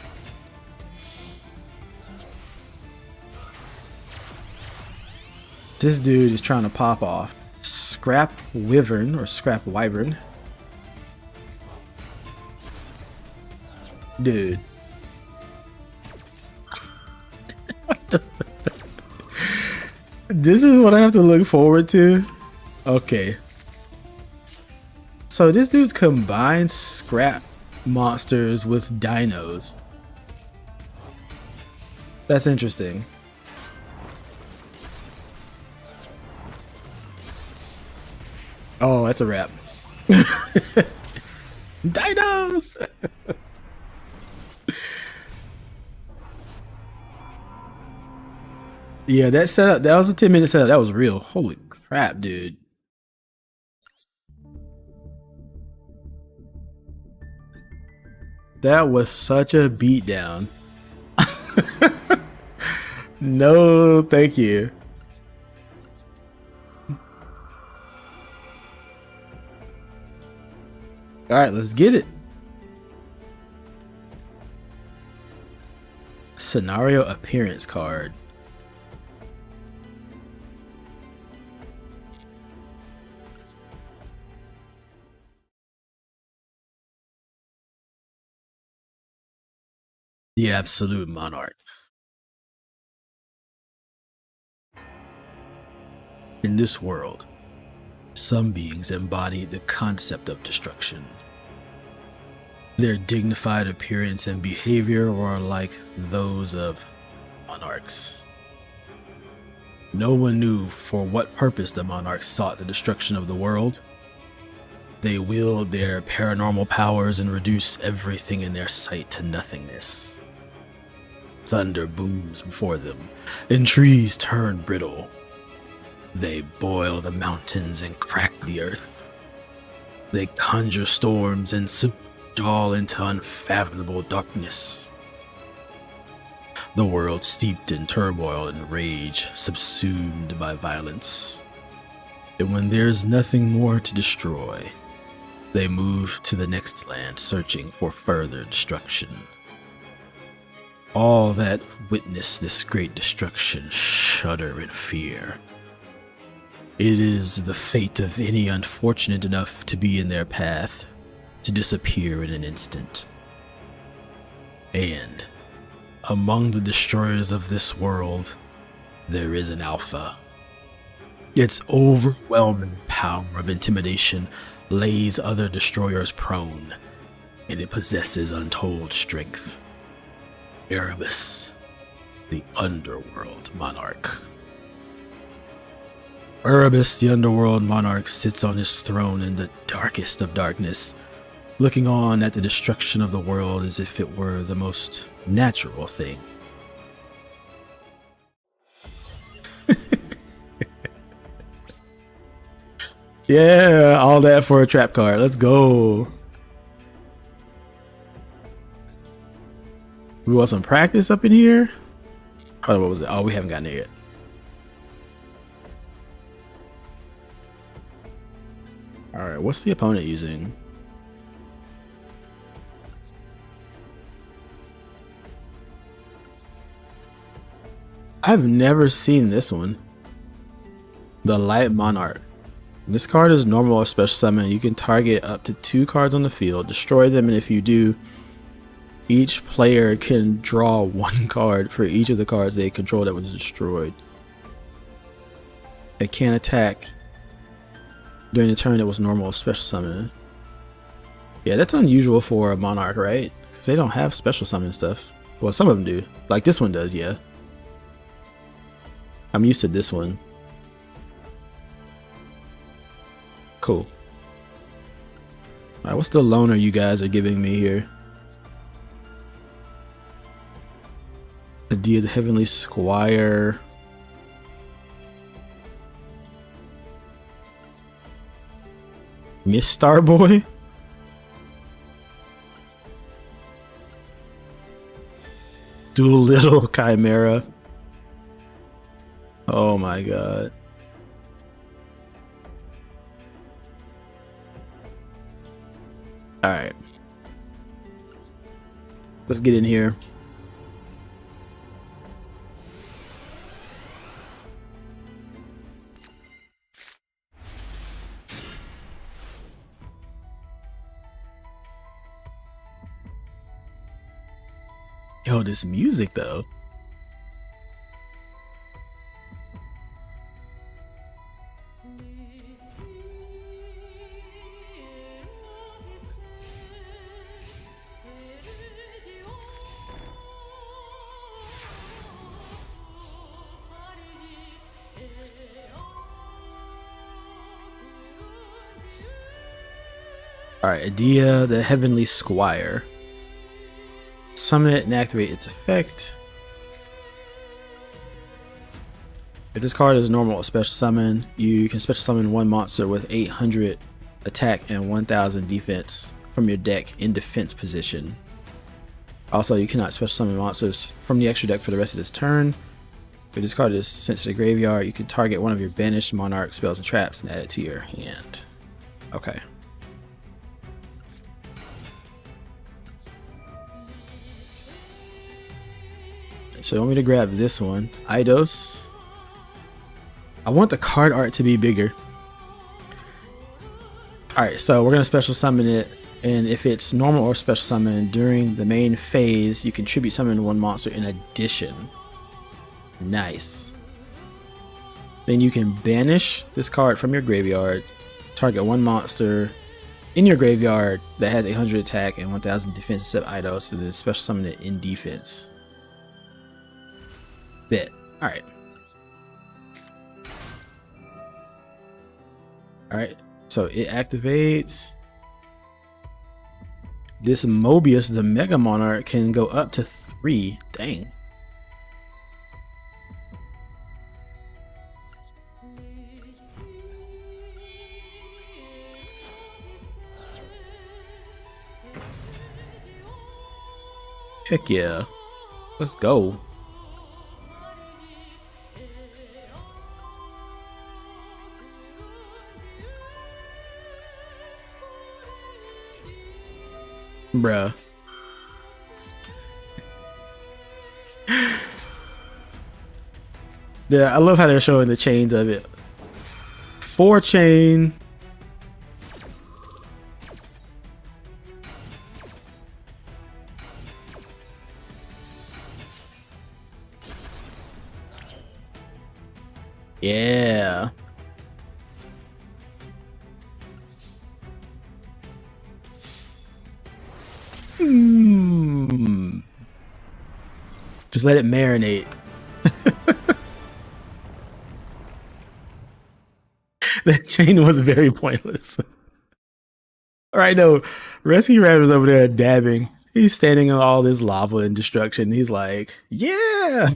This dude is trying to pop off. Scrap Wyvern or Scrap Wyvern. Dude. This is what I have to look forward to. Okay. So this dude's combined scrap monsters with dinos. That's interesting. Oh, that's a wrap. Dinos! Yeah, that setup, that was a 10-minute setup. That was real. Holy crap, dude. That was such a beatdown. No, thank you. All right, let's get it. Scenario appearance card. The Absolute Monarch. In this world, some beings embody the concept of destruction. Their dignified appearance and behavior are like those of monarchs. No one knew for what purpose the monarchs sought the destruction of the world. They wield their paranormal powers and reduce everything in their sight to nothingness. Thunder booms before them, and trees turn brittle. They boil the mountains and crack the earth. They conjure storms and subdue all into unfathomable darkness. The world steeped in turmoil and rage, subsumed by violence. And when there's nothing more to destroy, they move to the next land searching for further destruction. All that witness this great destruction shudder in fear. It is the fate of any unfortunate enough to be in their path to disappear in an instant. And among the destroyers of this world, there is an alpha. Its overwhelming power of intimidation lays other destroyers prone, and it possesses untold strength. Erebus, the Underworld Monarch. Erebus, the Underworld Monarch, sits on his throne in the darkest of darkness, looking on at the destruction of the world as if it were the most natural thing. Yeah, all that for a trap card. Let's go. We want some practice up in here. Oh, what was it? Oh, we haven't gotten it yet. All right, what's the opponent using? I've never seen this one. The Light Monarch. This card is normal or special summon. You can target up to 2 cards on the field, destroy them, and if you do, each player can draw 1 card for each of the cards they control that was destroyed. It can't attack during the turn it was normal or special summon. Yeah, that's unusual for a Monarch, right? Because they don't have special summon stuff. Well, some of them do. Like this one does, yeah. I'm used to this one. Cool. Alright, what's the loner you guys are giving me here? Idea the Heavenly Squire. Miss Starboy? Doolittle Chimera. Oh my god. Alright. Let's get in here. Yo, this music though. Alright, Idea the Heavenly Squire. Summon it and activate its effect. If this card is normal or special summon, you can special summon 1 monster with 800 attack and 1000 defense from your deck in defense position. Also, you cannot special summon monsters from the extra deck for the rest of this turn. If this card is sent to the graveyard, you can target one of your banished Monarch spells and traps and add it to your hand. Okay. So you want me to grab this one, Eidos. I want the card art to be bigger. Alright, so we're going to special summon it, and if it's normal or special summon during the main phase, you contribute summon 1 monster in addition. Nice. Then you can banish this card from your graveyard, target 1 monster in your graveyard that has 800 attack and 1000 defense except Eidos, and then special summon it in defense. Bet. Alright. Alright, so it activates. This Mobius, the Mega Monarch, can go up to 3. Dang. Heck yeah. Let's go. Bruh. Yeah, I love how they're showing the chains of it. 4 chain. Yeah. Just let it marinate. That chain was very pointless. All right, no. Rescue Rat was over there dabbing. He's standing on all this lava and destruction. He's like, yeah.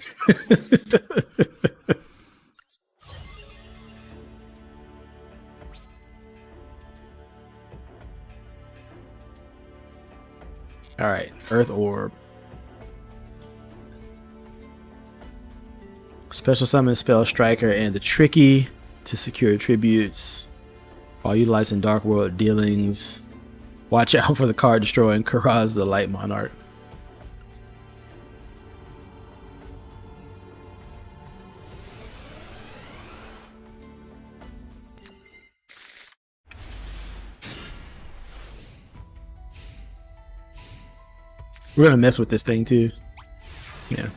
All right, Earth Orb. Special summon Spell Striker and the Tricky to secure tributes while utilizing Dark World dealings. Watch out for the card destroying Karaz the Light Monarch. We're gonna mess with this thing too. Yeah.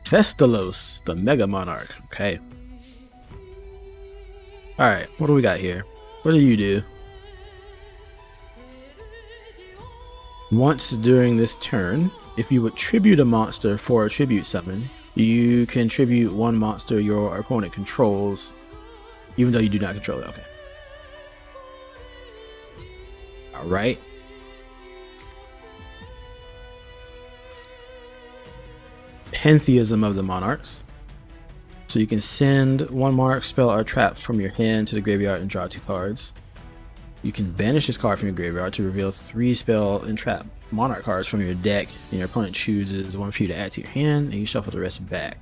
Festalos, the Mega Monarch. Okay. Alright, what do we got here? What do you do? Once during this turn, if you would tribute a monster for a tribute summon, you can tribute one monster your opponent controls, even though you do not control it. Okay. Alright. Pantheism of the Monarchs. So you can send one monarch spell or trap from your hand to the graveyard and draw 2 cards. You can banish this card from your graveyard to reveal 3 spell and trap monarch cards from your deck, and your opponent chooses one for you to add to your hand, and you shuffle the rest back.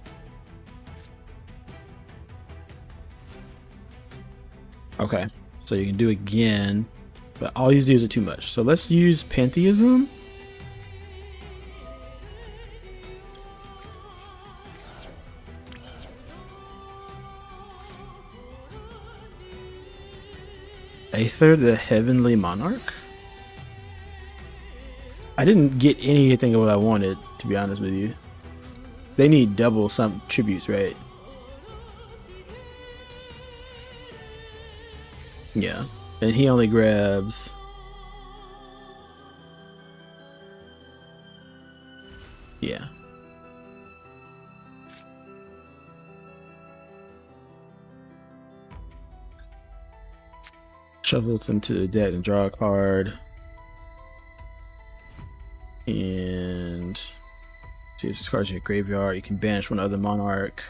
Okay, so you can do again, but all these dudes are too much. So let's use Pantheism. Aether the Heavenly Monarch. I didn't get anything of what I wanted, to be honest with you. They need double some tributes, right? Yeah. And he only grabs... Yeah. Shuffles him to the deck and draw a card. And see if this card's in your graveyard. You can banish one other monarch.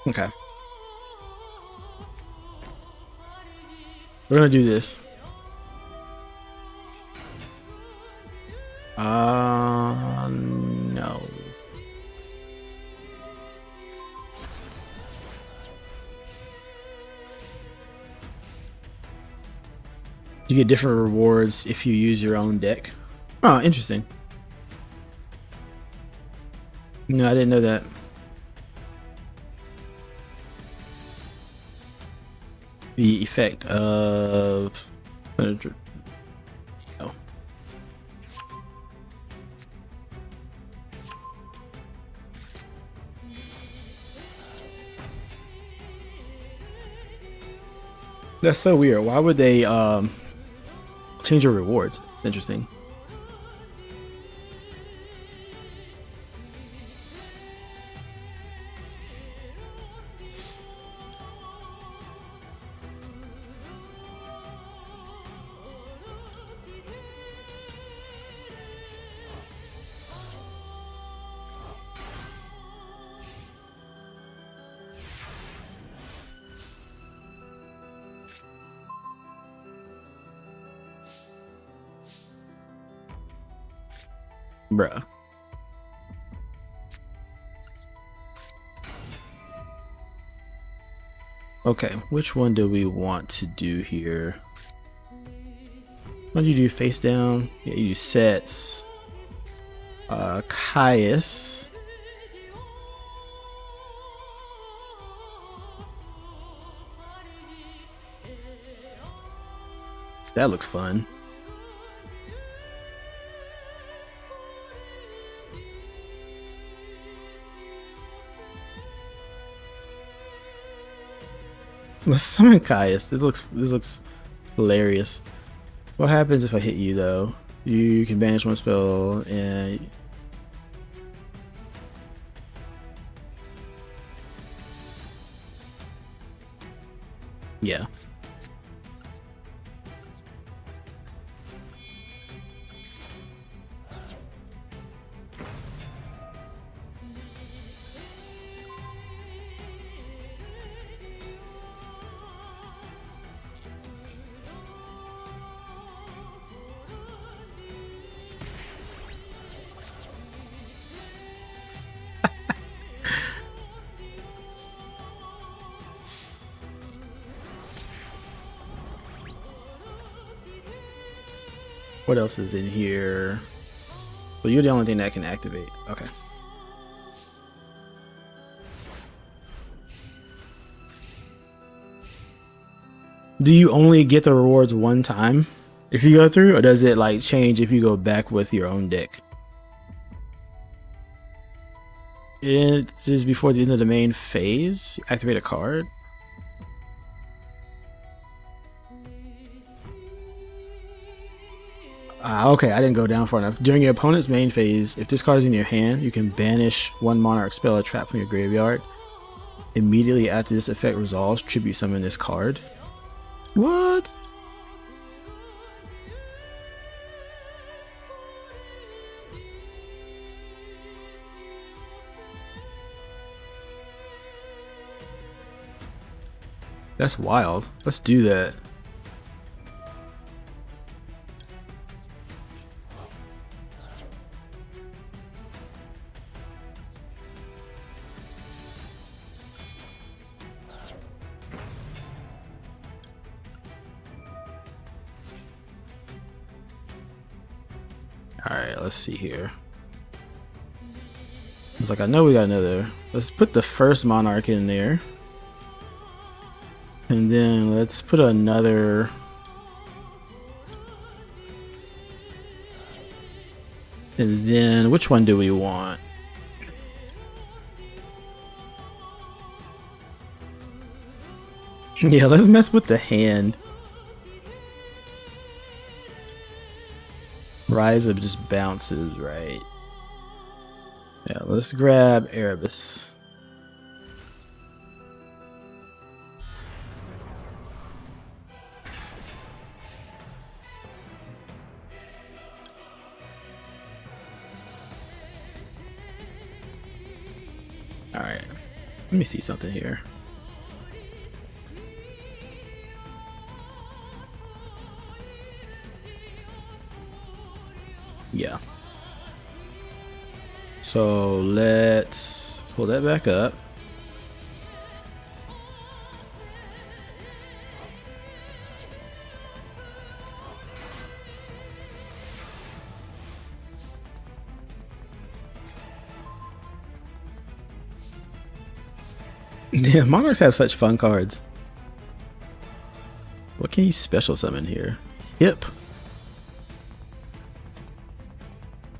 Okay. We're gonna do this. No. You get different rewards if you use your own deck. Oh, interesting. No, I didn't know that. The effect of... Oh. That's so weird. Why would they change your rewards? It's interesting. Bruh. Okay, which one do we want to do here? What do you do? Face down? Yeah, you do sets. Caius. That looks fun. Let's summon Caius. This looks hilarious. What happens if I hit you though? You can banish one spell and yeah. What else is in here? Well, you're the only thing that can activate. Okay. Do you only get the rewards one time if you go through, or does it like change if you go back with your own deck? It is before the end of the main phase. Activate a card. Okay, I didn't go down far enough. During your opponent's main phase, if this card is in your hand, you can banish one Monarch spell or trap from your graveyard. Immediately after this effect resolves, tribute summon this card. What? That's wild. Let's do that. Alright, let's see here. It's like, I know we got another. Let's put the first Monarch in there. And then let's put another. And then which one do we want? Yeah, let's mess with the hand. Rise Up just bounces, right? Yeah, let's grab Erebus. Alright, let me see something here. Yeah. So let's pull that back up. Yeah, Monarchs have such fun cards. What can you special summon here? Hip.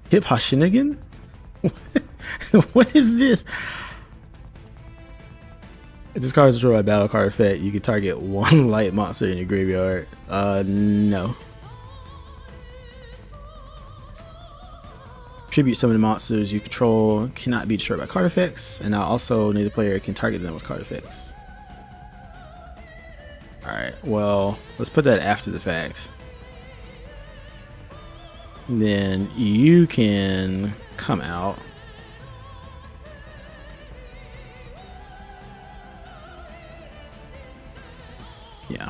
Hip Hashinigan? What is this? If this card is destroyed by battle card effect, you can target one light monster in your graveyard. No. Tribute summon monsters you control cannot be destroyed by card effects, and now also neither player can target them with card effects. Alright, well, let's put that after the fact. Then you can come out. Yeah.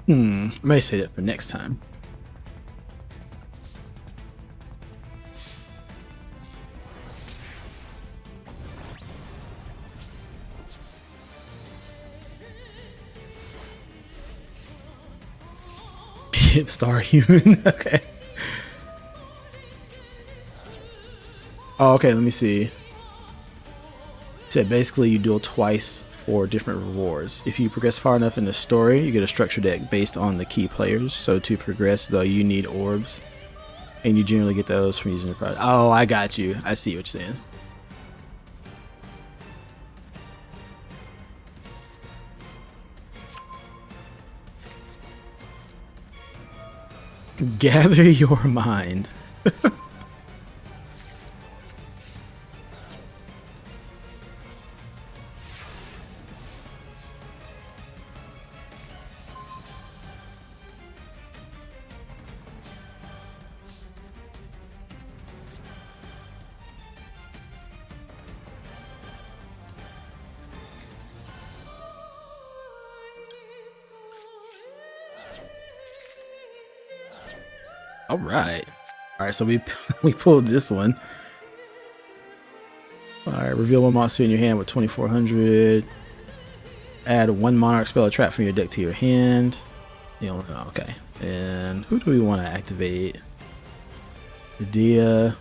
I may say that for next time. Hipstar human. Okay. Oh, okay. Let me see. Said basically you duel twice for different rewards. If you progress far enough in the story, you get a structure deck based on the key players. So to progress, though, you need orbs, and you generally get those from using the product. Oh, I got you. I see what you're saying. Gather your mind. All right. So we pulled this one. All right, reveal one monster in your hand with 2,400. Add one monarch spell or trap from your deck to your hand. You know, okay. And who do we want to activate? Dia.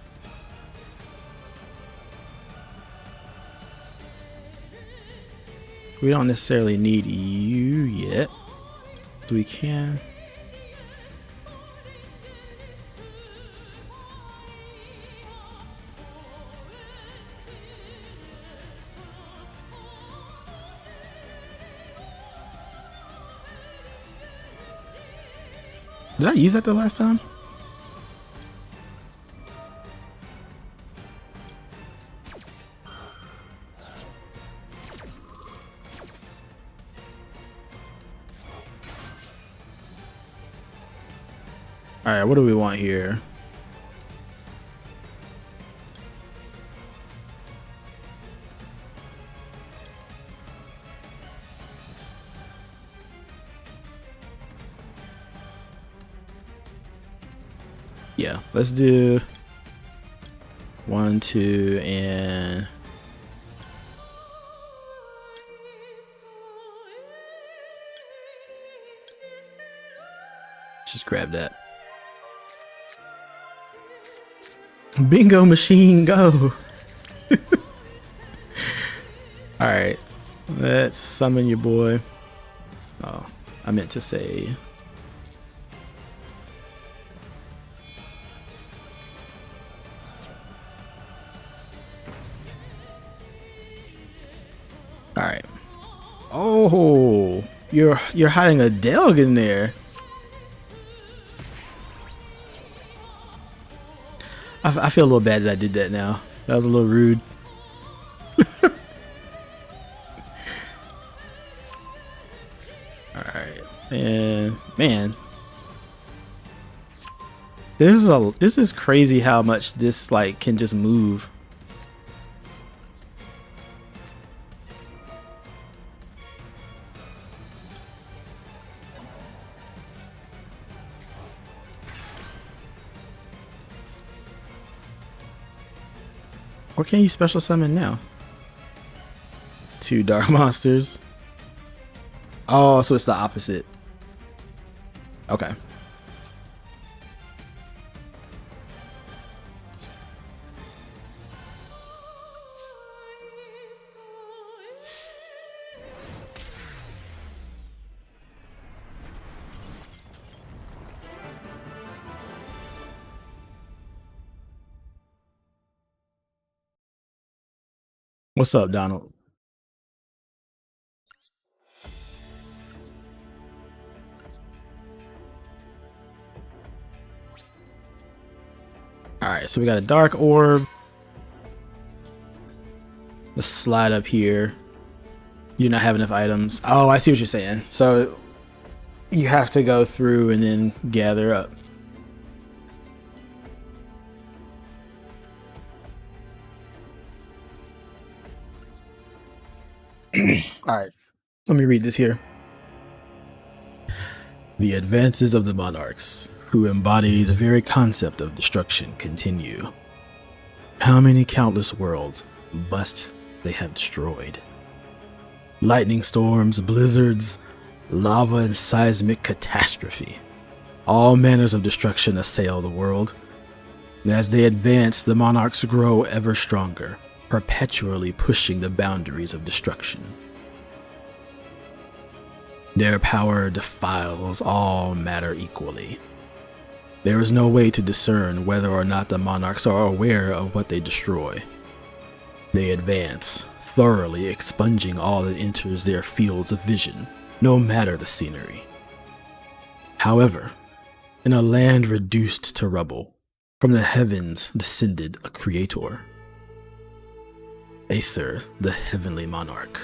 We don't necessarily need you yet. So we can. Did I use that the last time? Alright, what do we want here? Yeah, let's do 1, 2, and just grab that. Bingo machine, go! Alright, let's summon your boy. Oh, I meant to say... Alright. Oh, you're hiding a Delg in there. I feel a little bad that I did that now. That was a little rude. Alright. And man. This is crazy how much this like can just move. Or can you special summon now? 2 dark monsters. Oh, so it's the opposite. Okay. What's up, Donald? Alright, so we got a dark orb. Let's slide up here. You not have enough items. Oh, I see what you're saying. So you have to go through and then gather up. Alright, let me read this here. The advances of the monarchs, who embody the very concept of destruction, continue. How many countless worlds must they have destroyed? Lightning storms, blizzards, lava, and seismic catastrophe. All manners of destruction assail the world. And as they advance, the monarchs grow ever stronger, perpetually pushing the boundaries of destruction. Their power defiles all matter equally. There is no way to discern whether or not the monarchs are aware of what they destroy. They advance, thoroughly expunging all that enters their fields of vision, no matter the scenery. However, in a land reduced to rubble, from the heavens descended a creator. Aether, the heavenly monarch.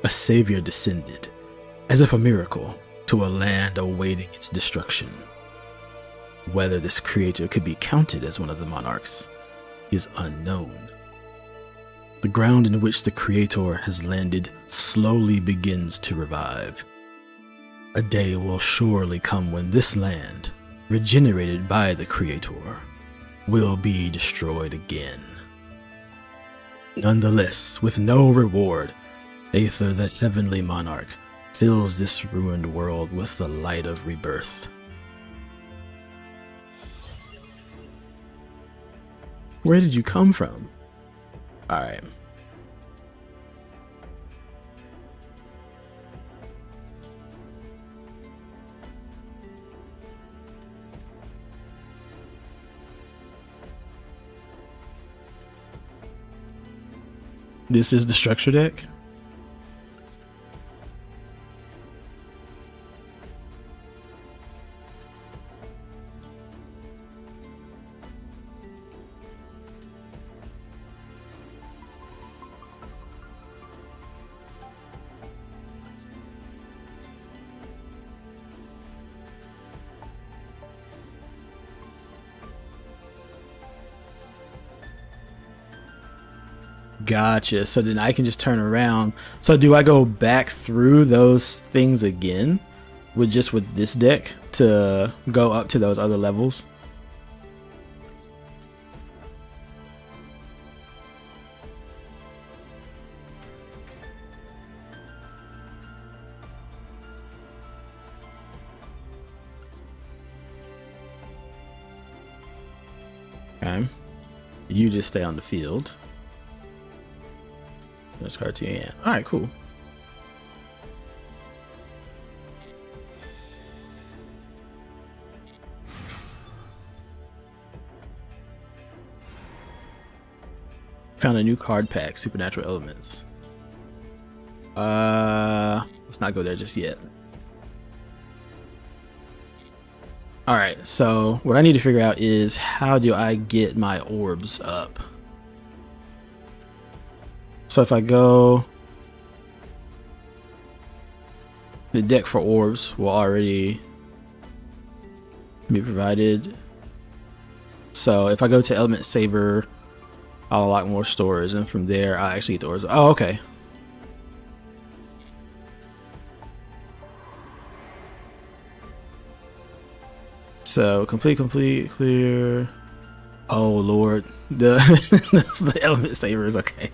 A savior descended, as if a miracle, to a land awaiting its destruction. Whether this creator could be counted as one of the monarchs is unknown. The ground in which the creator has landed slowly begins to revive. A day will surely come when this land, regenerated by the creator, will be destroyed again. Nonetheless, with no reward, Aether, the heavenly monarch, fills this ruined world with the light of rebirth. Where did you come from? Alright. This is the structure deck. Gotcha. So then I can just turn around. So do I go back through those things again with this deck to go up to those other levels? Okay. You just stay on the field. There's card to your hand. All right, cool. Found a new card pack, Supernatural Elements. Let's not go there just yet. All right, so what I need to figure out is how do I get my orbs up? So if I go, the deck for orbs will already be provided. So if I go to Element Saber, I'll unlock more stores, and from there I actually get the orbs. Oh, okay. So complete, clear. Oh Lord, the Element Sabers. Okay.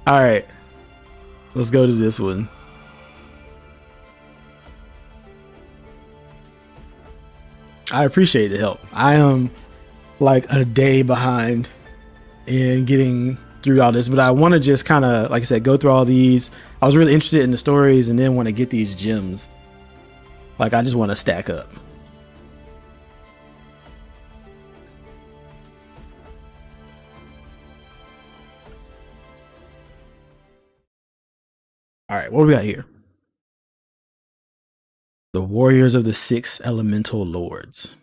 All right, let's go to this one. I appreciate the help. I am like a day behind in getting through all this, but I want to just kind of, like I said, go through all these. I was really interested in the stories and then want to get these gems. Like I just want to stack up. All right, what do we got here? The Warriors of the Six Elemental Lords.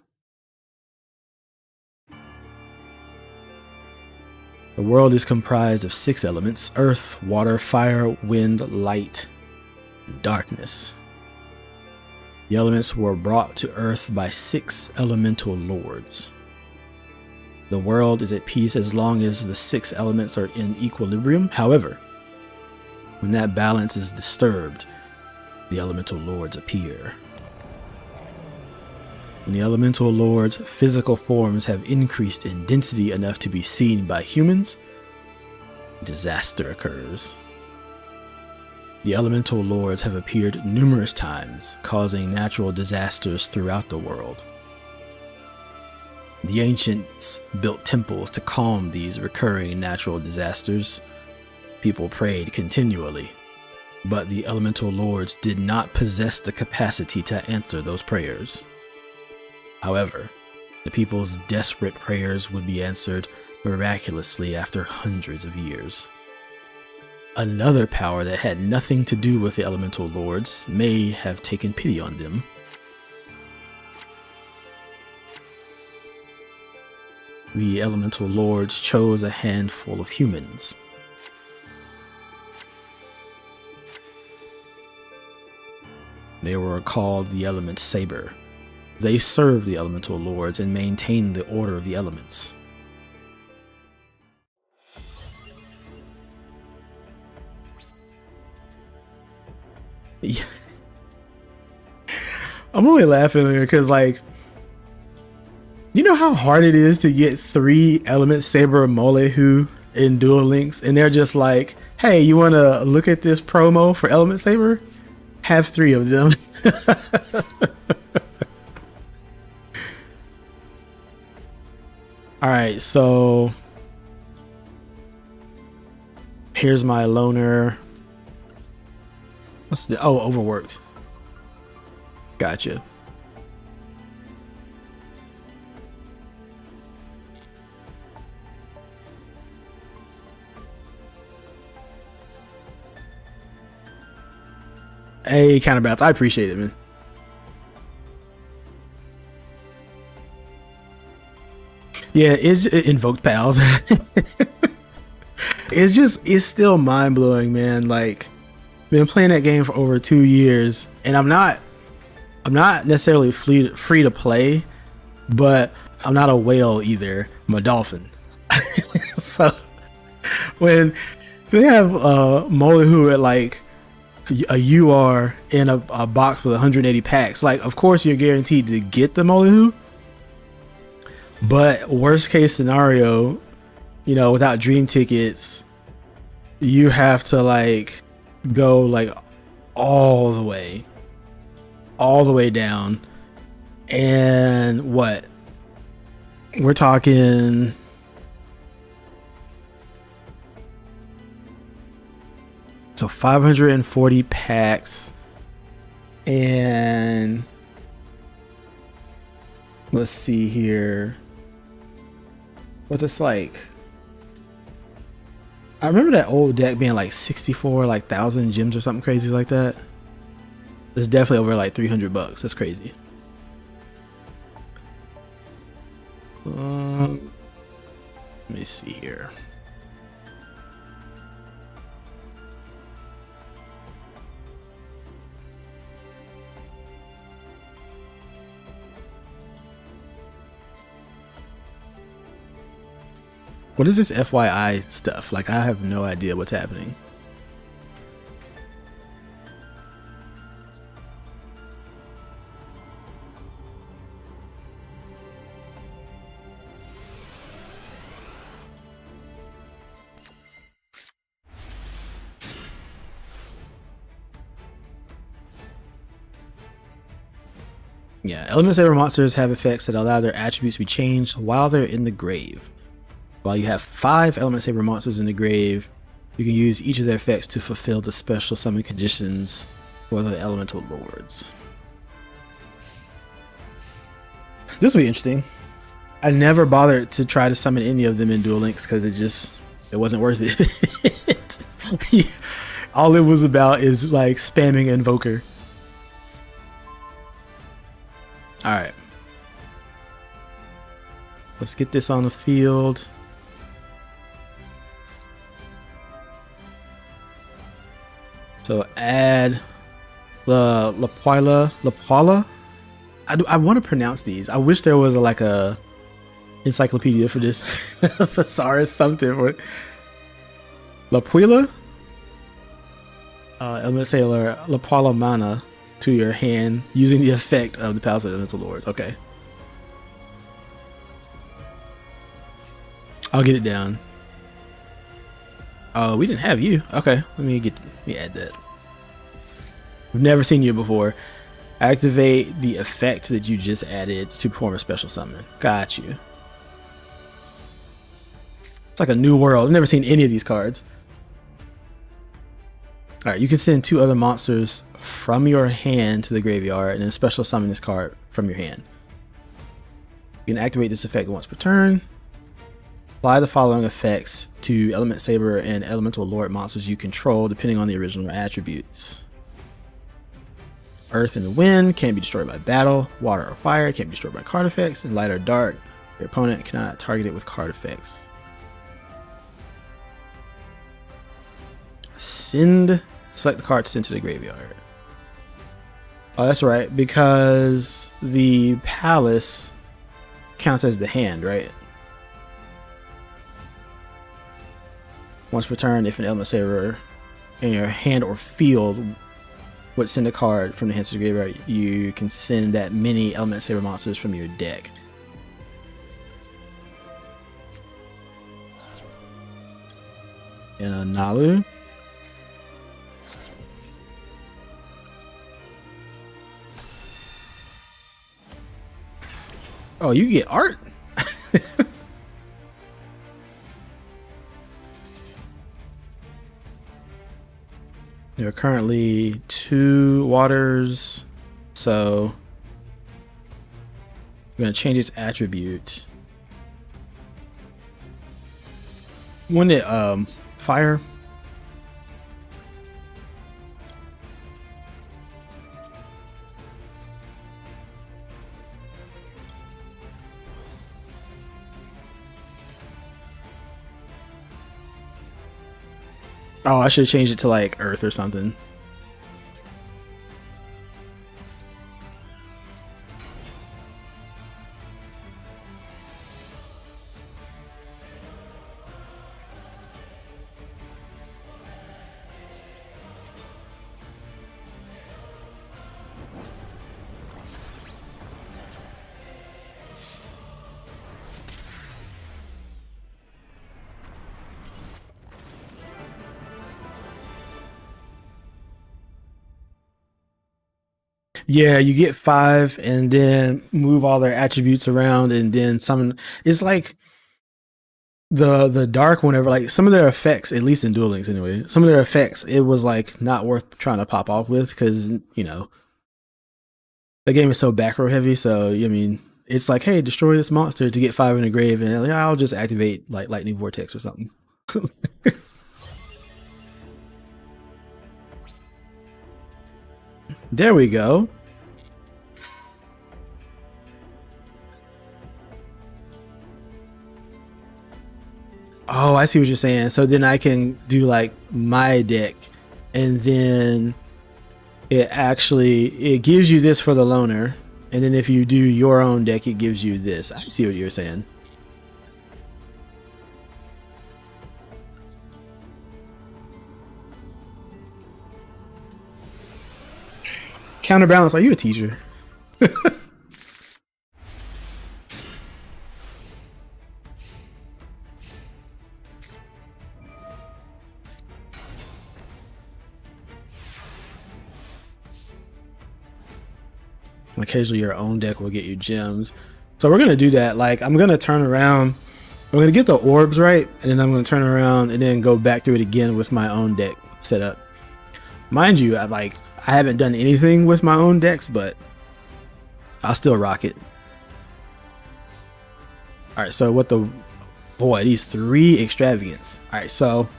The world is comprised of 6 elements: earth, water, fire, wind, light, and darkness. The elements were brought to earth by 6 elemental lords. The world is at peace as long as the 6 elements are in equilibrium. However, when that balance is disturbed, the Elemental Lords appear. When the Elemental Lords' physical forms have increased in density enough to be seen by humans, disaster occurs. The Elemental Lords have appeared numerous times, causing natural disasters throughout the world. The ancients built temples to calm these recurring natural disasters. People prayed continually, but the Elemental Lords did not possess the capacity to answer those prayers. However, the people's desperate prayers would be answered miraculously after hundreds of years. Another power that had nothing to do with the Elemental Lords may have taken pity on them. The Elemental Lords chose a handful of humans. They were called the Element Saber. They served the Elemental Lords and maintained the order of the elements. Yeah. I'm only laughing here because, like, you know how hard it is to get 3 Element Saber Molehu in Duel Links, and they're just like, hey, you want to look at this promo for Element Saber? Have 3 of them. Alright, so here's my loner. What's the overworked. Gotcha. Hey, Counterbalance, I appreciate it, man. Yeah, it's invoked pals. It's still mind blowing, man. Like, been playing that game for over 2 years, and I'm not necessarily free to play, but I'm not a whale either. I'm a dolphin. So when they have Molehu at like a UR in a box with 180 packs, like, of course you're guaranteed to get the Molehu. But worst case scenario, you know, without dream tickets, you have to like go like all the way down. And what? We're talking so 540 packs, and let's see here. What it's like. I remember that old deck being like 64 like 1,000 gems or something crazy like that. It's definitely over like $300. That's crazy. Let me see here. What is this FYI stuff? Like, I have no idea what's happening. Yeah, Element Saber monsters have effects that allow their attributes to be changed while they're in the grave. While you have 5 Element Saber monsters in the grave, you can use each of their effects to fulfill the special summon conditions for the Elemental Lords. This will be interesting. I never bothered to try to summon any of them in Duel Links because it wasn't worth it. All it was about is like spamming Invoker. Alright. Let's get this on the field. So add La Poila. I want to pronounce these. I wish there was like a encyclopedia for this. Thesaurus something for it. La Poila. Element Sailor La Pala Mana to your hand using the effect of the Palace of Elemental Lords. Okay. I'll get it down. Oh, we didn't have you. Okay, let me add that. We've never seen you before. Activate the effect that you just added to perform a special summon. Got you. It's like a new world. I've never seen any of these cards. Alright, you can send 2 other monsters from your hand to the graveyard and then special summon this card from your hand. You can activate this effect once per turn. Apply the following effects to Element Saber and Elemental Lord monsters you control depending on the original attributes. Earth and wind can't be destroyed by battle. Water or fire can't be destroyed by card effects. And light or dark, your opponent cannot target it with card effects. Select the card to send to the graveyard. Oh, that's right, because the palace counts as the hand, right? Once per turn, if an Element Saber in your hand or field would send a card from the hand to the graveyard, you can send that many Element Saber monsters from your deck. And a Nalu. Oh, you get art? There are currently 2 waters, so I'm going to change its attribute. When it fire. Oh, I should have changed it to like Earth or something. Yeah, you get 5 and then move all their attributes around and then summon. It's like the dark whenever like some of their effects, at least in Duel Links anyway, some of their effects, it was like not worth trying to pop off with because, you know, the game is so back row heavy. So, I mean, it's like, hey, destroy this monster to get 5 in the grave and like, I'll just activate like Lightning Vortex or something. There we go. Oh, I see what you're saying. So then I can do like my deck and then it gives you this for the loner. And then if you do your own deck, it gives you this. I see what you're saying. Counterbalance, are you a teacher? Occasionally your own deck will get you gems. So we're going to do that. Like I'm going to turn around. I'm going to get the orbs right. And then I'm going to turn around and then go back through it again with my own deck set up. Mind you, I haven't done anything with my own decks, but I'll still rock it. All right. So these 3 extravagance. All right. So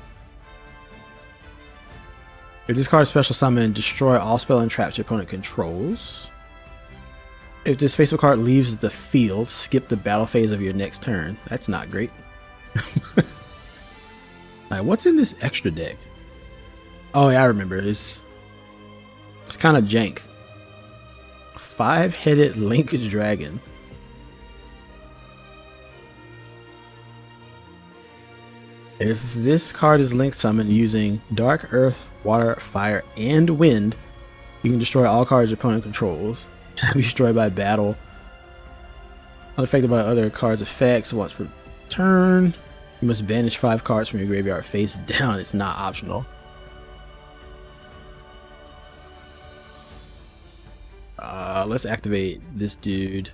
if this card is special summon, destroy all spell and traps your opponent controls. If this face-up card leaves the field, skip the battle phase of your next turn. That's not great. Like, what's in this extra deck? Oh, yeah, I remember. It's kind of jank. 5-headed Link Dragon. If this card is link summoned using Dark, Earth, Water, Fire, and Wind, you can destroy all cards your opponent controls. Be destroyed by battle. Unaffected by other cards' effects once per turn. You must banish 5 cards from your graveyard face down. It's not optional. Let's activate this dude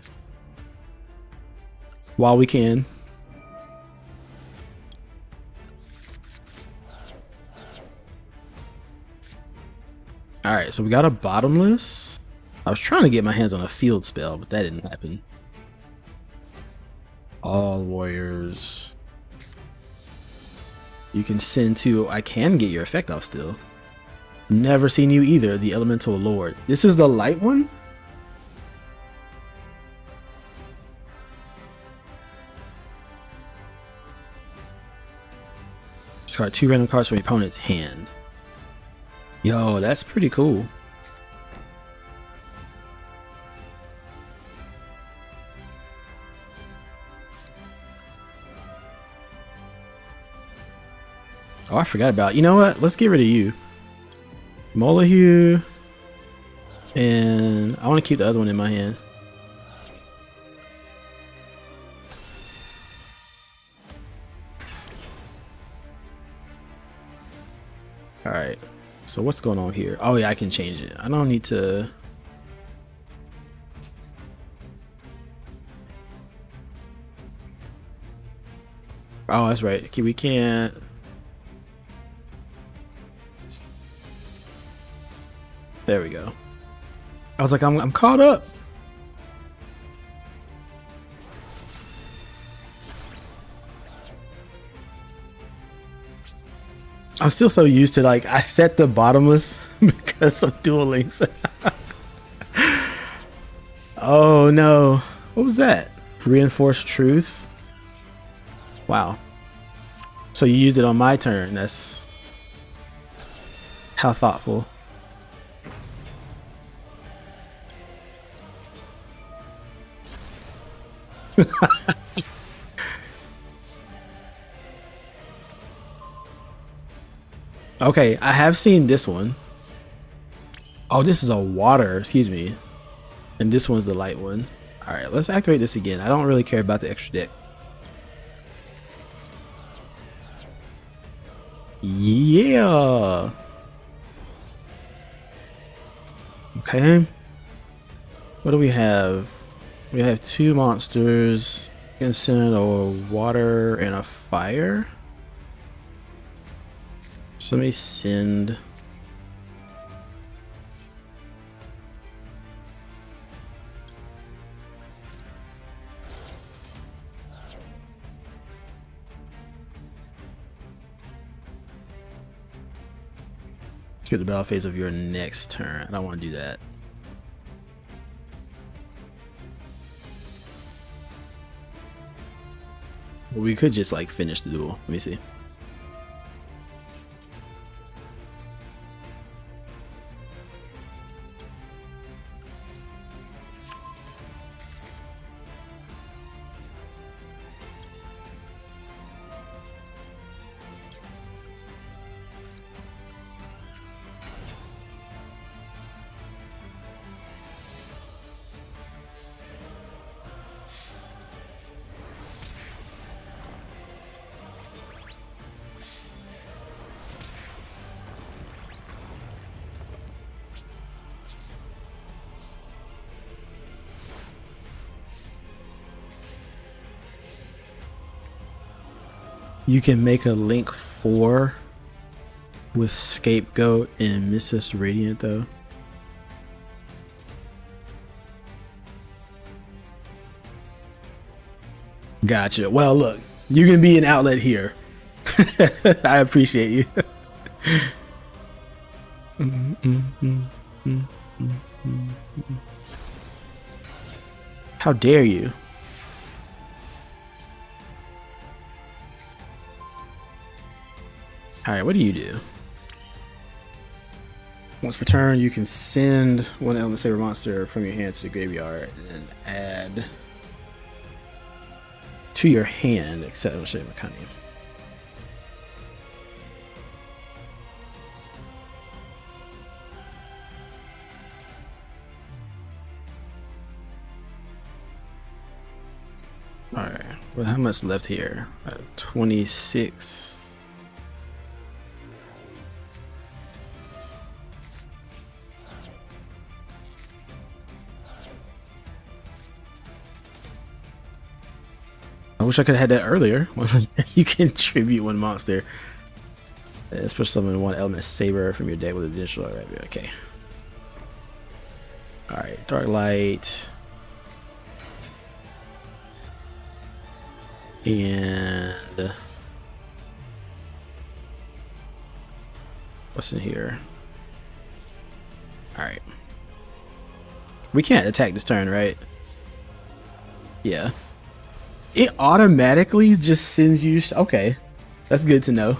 while we can. Alright, so we got a bottomless. I was trying to get my hands on a field spell, but that didn't happen. All warriors. You can send to. I can get your effect off still. Never seen you either, the Elemental Lord. This is the light one? Discard 2 random cards from your opponent's hand. Yo, that's pretty cool. Oh, I forgot about. You know what? Let's get rid of you. Molahue. And I want to keep the other one in my hand. Alright. So what's going on here? Oh yeah, I can change it. I don't need to... Oh, that's right. Okay, we can't... There we go. I was like, I'm caught up. I'm still so used to, like, I set the bottomless because of Duel Links. Oh no. What was that? Reinforced Truth? Wow. So you used it on my turn. That's how thoughtful. Okay, I have seen this one. Oh, this is a water, excuse me. And this one's the light one. Alright, let's activate this again. I don't really care about the extra deck. Yeah. Okay. What do we have? We have 2 monsters. You can send a water and a fire. So let me send. Skip the battle phase of your next turn. I don't want to do that. Well, we could just like finish the duel. Let me see. You can make a link 4 with Scapegoat and Mrs. Radiant though. Gotcha. Well, look, you can be an outlet here. I appreciate you. How dare you? Alright, what do you do? Once per turn, you can send one Element Saber monster from your hand to the graveyard and add to your hand, except I'll show you my cunning. Alright, well, how much left here? 26. I wish I could have had that earlier. You can tribute one monster. Special summon one element saber from your deck with additional. Okay. Alright, Dark Light. And what's in here? Alright. We can't attack this turn, right? Yeah. It automatically just sends you. Okay. That's good to know.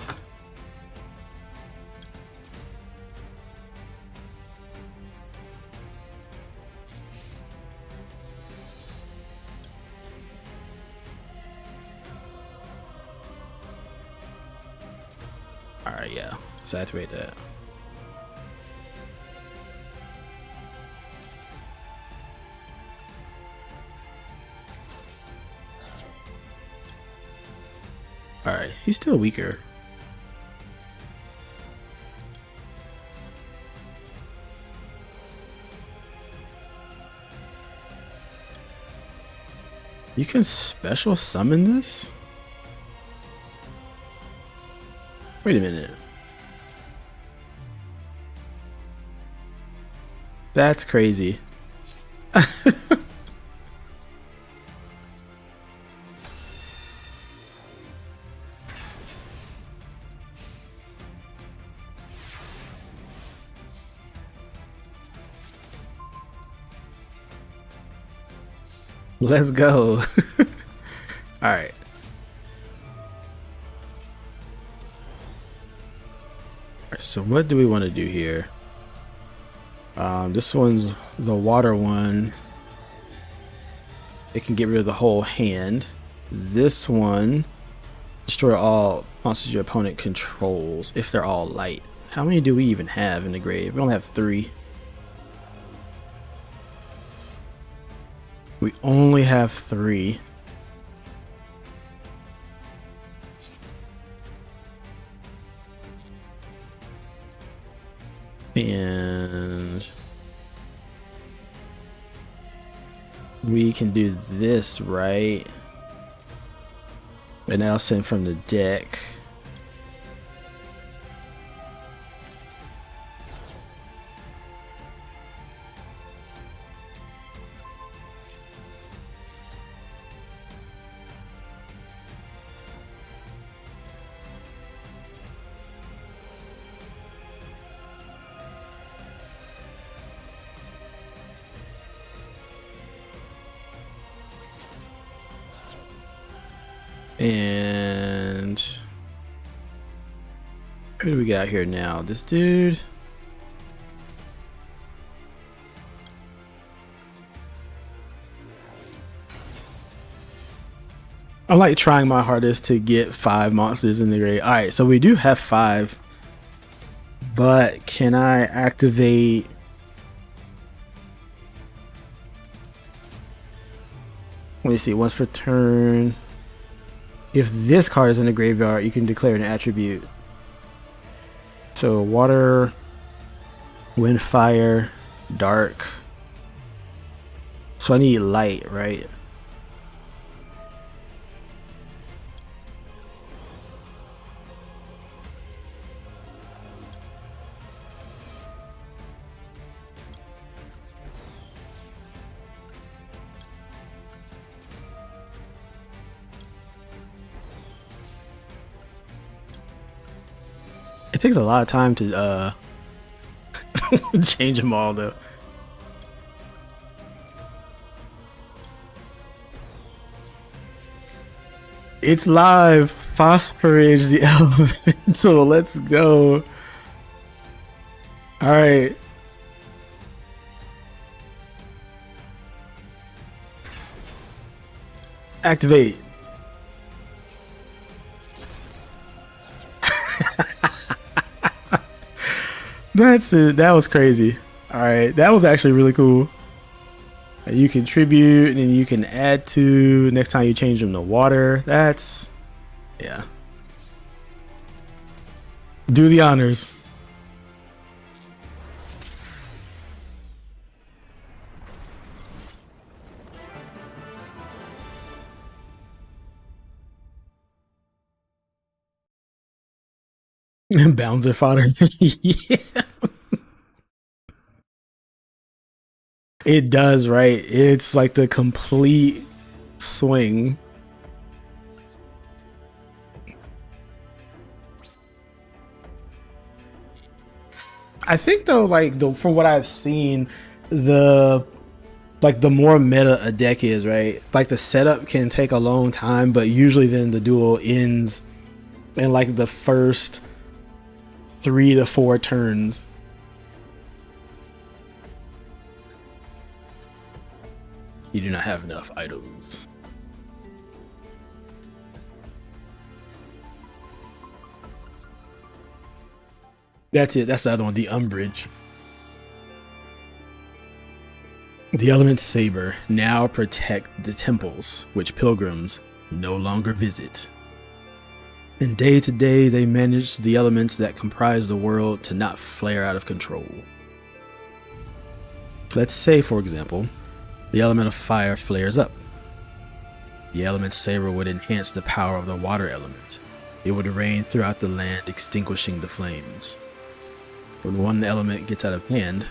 Alright, yeah. Let's activate that. Alright, he's still weaker. You can special summon this? Wait a minute. That's crazy. Let's go. All right. So what do we want to do here? This one's the water one. It can get rid of the whole hand. This one, destroy all monsters your opponent controls if they're all light. How many do we even have in the grave? We only have 3. We only have 3. And we can do this, right? And now send from the deck. And who do we got here now? This dude. I'm like trying my hardest to get 5 monsters in the grave. All right, so we do have 5, but can I activate? Let me see. Once per turn. If this card is in the graveyard, you can declare an attribute. So water, wind, fire, dark. So I need light, right? It takes a lot of time to change them all though. It's live. Phosphorage the elemental. Let's go. All right. Activate. That's it. That was crazy. All right, that was actually really cool. You contribute and then you can add to next time you change them to water. That's, yeah. Do the honors. Bouncer fodder. Yeah. It does, right? It's like the complete swing. I think though, like from what I've seen, the more meta a deck is, right? Like the setup can take a long time, but usually then the duel ends in like the first 3 to 4 turns. You do not have enough items. That's it. That's the other one, the Umbrage. The element Saber now protect the temples which pilgrims no longer visit. And day to day they manage the elements that comprise the world to not flare out of control. Let's say, for example, the element of fire flares up. The element Saber would enhance the power of the water element. It would rain throughout the land, extinguishing the flames. When one element gets out of hand,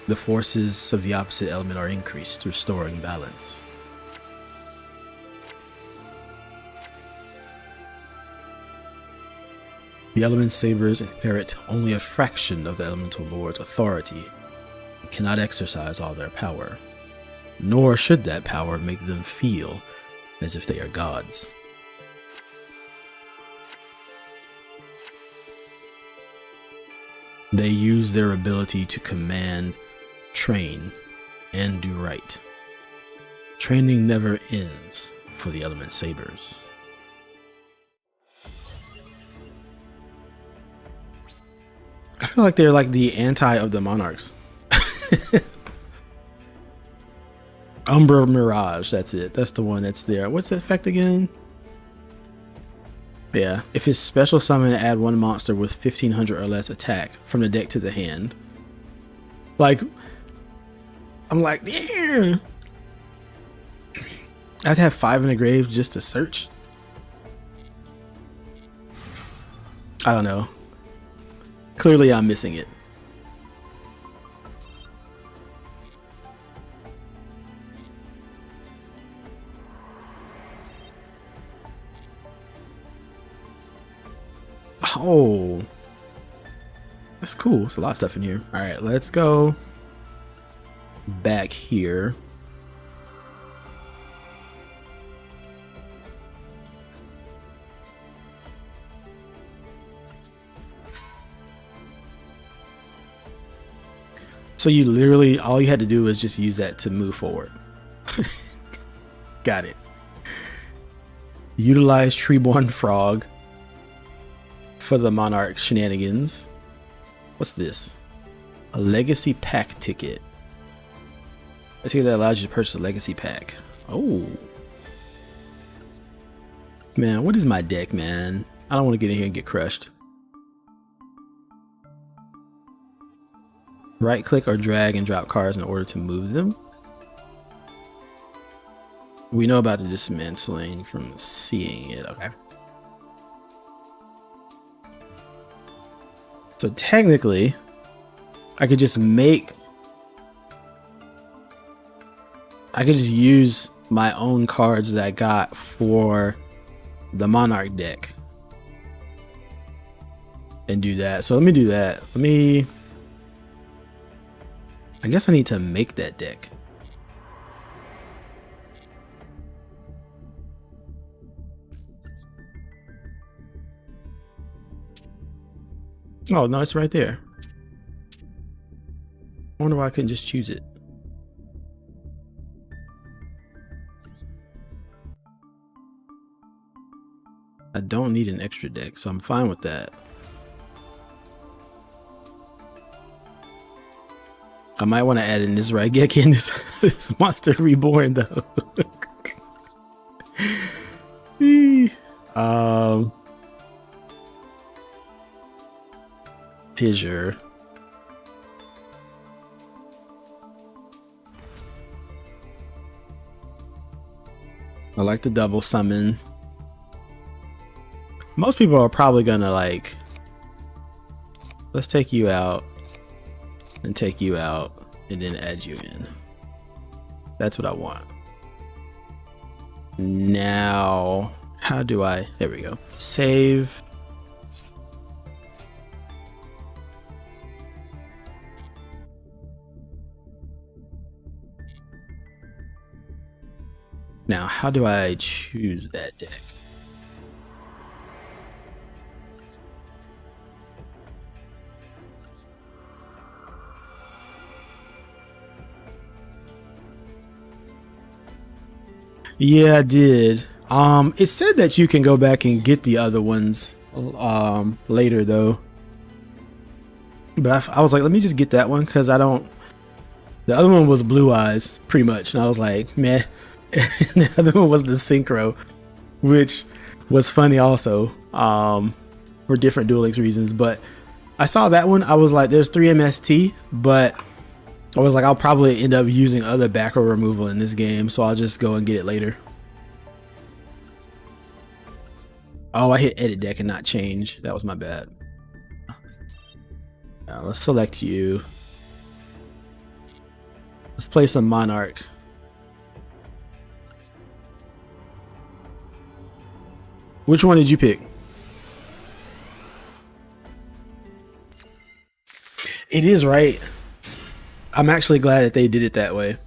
the forces of the opposite element are increased, restoring balance. The element Sabers inherit only a fraction of the elemental lord's authority and cannot exercise all their power, nor should that power make them feel as if they are gods. They use their ability to command, train, and do right. Training never ends for the element Sabers. I feel like they're like the anti of the Monarchs. Umbra Mirage, that's it. That's the one that's there. What's the effect again? Yeah, if his special summon, add one monster with 1500 or less attack from the deck to the hand. Like, I'm like, yeah. I have to have 5 in the grave just to search. I don't know. Clearly I'm missing it. Oh, that's cool. There's a lot of stuff in here. All right, let's go back here. So you literally, all you had to do was just use that to move forward. Got it. Utilize Treeborn Frog for the Monarch shenanigans. What's this? A legacy pack ticket. A ticket that allows you to purchase a legacy pack. Oh. Man, what is my deck, man? I don't want to get in here and get crushed. Right click or drag and drop cards in order to move them. We know about the dismantling from seeing it. Okay. So technically, I could just use my own cards that I got for the Monarch deck and do that. So let me do that. I guess I need to make that deck. Oh, no, it's right there. I wonder why I couldn't just choose it. I don't need an extra deck, so I'm fine with that. I might want to add in this Raigeki and this Monster Reborn though. Fissure. I like the double summon. Most people are probably gonna like, let's take you out and take you out and then add you in. That's what I want. Now, how do I, there we go. Save. Now, how do I choose that deck? Yeah, I did. It said that you can go back and get the other ones later though. But I was like, let me just get that one because I don't. The other one was Blue Eyes, pretty much, and I was like, meh. And the other one was the Synchro, which was funny also, for different Duel Links reasons. But I saw that one. I was like, there's 3 MST, but I was like, I'll probably end up using other back row removal in this game, so I'll just go and get it later. Oh, I hit edit deck and not change. That was my bad. Now let's select you. Let's play some Monarch. Which one did you pick? It is right. I'm actually glad that they did it that way.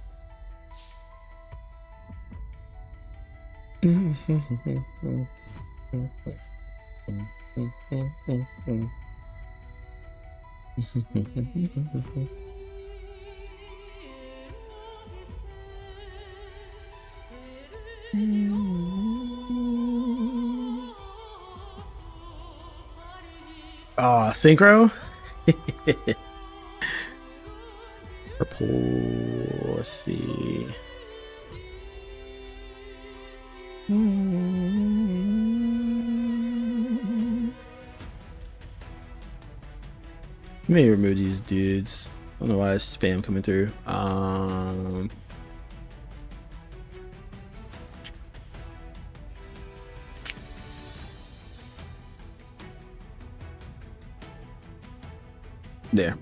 Oh, synchro? Purple, let's see. Let me remove these dudes. I don't know why it's spam coming through. There.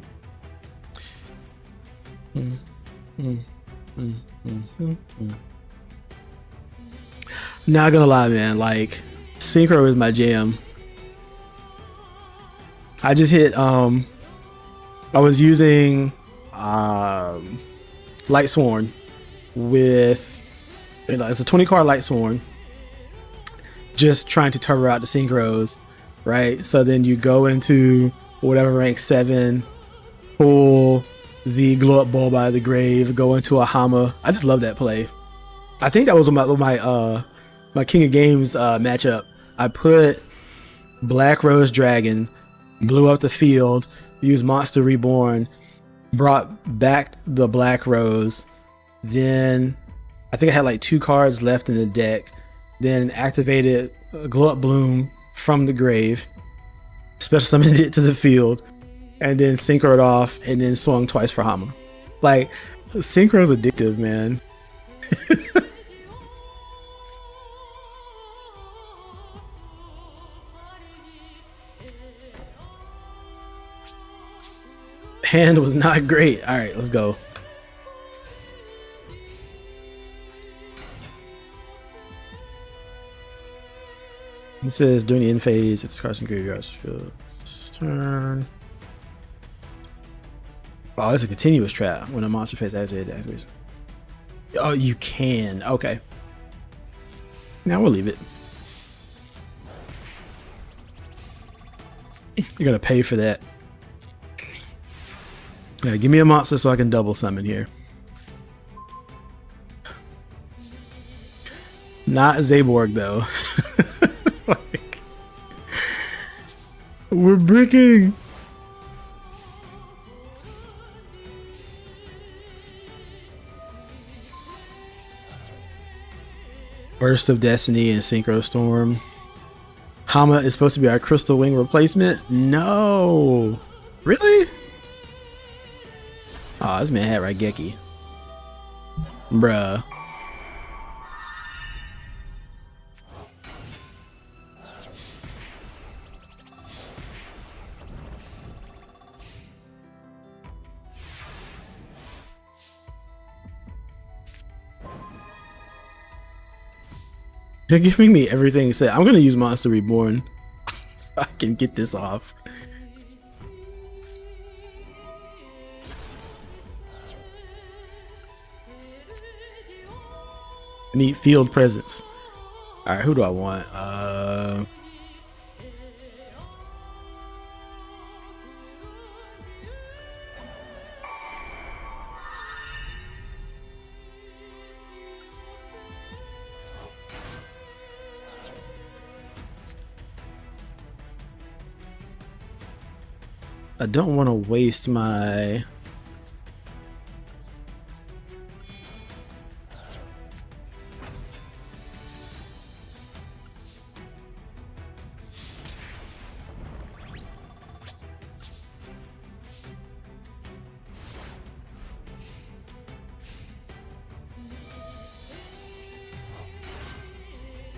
Not gonna lie, man, like synchro is my jam. I just hit I was using Light Sworn with, you know, it's a 20 card Light Sworn, just trying to turbo out the synchros, right? So then you go into whatever rank 7, pull the Glow Up Bulb out of the grave, go into a Hama. I just love that play. I think that was my King of Games matchup. I put Black Rose Dragon, blew up the field, used Monster Reborn, brought back the Black Rose, then I think I had like 2 cards left in the deck, then activated Glow Up Bloom from the grave, special summoned it to the field, and then synchroed off and then swung twice for Hama. Like, synchro's addictive, man. Hand was not great. All right, let's go. It says during the end phase, if discards and graveyards field turn. Oh, it's a continuous trap when a monster phase activates. Oh, you can. Okay. Now we'll leave it. You're gonna pay for that. Yeah, give me a monster so I can double summon here. Not Zaborg though. Like, we're bricking. Burst of Destiny and Synchro Storm. Hama is supposed to be our Crystal Wing replacement? No! Really? Oh, this man had Raigeki. Bruh. They're giving me everything said. I'm gonna use Monster Reborn so I can get this off. I need field presence. Alright, who do I want? I don't want to waste my...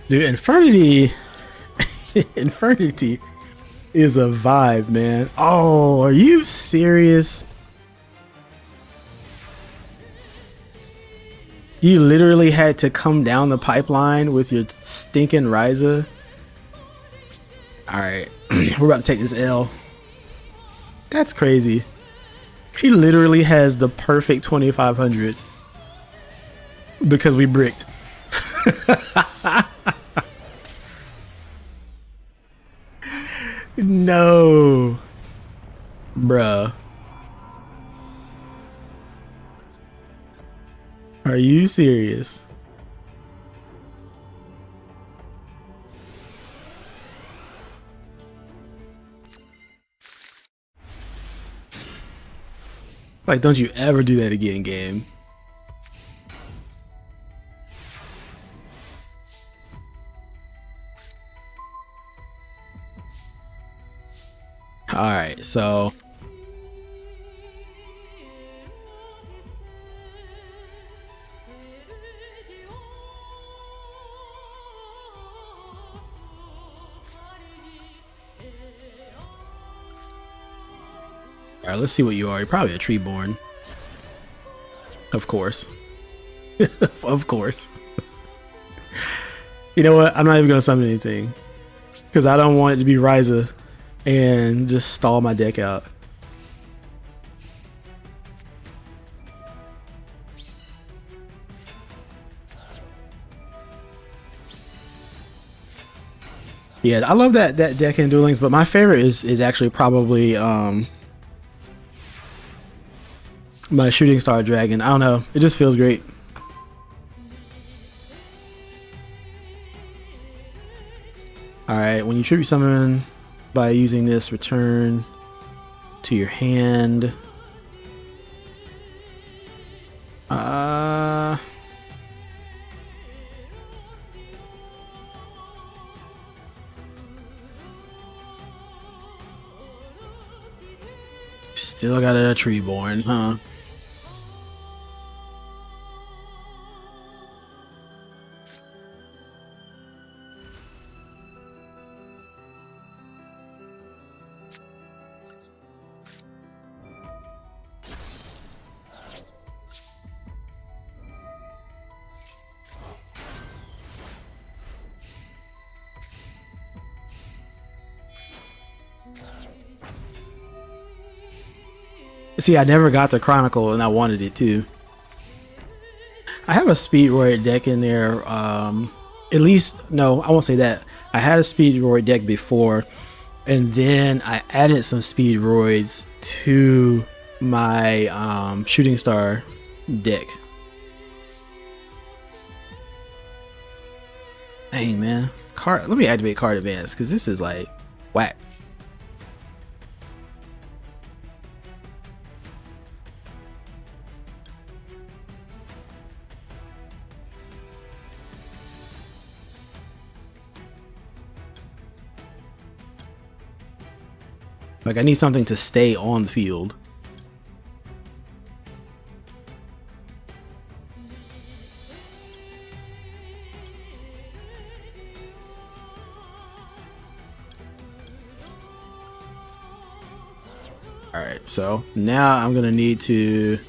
Dude, Infernity... Infernity is a vibe, man. Oh, are you serious? You literally had to come down the pipeline with your stinking Ryza. Alright, we're about to take this L. That's crazy. He literally has the perfect 2500 because we bricked. No, bruh. Are you serious? Like, don't you ever do that again, game. All right, so all right, let's see what you are. You're probably a Treeborn. Of course. Of course. You know what? I'm not even gonna summon anything because I don't want it to be Ryza and just stall my deck out. Yeah, I love that deck in Duel Links, but my favorite is actually probably my Shooting Star Dragon. I don't know, it just feels great. Alright, when you tribute summon by using this, return to your hand. Still got a Treeborn, huh? See, I never got the Chronicle and I wanted it too. I have a Speedroid deck in there. At least, no, I won't say that. I had a Speedroid deck before, and then I added some Speedroids to my Shooting Star deck. Dang, man. Let me activate Card Advance because this is like whack. Like, I need something to stay on the field. All right, so now I'm gonna need to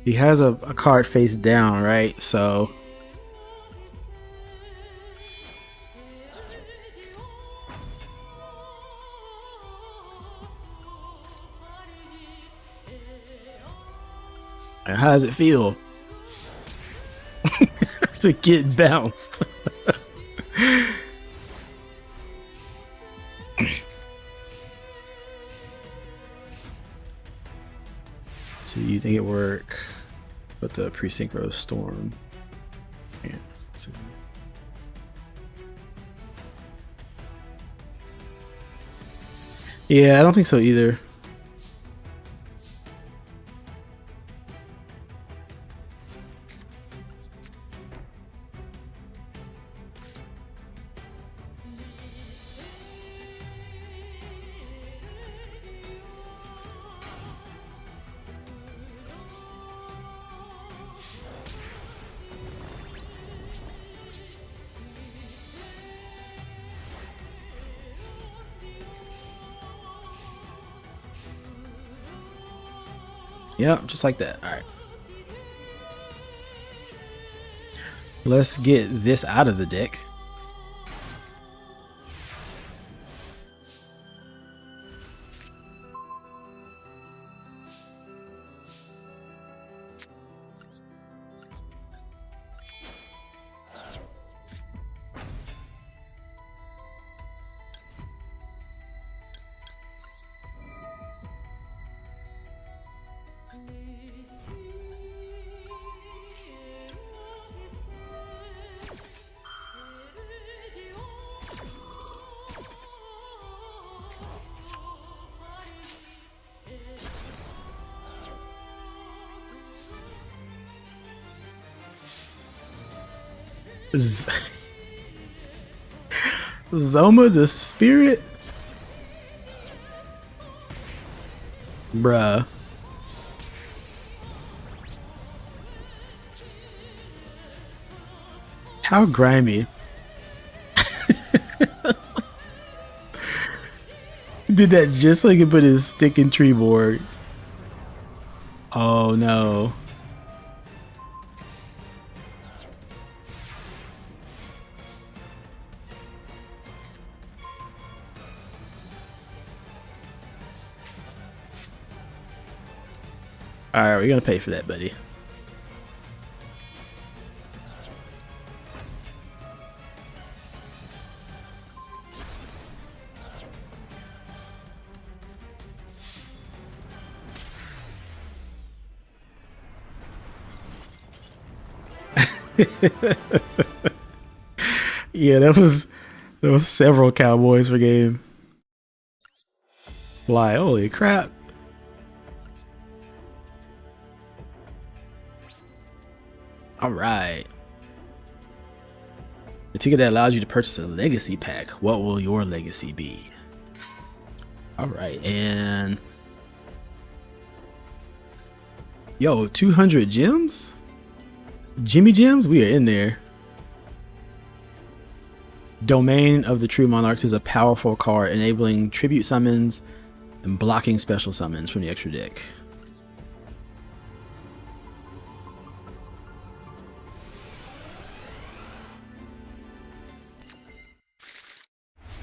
he has a card face down, right? So how does it feel to get bounced? So you think it work with the pre-synchro storm? Yeah. Yeah, I don't think so either. Yep, just like that. All right. Let's get this out of the deck. Zoma the Spirit? Bruh. How grimy. Did that just so he could put his stick in tree board. Oh no. Alright, we're gonna pay for that, buddy. Yeah, there was several Cowboys per game. Like, holy crap. All right. The ticket that allows you to purchase a legacy pack. What will your legacy be? All right, and yo, 200 gems? Jimmy gems? We are in there. Domain of the True Monarchs is a powerful card enabling tribute summons and blocking special summons from the extra deck.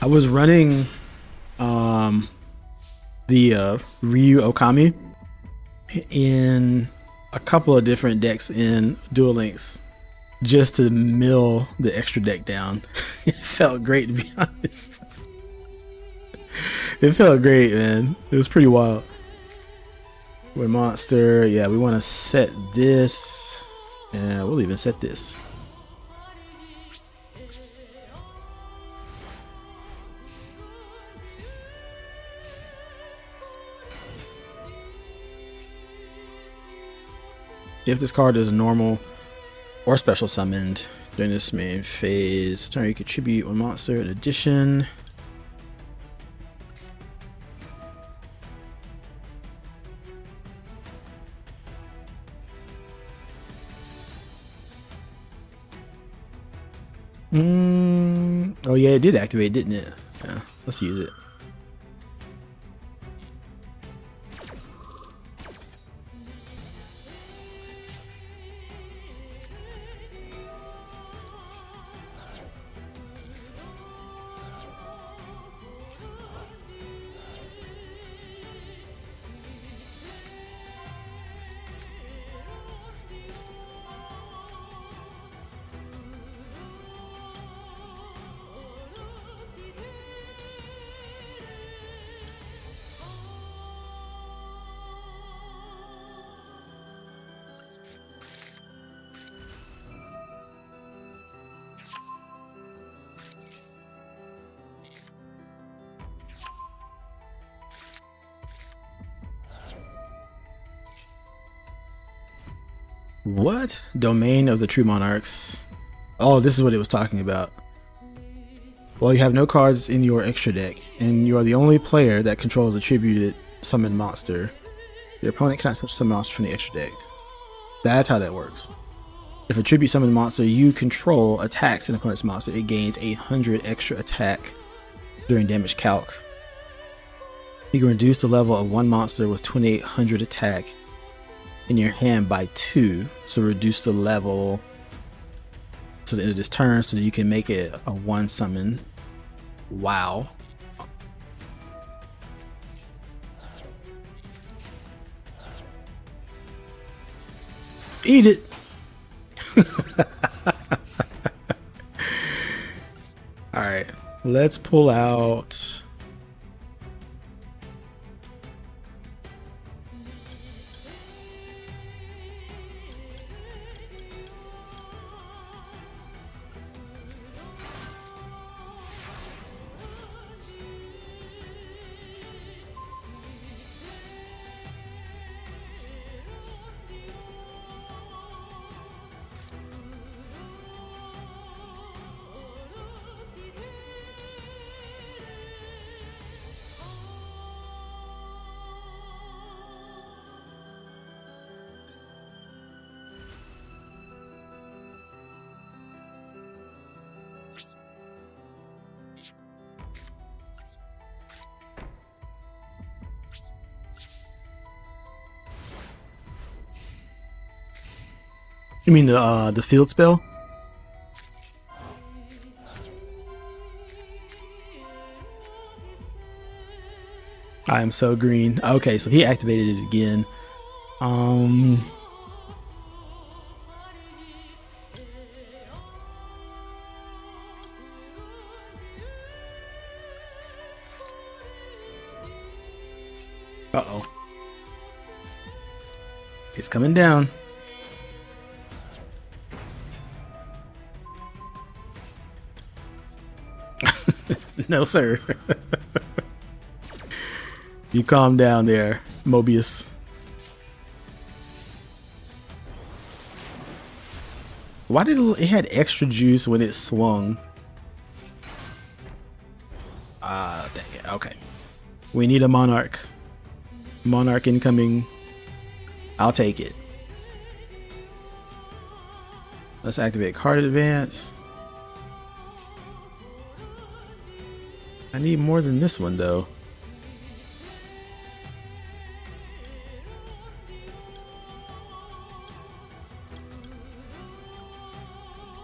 I was running the Ryu Okami in a couple of different decks in Duel Links just to mill the extra deck down. It felt great, to be honest. It felt great, man. It was pretty wild. With monster, yeah, we want to set this, and we'll even set this. If this card is normal or special summoned during this main phase turn, you contribute one monster in addition. Oh yeah, it did activate, didn't it? Yeah, let's use it. What? Domain of the True Monarchs. Oh, this is what it was talking about. Well, you have no cards in your extra deck, and you are the only player that controls a attributed summon monster. Your opponent cannot switch summon monster from the extra deck. That's how that works. If a tribute summon monster you control attacks an opponent's monster, it gains 800 extra attack during damage calc. You can reduce the level of one monster with 2800 attack in your hand by 2, so reduce the level to the end of this turn so that you can make it a 1 summon. Wow. Eat it. All right, let's pull out You mean the field spell? I am so green. Okay, so he activated it again. Uh-oh. It's coming down. No, sir. You calm down there, Mobius. Why did it had extra juice when it swung? Dang it. Okay. We need a Monarch. Monarch incoming. I'll take it. Let's activate card advance. I need more than this one though.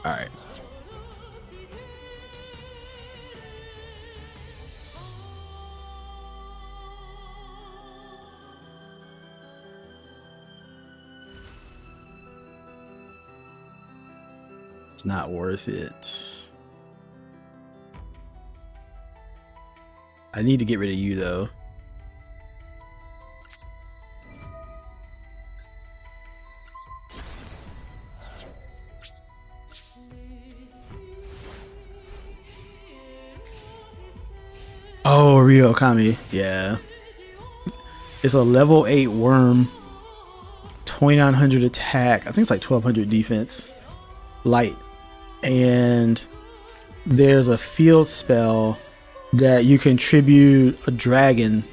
All right. It's not worth it. I need to get rid of you though. Oh, Ryo Kami. Yeah. It's a level 8 worm. 2900 attack. I think it's like 1200 defense. Light. And there's a field spell that you can tribute a dragon,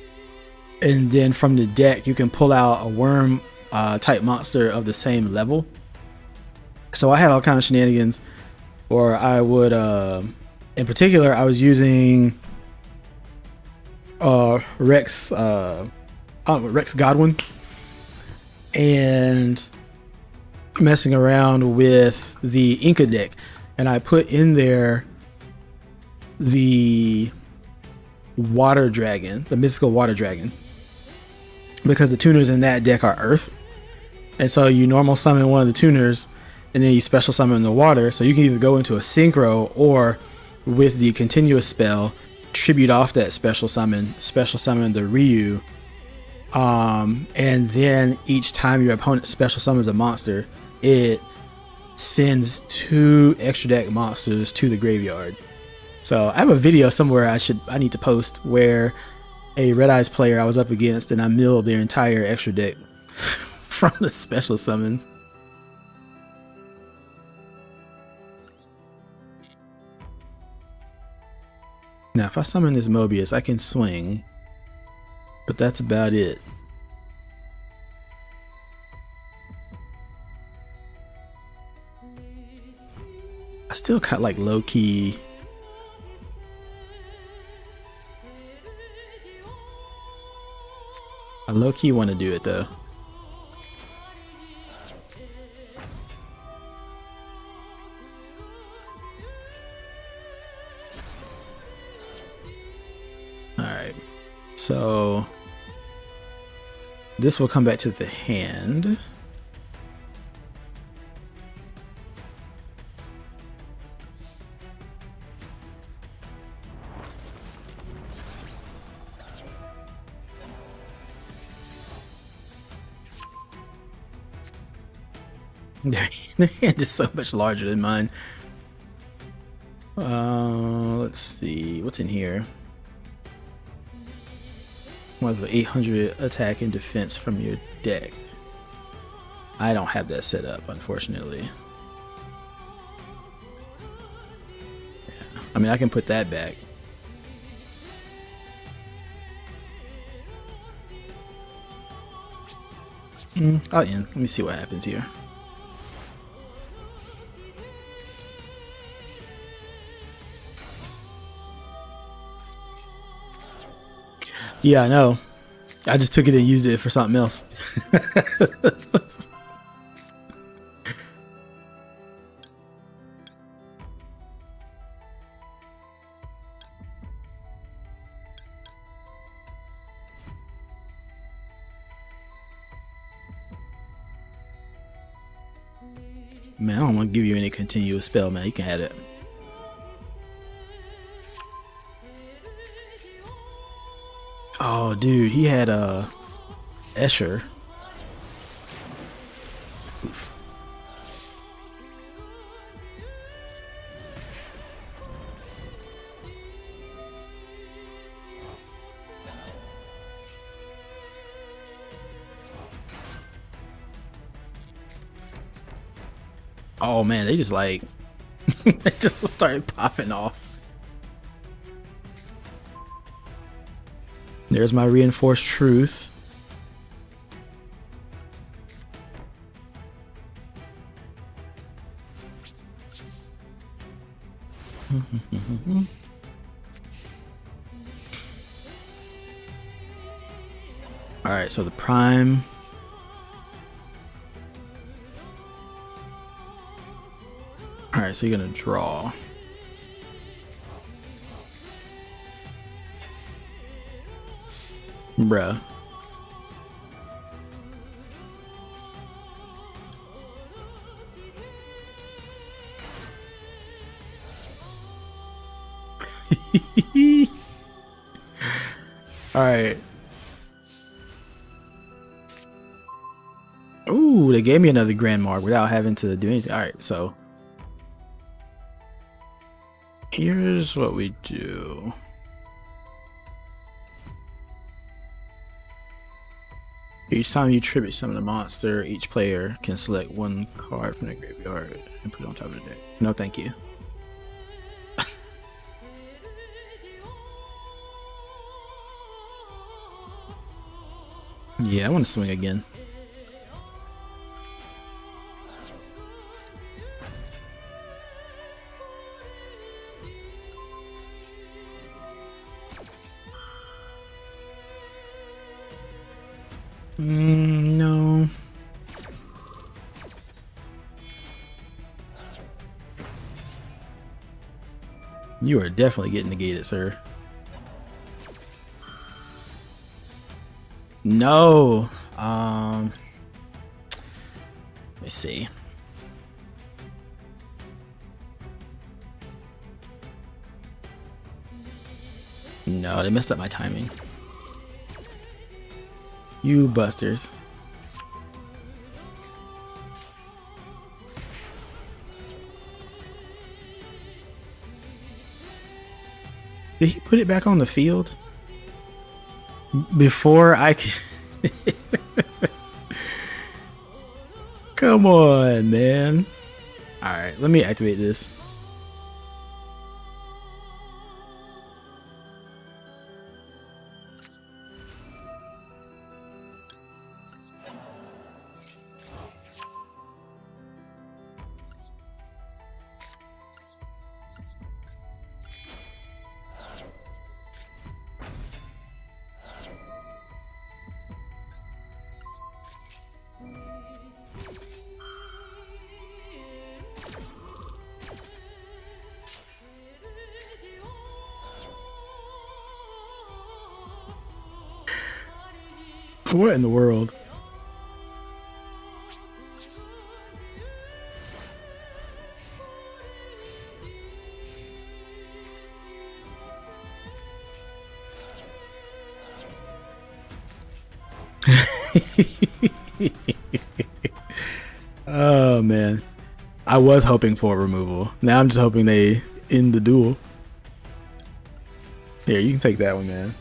and then from the deck you can pull out a worm type monster of the same level. So I had all kind of shenanigans, or I would in particular I was using Rex Godwin and messing around with the Inca deck, and I put in there the water dragon, the mythical water dragon, because the tuners in that deck are earth, and so you normal summon one of the tuners and then you special summon the water, so you can either go into a synchro or with the continuous spell tribute off that special summon the Ryu, and then each time your opponent special summons a monster, it sends 2 extra deck monsters to the graveyard. So I have a video somewhere I need to post where a Red Eyes player I was up against and I milled their entire extra deck from the special summons. Now if I summon this Mobius, I can swing, but that's about it. I still got like low key. I low key want to do it though. Alright, so this will come back to the hand. Their hand is so much larger than mine. Let's see what's in here. What's the 800 attack and defense from your deck? I don't have that set up, unfortunately. Yeah. I mean, I can put that back. I'll end. Let me see what happens here. Yeah, I know. I just took it and used it for something else. Man, I don't want to give you any continuous spell, man. You can have it. Oh, dude, he had Escher. Oof. Oh man, they just like they just started popping off. There's my reinforced truth. All right, so the prime. All right, so you're gonna draw. Bruh. Alright. Ooh, they gave me another Grand Mark without having to do anything. Alright, so here's what we do. Each time you tribute summon a monster, each player can select one card from the graveyard and put it on top of the deck. No, thank you. Yeah, I want to swing again. No. You are definitely getting negated, sir. No. Let me see. No, they messed up my timing. You busters. Did he put it back on the field? Before I can... Come on, man. Alright, let me activate this. What in the world? Oh man, I was hoping for removal. Now I'm just hoping they end the duel. Here, you can take that one, man.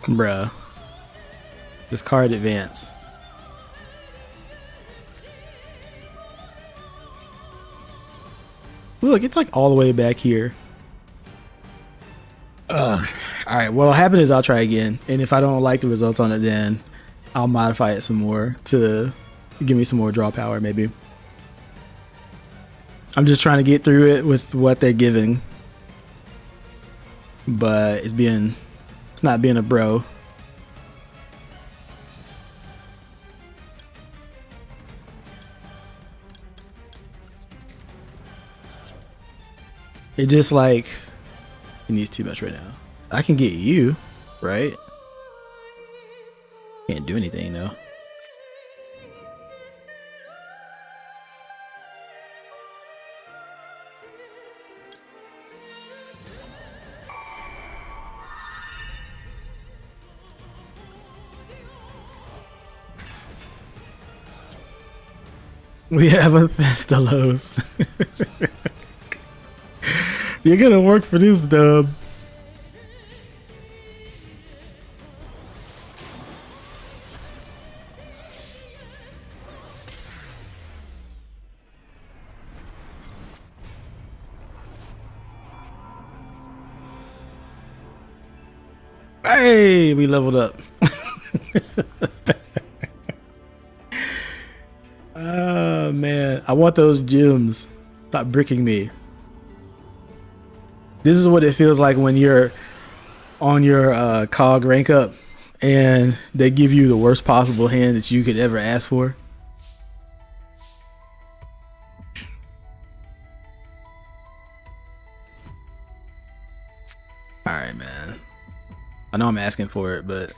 Bruh. This card advance. Look, it's like all the way back here. Alright, what'll happen is I'll try again. And if I don't like the results on it, then I'll modify it some more to give me some more draw power, maybe. I'm just trying to get through it with what they're giving. But it's not being a bro. It just like it needs too much right now. I can get you, right? Can't do anything though. We have a Festalos. You're gonna work for this dub. Hey, we leveled up. Oh man, I want those gems. Stop bricking me. This is what it feels like when you're on your COG rank up and they give you the worst possible hand that you could ever ask for. Alright, man. I know I'm asking for it, but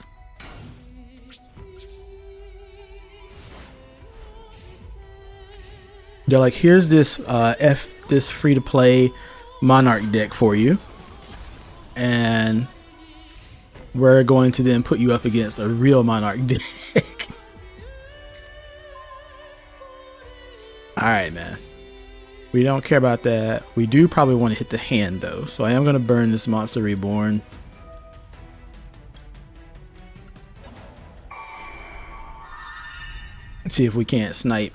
they're like, here's this this free to play Monarch deck for you, and we're going to then put you up against a real Monarch deck. Alright, man. We don't care about that. We do probably want to hit the hand though, so I am going to burn this Monster Reborn. Let's see if we can't snipe.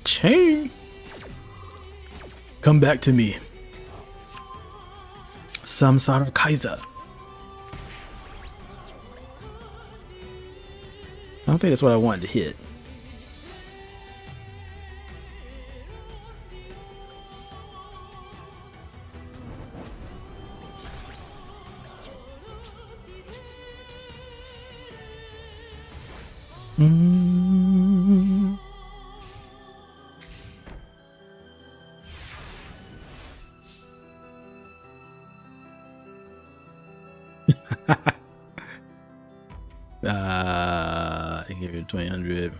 Chain. Come back to me. Samsara Kaiser. I don't think that's what I wanted to hit. I give you 2000.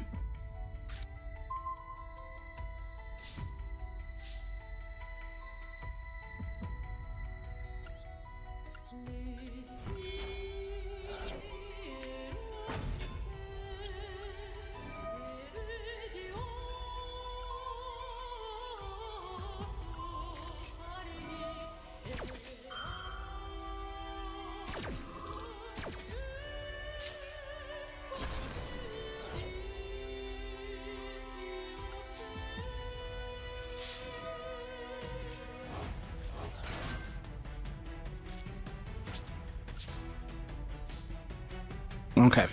Okay.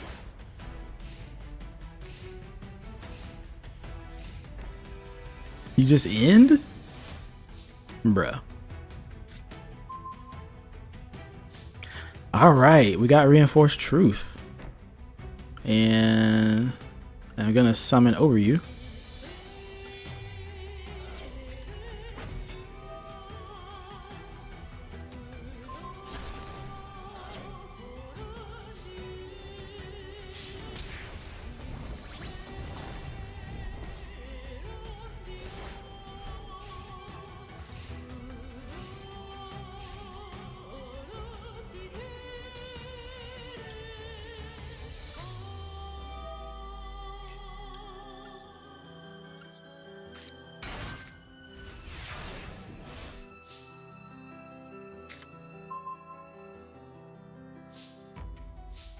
You just end? Bruh. Alright, we got Reinforced Truth. And I'm gonna summon over you.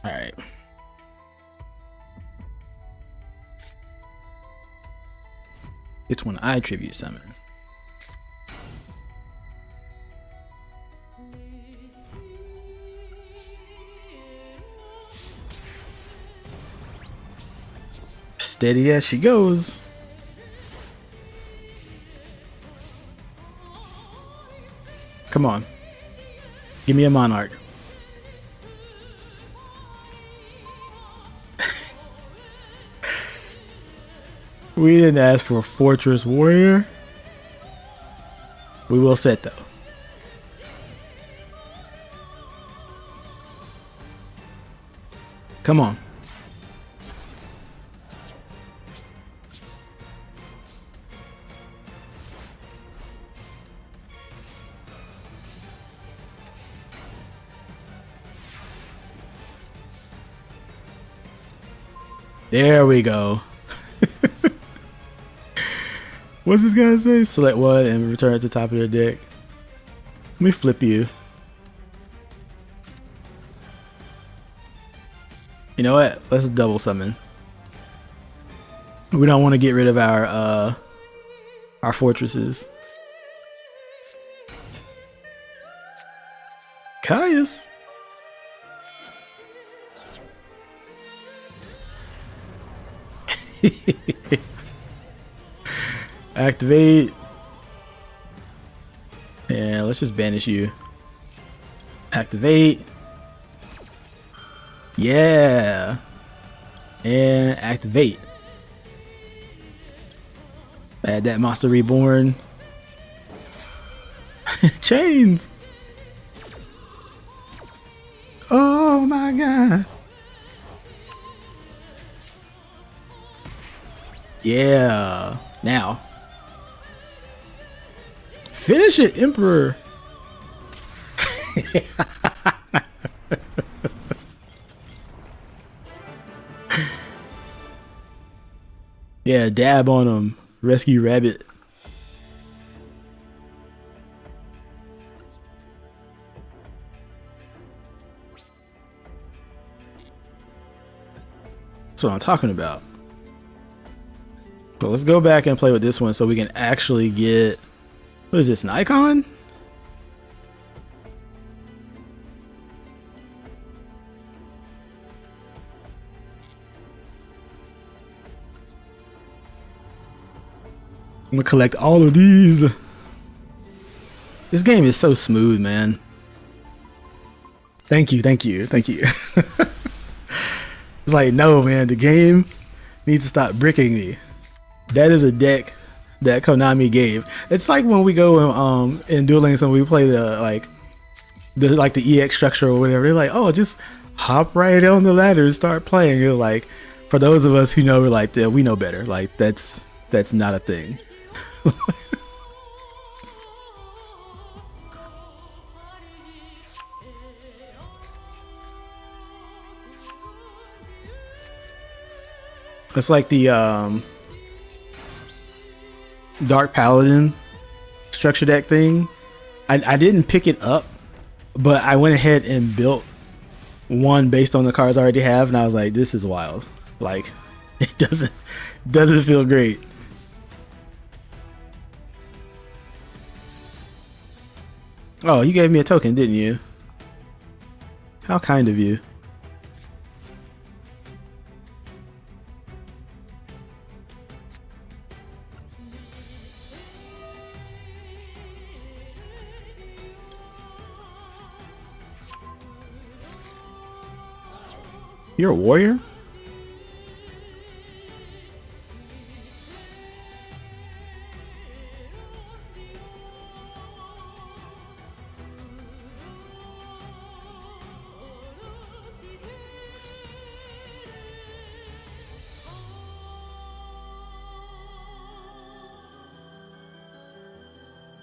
All right. It's when I tribute summon. Steady as she goes. Come on. Give me a Monarch. We didn't ask for a Fortress Warrior. We will set though. Come on. There we go. What's this guy say? Select one and return at the top of their deck. Let me flip you. You know what? Let's double summon. We don't want to get rid of our fortresses. Caius. Activate. And let's just banish you. Activate. Yeah. And activate. Add that monster reborn. Chains. Oh my god. Yeah. Now. Finish it, Emperor. Yeah, dab on him. Rescue Rabbit. That's what I'm talking about. So let's go back and play with this one so we can actually get... What is this, an icon? I'm gonna collect all of these. This game is so smooth, man. Thank you, thank you, thank you. It's like, no, man, the game needs to stop bricking me. That is a deck that Konami gave. It's like when we go in Duel Links and we play the EX structure or whatever. They're like, oh, just hop right on the ladder and start playing. You're like, for those of us who know, we're like, yeah, we know better. Like that's not a thing. It's like the Dark Paladin structure deck thing. I didn't pick it up, but I went ahead and built one based on the cards I already have, and I was like, this is wild. Like, it doesn't feel great. Oh, you gave me a token, didn't you? How kind of you. You're a warrior?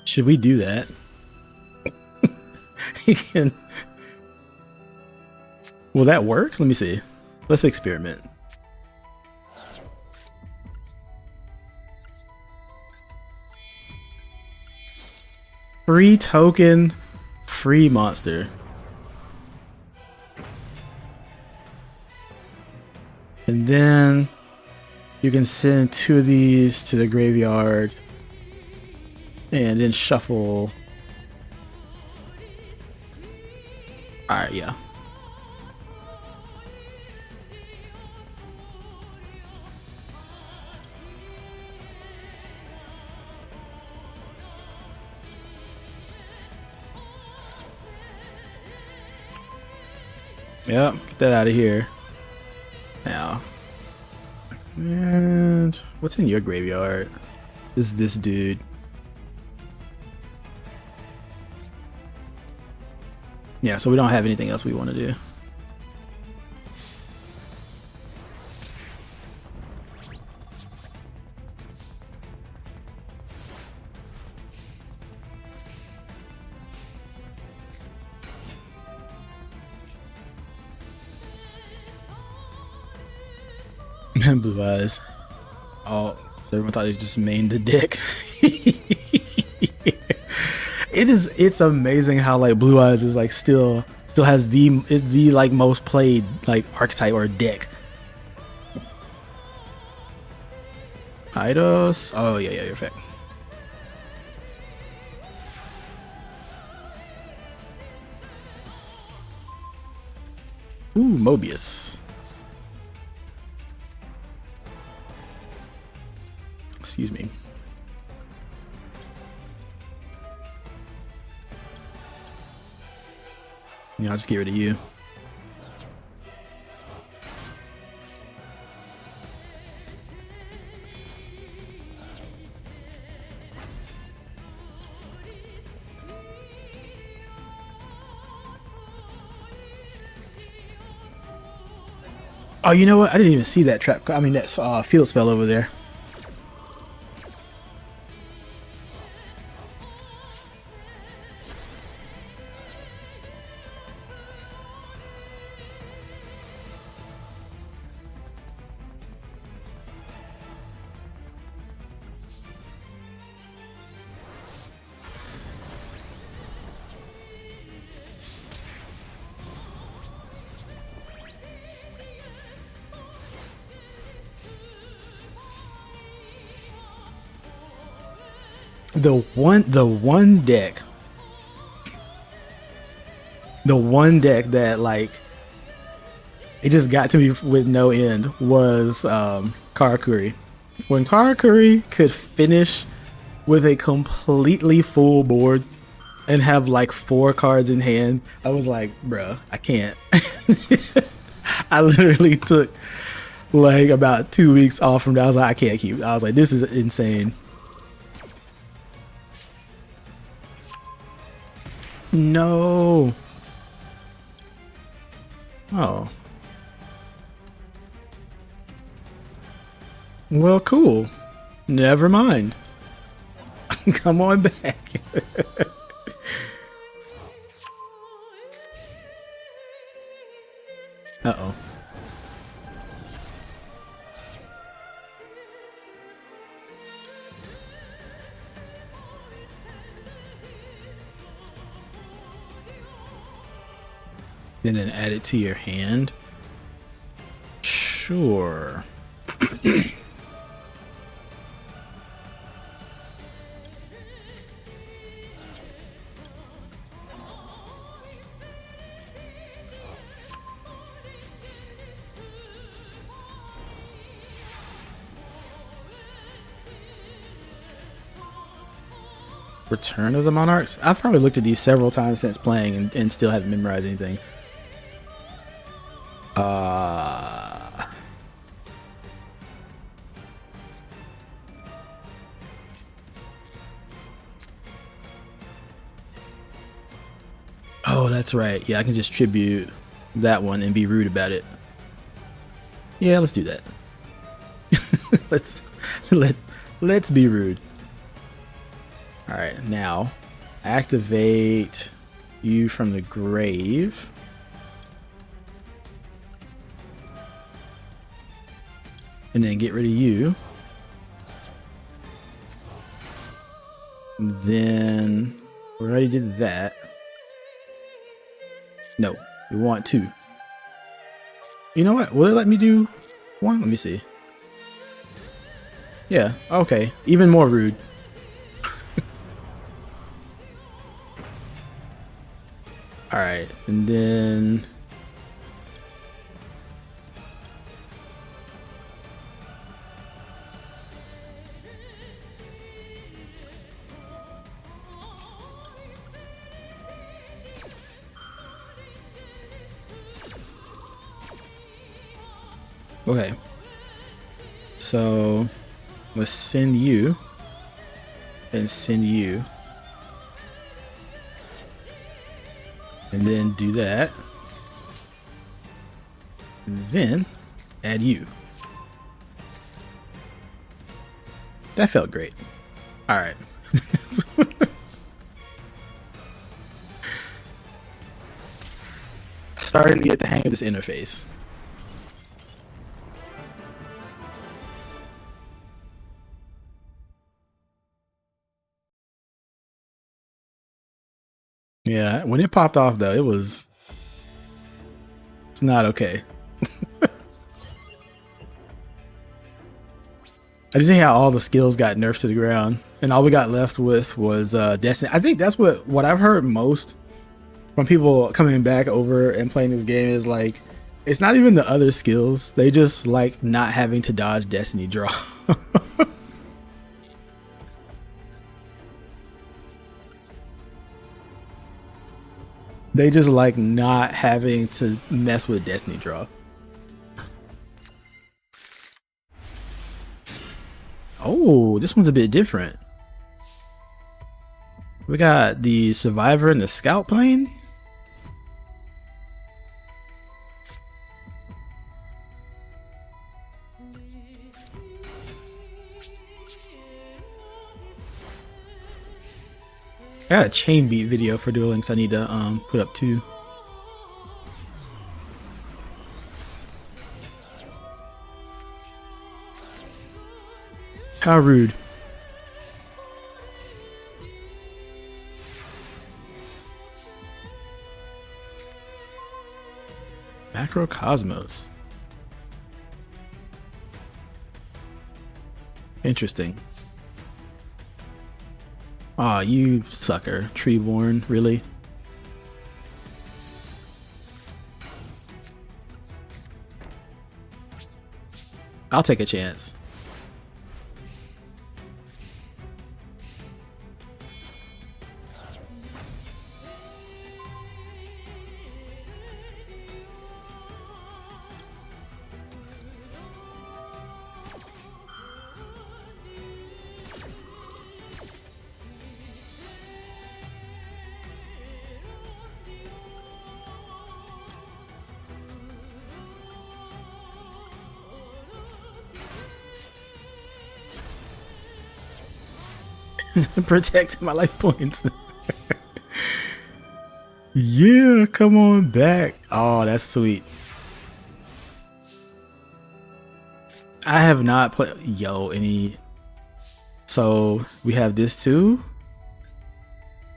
Should we do that? You can... Will that work? Let me see. Let's experiment. Free token, free monster. And then you can send 2 of these to the graveyard and then shuffle. Alright, yeah. Yep, get that out of here. Now. And what's in your graveyard? This dude. Yeah, so we don't have anything else we want to do. Blue eyes. Oh, so everyone thought they just mained the deck. It's amazing how like Blue Eyes is like still has the like most played like archetype or deck. Eidos. Oh yeah, you're fact. Ooh, Mobius. Excuse me. I'll just get rid of you. Oh, you know what? I didn't even see that trap. I mean, that field spell over there. The one deck that like it just got to me with no end was Karakuri. When Karakuri could finish with a completely full board and have like 4 cards in hand, I was like, bruh, I can't. I literally took like about 2 weeks off from that. I was like, I can't keep. I was like, this is insane. No. Oh. Well, cool. Never mind. Come on back. Uh-oh. And then add it to your hand. Sure. Return of the Monarchs? I've probably looked at these several times since playing and still haven't memorized anything. Oh, that's right. Yeah, I can just tribute that one and be rude about it. Yeah, let's do that. let's be rude. All right, now activate you from the grave. And then get rid of you. Then we already did that. No, we want 2. You know what? Will it let me do 1? Let me see. Yeah, okay. Even more rude. Alright, and then okay, so let's send you and send you, and then do that, and then add you. That felt great. All right. Starting to get the hang of this interface. Yeah, when it popped off though, it's not okay. I just think how all the skills got nerfed to the ground, and all we got left with was Destiny. I think that's what I've heard most from people coming back over and playing this game is like, it's not even the other skills. They just like not having to dodge Destiny draw. They just like not having to mess with Destiny Draw. Oh, this one's a bit different. We got the Survivor and the Scout plane. I got a chain beat video for Duel Links I need to put up too. How rude. Macrocosmos. Interesting. Aw, you sucker. Treeborn, really? I'll take a chance. Protect my life points. Yeah, come on back. Oh, that's sweet. I have not played any. So we have this too.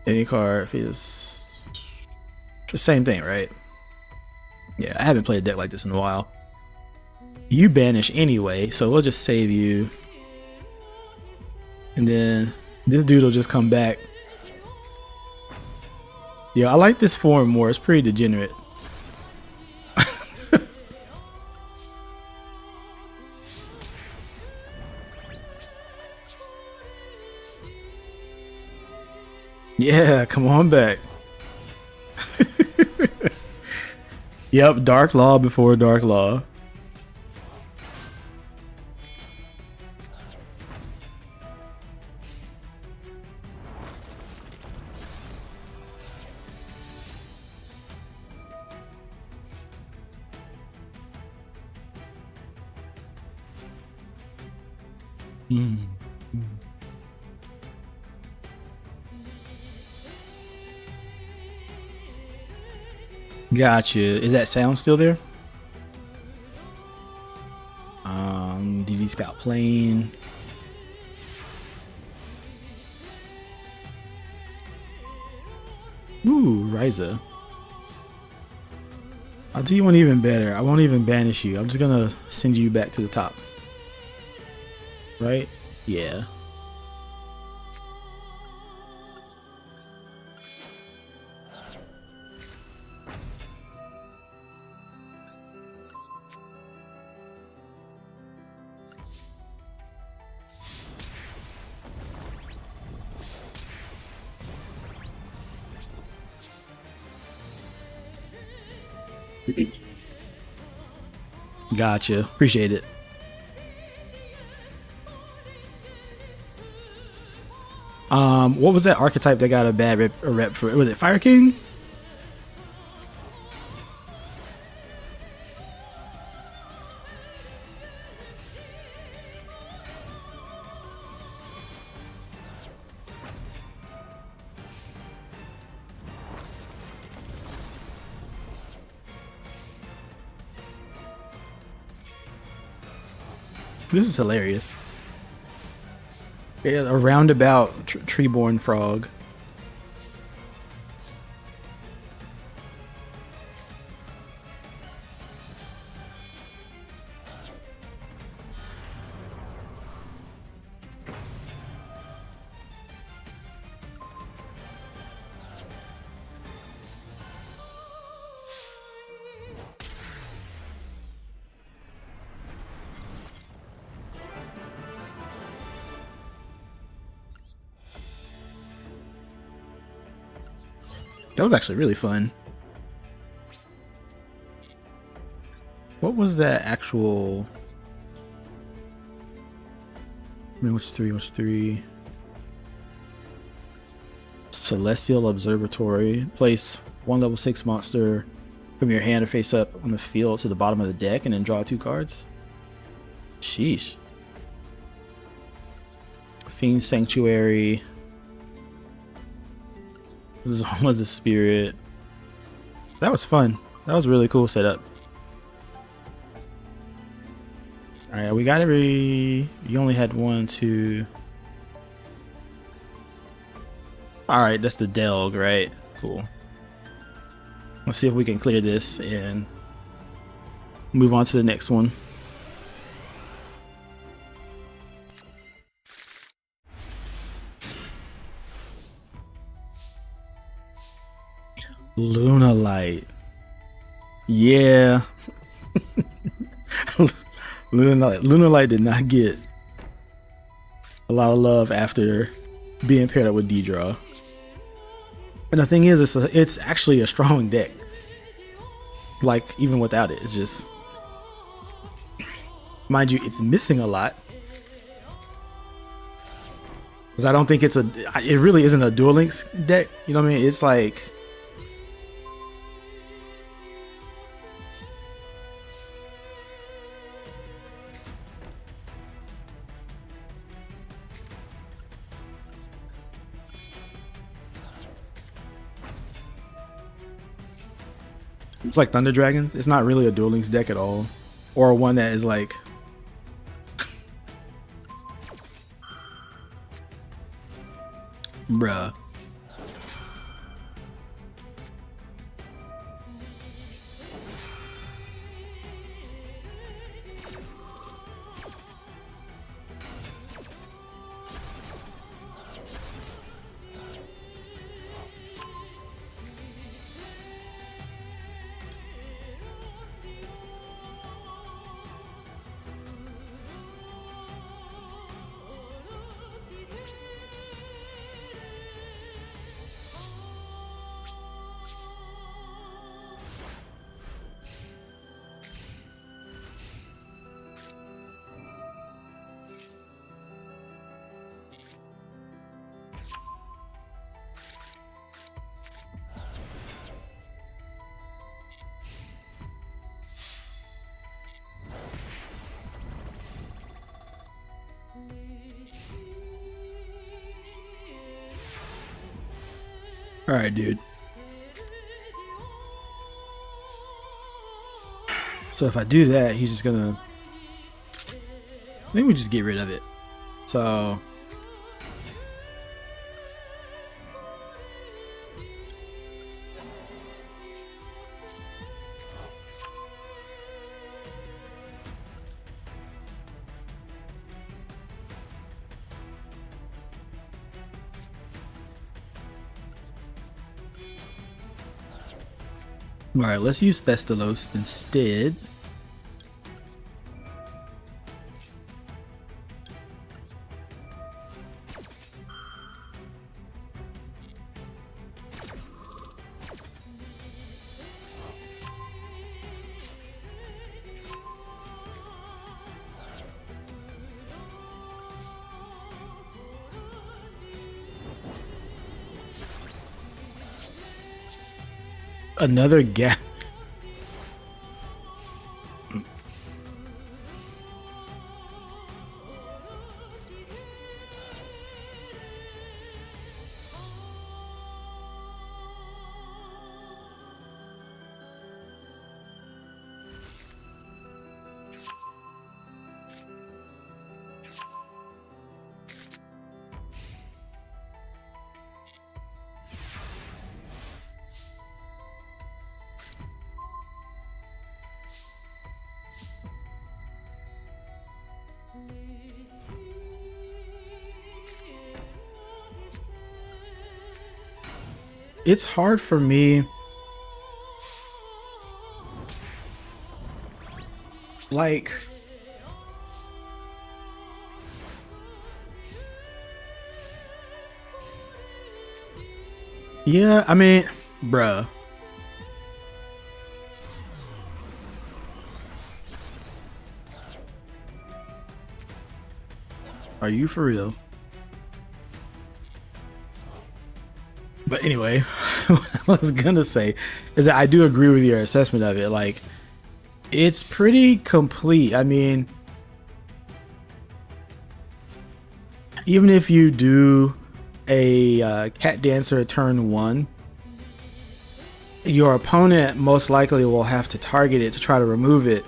Any card feels the same thing, right? Yeah, I haven't played a deck like this in a while. You banish anyway, so we'll just save you. And then this dude will just come back. Yeah, I like this form more. It's pretty degenerate. Yeah, come on back. Yep, Dark Law before Dark Law. Gotcha. Is that sound still there? DD Scout plane. Ooh, Ryza. I'll do you one even better. I won't even banish you. I'm just gonna send you back to the top. Right? Yeah. Gotcha. Appreciate it. What was that archetype that got a bad rep for? Was it Fire King? This is hilarious. Yeah, a roundabout treeborn frog. That was actually really fun. What was that actual? I mean, which three? Celestial Observatory. Place one level 6 monster from your hand or face up on the field to the bottom of the deck and then draw 2 cards. Sheesh. Fiend Sanctuary. Zone of the Spirit. That was fun. That was a really cool setup. Alright, we got every... You only had 1, 2... Alright, that's the Delg, right? Cool. Let's see if we can clear this and move on to the next one. Luna Light. Yeah. Luna Light did not get a lot of love after being paired up with D-Draw. And the thing is, it's actually a strong deck. Like, even without it, it's just... Mind you, it's missing a lot. Because I don't think it really isn't a Duel Links deck. You know what I mean? It's like... It's like Thunder Dragon. It's not really a Duel Links deck at all. Or one that is like... Bruh. Alright, dude. So if I do that, he's just gonna... I think we just get rid of it. So... Alright, let's use Thestalos instead. Another gap. It's hard for me, like, yeah, I mean, bruh. Are you for real? But anyway, what I was gonna say is that I do agree with your assessment of it. Like, it's pretty complete. I mean, even if you do a cat dancer turn 1, your opponent most likely will have to target it to try to remove it.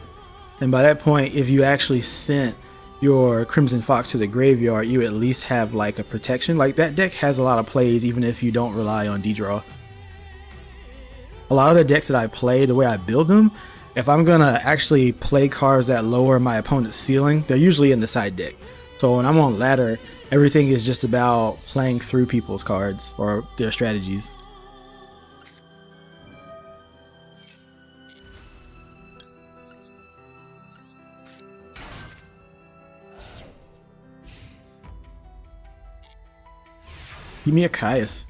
And by that point, if you actually sent your Crimson Fox to the graveyard, you at least have like a protection. Like, that deck has a lot of plays even if you don't rely on D-draw. A lot of the decks that I play, the way I build them, if I'm gonna actually play cards that lower my opponent's ceiling, they're usually in the side deck. So when I'm on ladder, everything is just about playing through people's cards or their strategies. Give me a Caius.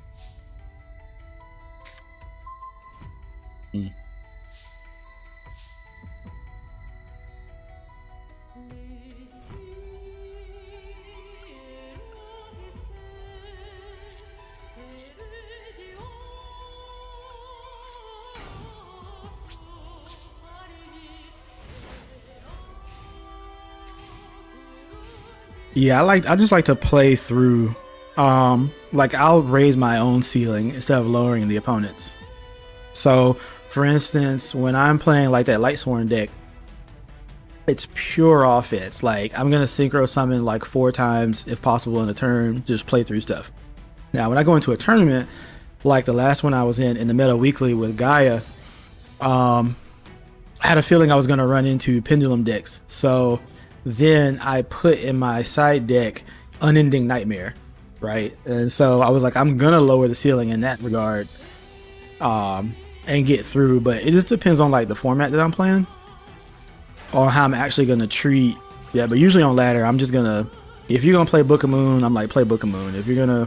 Yeah, I just like to play through. Like, I'll raise my own ceiling instead of lowering the opponent's. So for instance, when I'm playing like that Lightsworn deck, it's pure offense. Like, I'm gonna synchro summon like 4 times if possible in a turn, just play through stuff. Now when I go into a tournament like the last one I was in the Meta Weekly with Gaia, I had a feeling I was gonna run into pendulum decks, so then I put in my side deck Unending Nightmare, right? And so I was like, I'm gonna lower the ceiling in that regard, and get through. But it just depends on like the format that I'm playing or how I'm actually gonna treat. Yeah, but usually on ladder, I'm just gonna, if you're gonna play Book of Moon, I'm like, play Book of Moon. If you're gonna,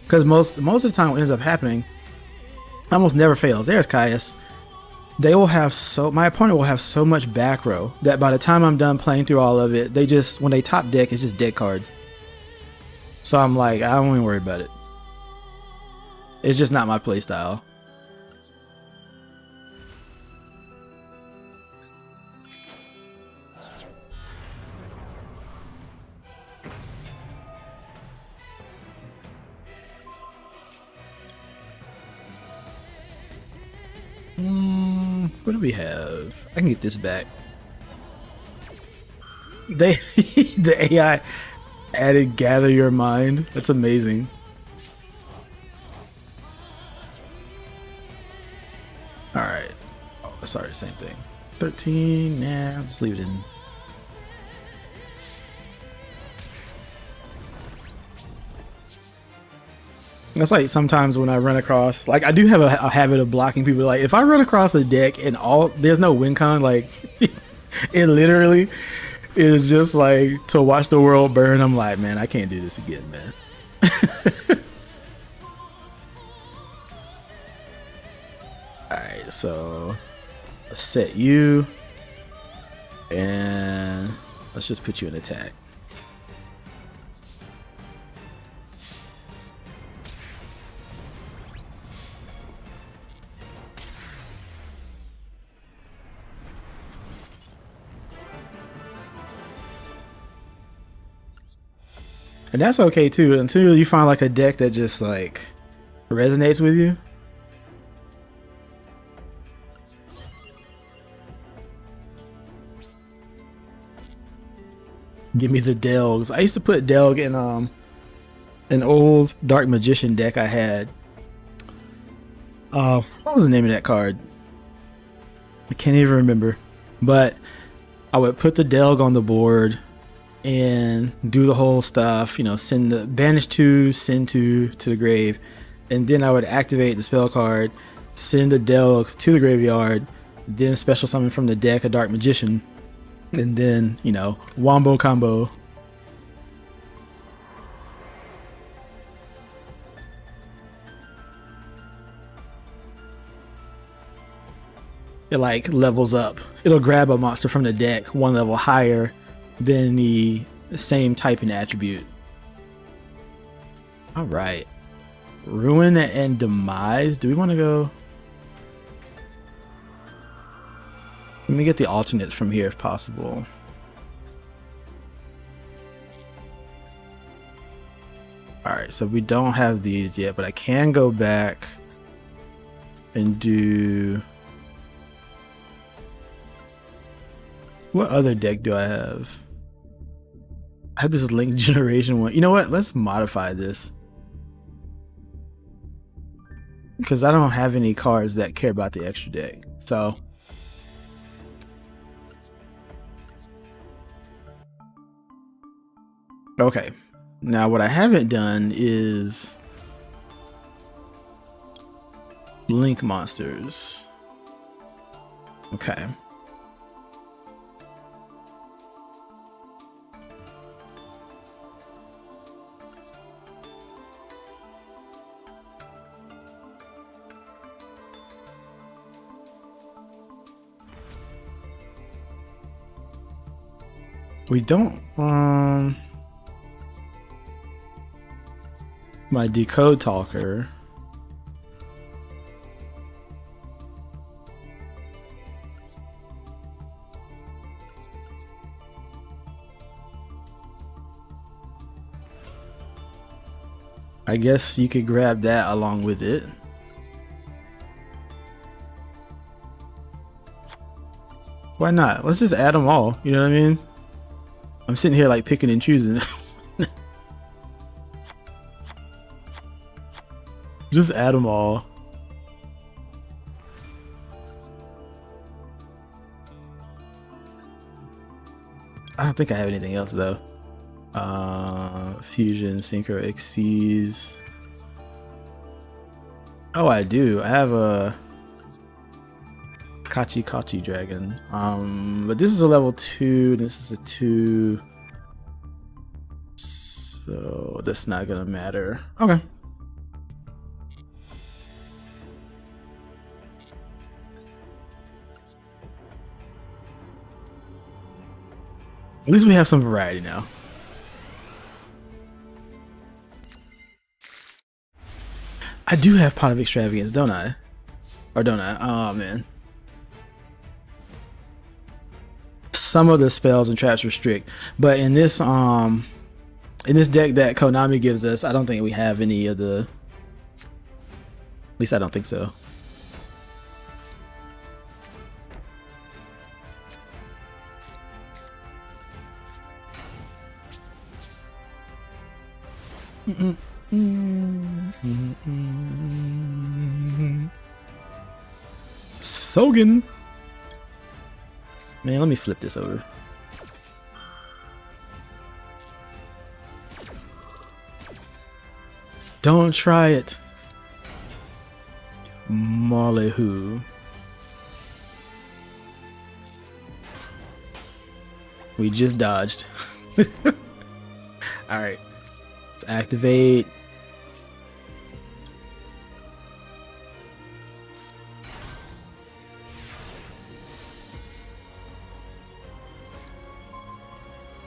because most of the time what ends up happening almost never fails. There's Caius. They will have my opponent will have so much back row that by the time I'm done playing through all of it, they just, when they top deck, it's just dead cards. So I'm like, I don't even worry about it. It's just not my play style. What do we have? I can get this back. The AI added Gather Your Mind. That's amazing. Alright. Oh, sorry, same thing. 13. Nah, just leave it in. That's like sometimes when I run across, like, I do have a habit of blocking people. Like, if I run across a deck and there's no win con, like, it literally is just like to watch the world burn. I'm like, man, I can't do this again, man. Alright, so let's set you and let's just put you in attack. And that's okay too, until you find like a deck that just like resonates with you. Give me the Delgs. I used to put Delg in an old Dark Magician deck I had. What was the name of that card? I can't even remember. But I would put the Delg on the board and do the whole stuff, you know, send the banish 2, send 2 to the grave, and then I would activate the spell card, send the Delg to the graveyard, then special summon from the deck a Dark Magician, and then, you know, wombo combo. It like levels up. It'll grab a monster from the deck 1 level higher than the same type and attribute. All right. Ruin and Demise. Do we want to go? Let me get the alternates from here if possible. All right, so we don't have these yet, but I can go back and do... What other deck do I have? I have this Link Generation one. You know what? Let's modify this. Because I don't have any cards that care about the extra deck. So... Okay. Now what I haven't done is... Link monsters. Okay. We don't my Decode Talker. I guess you could grab that along with it. Why not? Let's just add them all. You know what I mean? I'm sitting here like picking and choosing. Just add them all. I don't think I have anything else though. Fusion, Synchro, Xyz. Oh, I do. I have a Kachi Kachi Dragon. But this is a level 2. This is a 2. So that's not gonna matter. Okay. At least we have some variety now. I do have Pot of Extravagance, don't I? Or don't I? Oh man. Some of the spells and traps restrict, but in this deck that Konami gives us, I don't think we have any of the... At least I don't think so. Sogen. Man, let me flip this over. Don't try it. Molly who? We just dodged. Alright. Activate.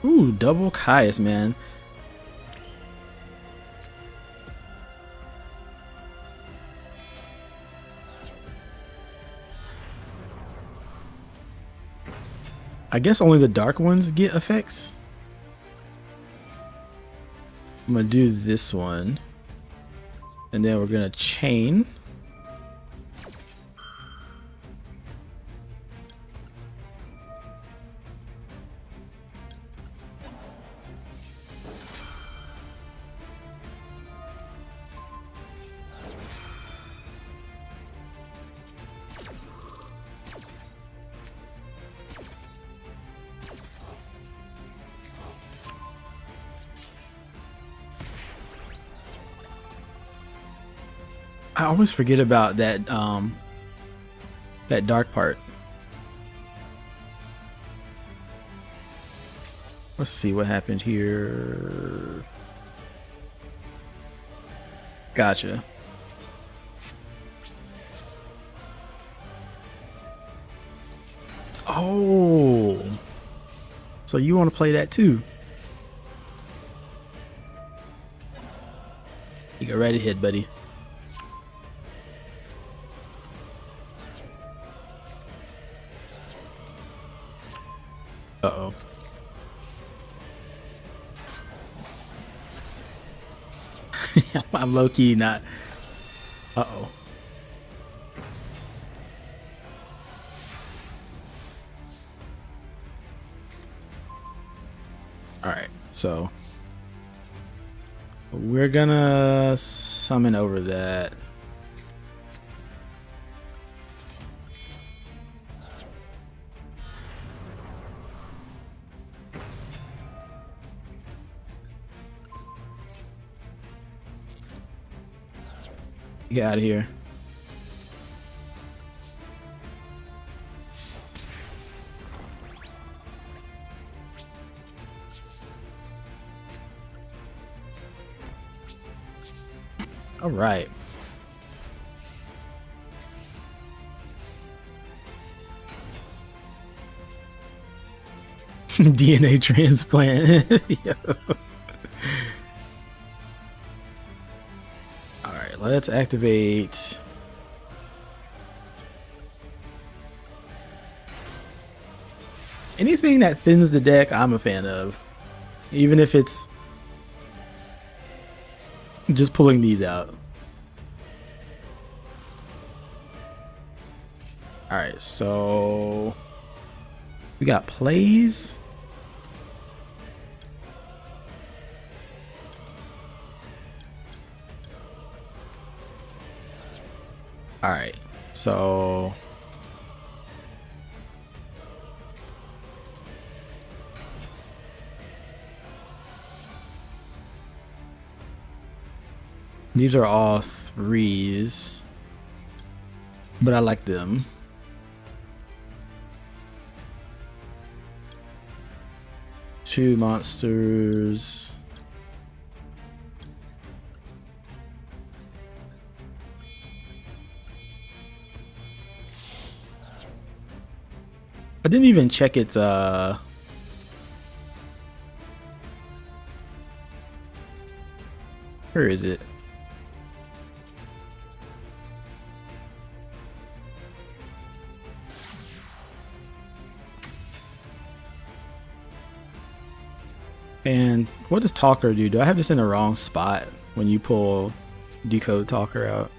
Ooh, double Caius, man. I guess only the dark ones get effects. I'm gonna do this one, and then we're gonna chain. I always forget about that that dark part. Let's see what happened here. Gotcha. Oh, so you want to play that too? Go right ahead, buddy. Uh-oh. I'm low-key not... Uh-oh. Alright, so... we're gonna summon over that. Get out of here. All right. DNA transplant. Yo. All right, let's activate. Anything that thins the deck, I'm a fan of. Even if it's just pulling these out. All right, so we got plays. All right, so these are all threes, but I like them. Two monsters. I didn't even check its where is it? And what does Talker do? Do I have this in the wrong spot when you pull Decode Talker out?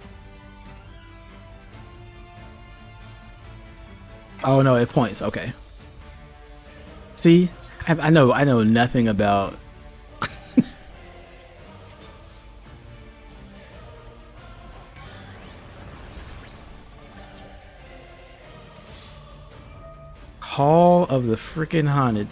Oh no, it points. Okay. See, I know nothing about. Call of the freaking Haunted.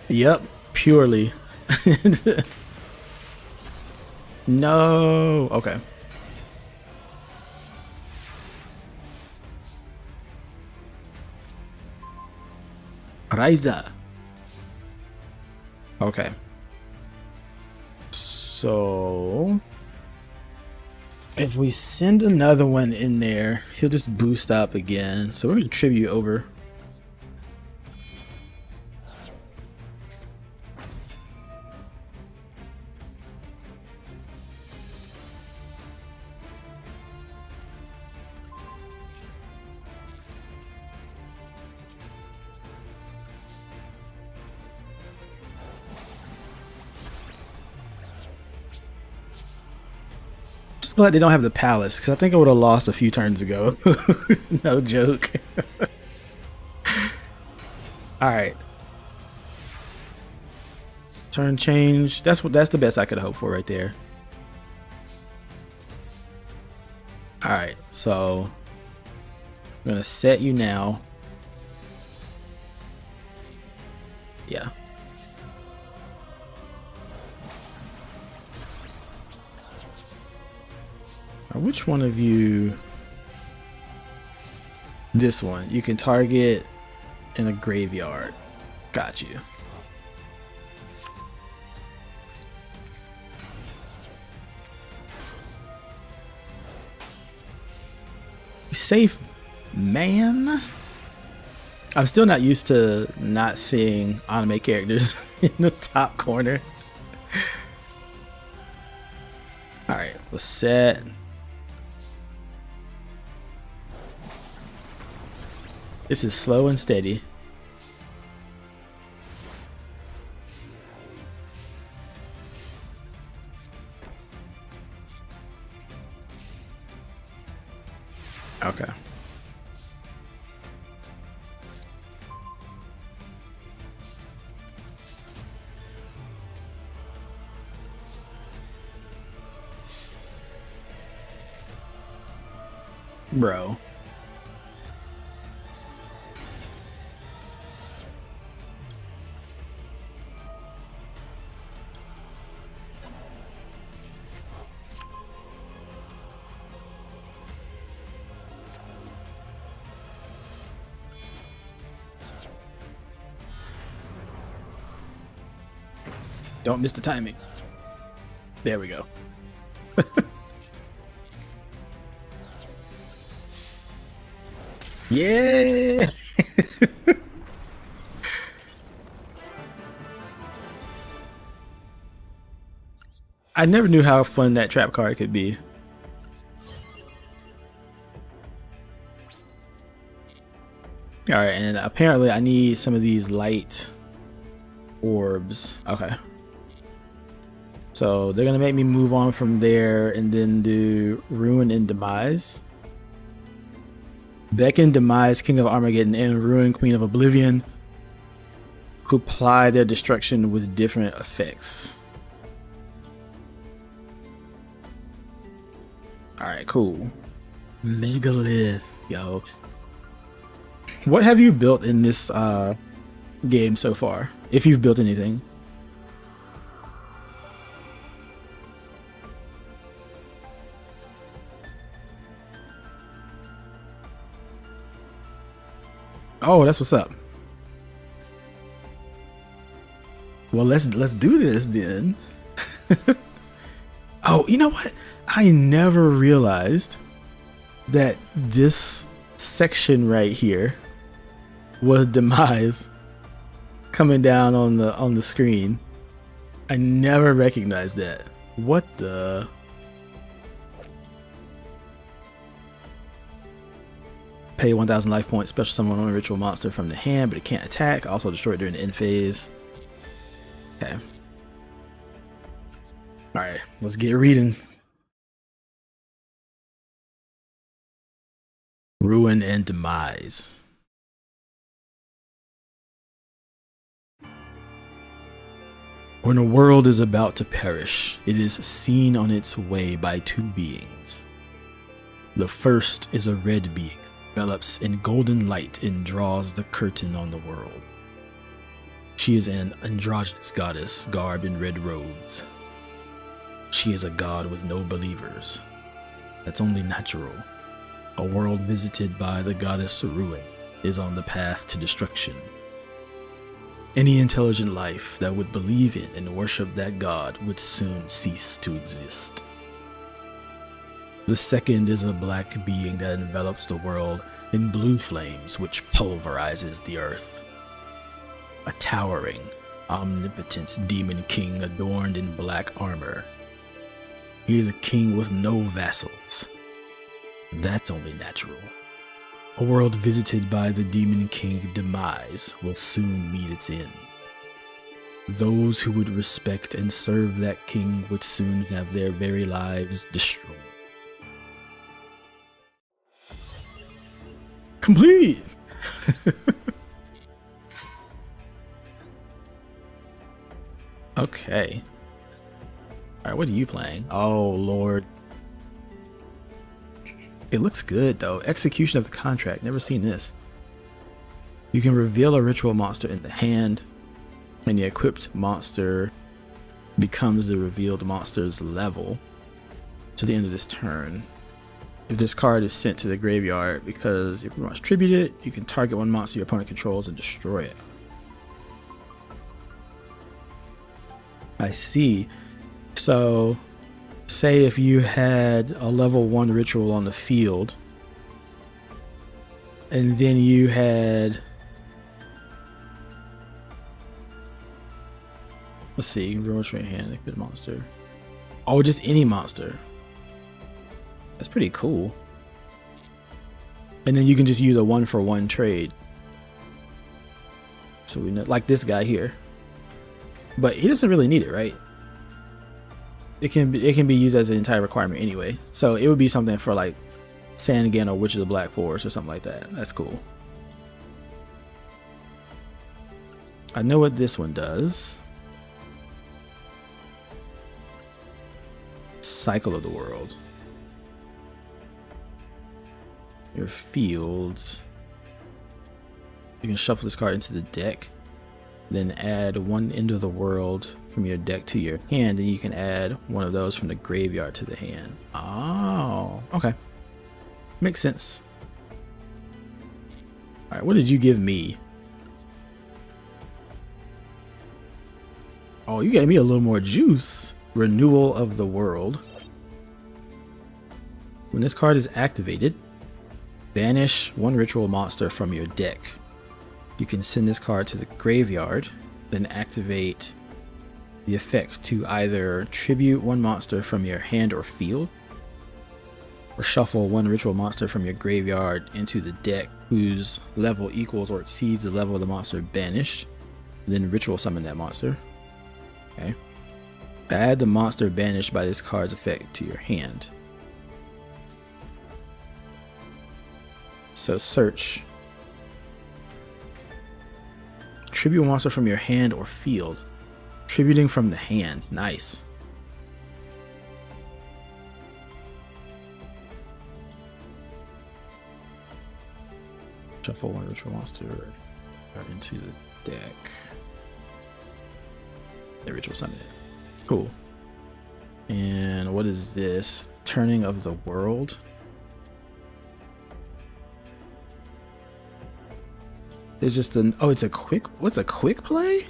Yep, purely. No. Okay. Raiza. Okay. So if we send another one in there, he'll just boost up again. So we're gonna tribute over. Glad they don't have the palace, because I think I would have lost a few turns ago. No joke. All right, turn change. That's the best I could hope for right there. All right, so I'm gonna set you now. Yeah. Which one of you? This one. You can target in a graveyard. Got you. safe, man. I'm still not used to not seeing anime characters in the top corner. Alright, let's set. This is slow and steady. Okay. Bro. Don't miss the timing. There we go. Yeah. I never knew how fun that trap card could be. All right, and apparently I need some of these light orbs. Okay. So they're gonna make me move on from there and then do Ruin and Demise. Beckon, Demise, King of Armageddon, and Ruin, Queen of Oblivion, who apply their destruction with different effects. Alright, cool. Megalith, yo. What have you built in this game so far? If you've built anything. Oh, that's what's up. Well, let's do this then. Oh, you know what? I never realized that this section right here was Demise coming down on the screen. I never recognized that. What the? Pay 1,000 life points, special summon on a ritual monster from the hand, but it can't attack. Also destroyed during the end phase. Okay. Alright, let's get reading. Ruin and Demise. When a world is about to perish, it is seen on its way by two beings. The first is a red being, develops in golden light and draws the curtain on the world. She is an androgynous goddess garbed in red robes. She is a god with no believers. That's only natural. A world visited by the goddess Ruin is on the path to destruction. Any intelligent life that would believe in and worship that god would soon cease to exist. The second is a black being that envelops the world in blue flames which pulverizes the earth. A towering, omnipotent demon king adorned in black armor. He is a king with no vassals. That's only natural. A world visited by the demon king Demise will soon meet its end. Those who would respect and serve that king would soon have their very lives destroyed. Complete! Okay. Alright, what are you playing? Oh, Lord. It looks good, though. Execution of the contract. Never seen this. You can reveal a ritual monster in the hand, and the equipped monster becomes the revealed monster's level to the end of this turn. If this card is sent to the graveyard, because if you want to tribute it, you can target one monster your opponent controls and destroy it. I see. So, say if you had a level 1 ritual on the field, And then you had, let's see, reverse right hand, good monster. Oh, just any monster. That's pretty cool. And then you can just use a 1-for-1 trade. So we know, like this guy here. But he doesn't really need it, right? It can be used as an entire requirement anyway. So it would be something for like Sangan or Witch of the Black Forest or something like that. That's cool. I know what this one does. Cycle of the World. Your fields. You can shuffle this card into the deck, then add one End of the World from your deck to your hand, and you can add one of those from the graveyard to the hand. Oh, okay. Makes sense. All right, what did you give me? Oh, you gave me a little more juice. Renewal of the World. When this card is activated, banish one ritual monster from your deck. You can send this card to the graveyard, then activate the effect to either tribute one monster from your hand or field, or shuffle one ritual monster from your graveyard into the deck whose level equals or exceeds the level of the monster banished, then ritual summon that monster. Okay. Add the monster banished by this card's effect to your hand. So search. Tribute a monster from your hand or field. Tributing from the hand. Nice. Shuffle one ritual monster into the deck. The ritual summon it. Cool. And what is this? Turning of the World. There's just an, oh, it's a quick, what's a quick play?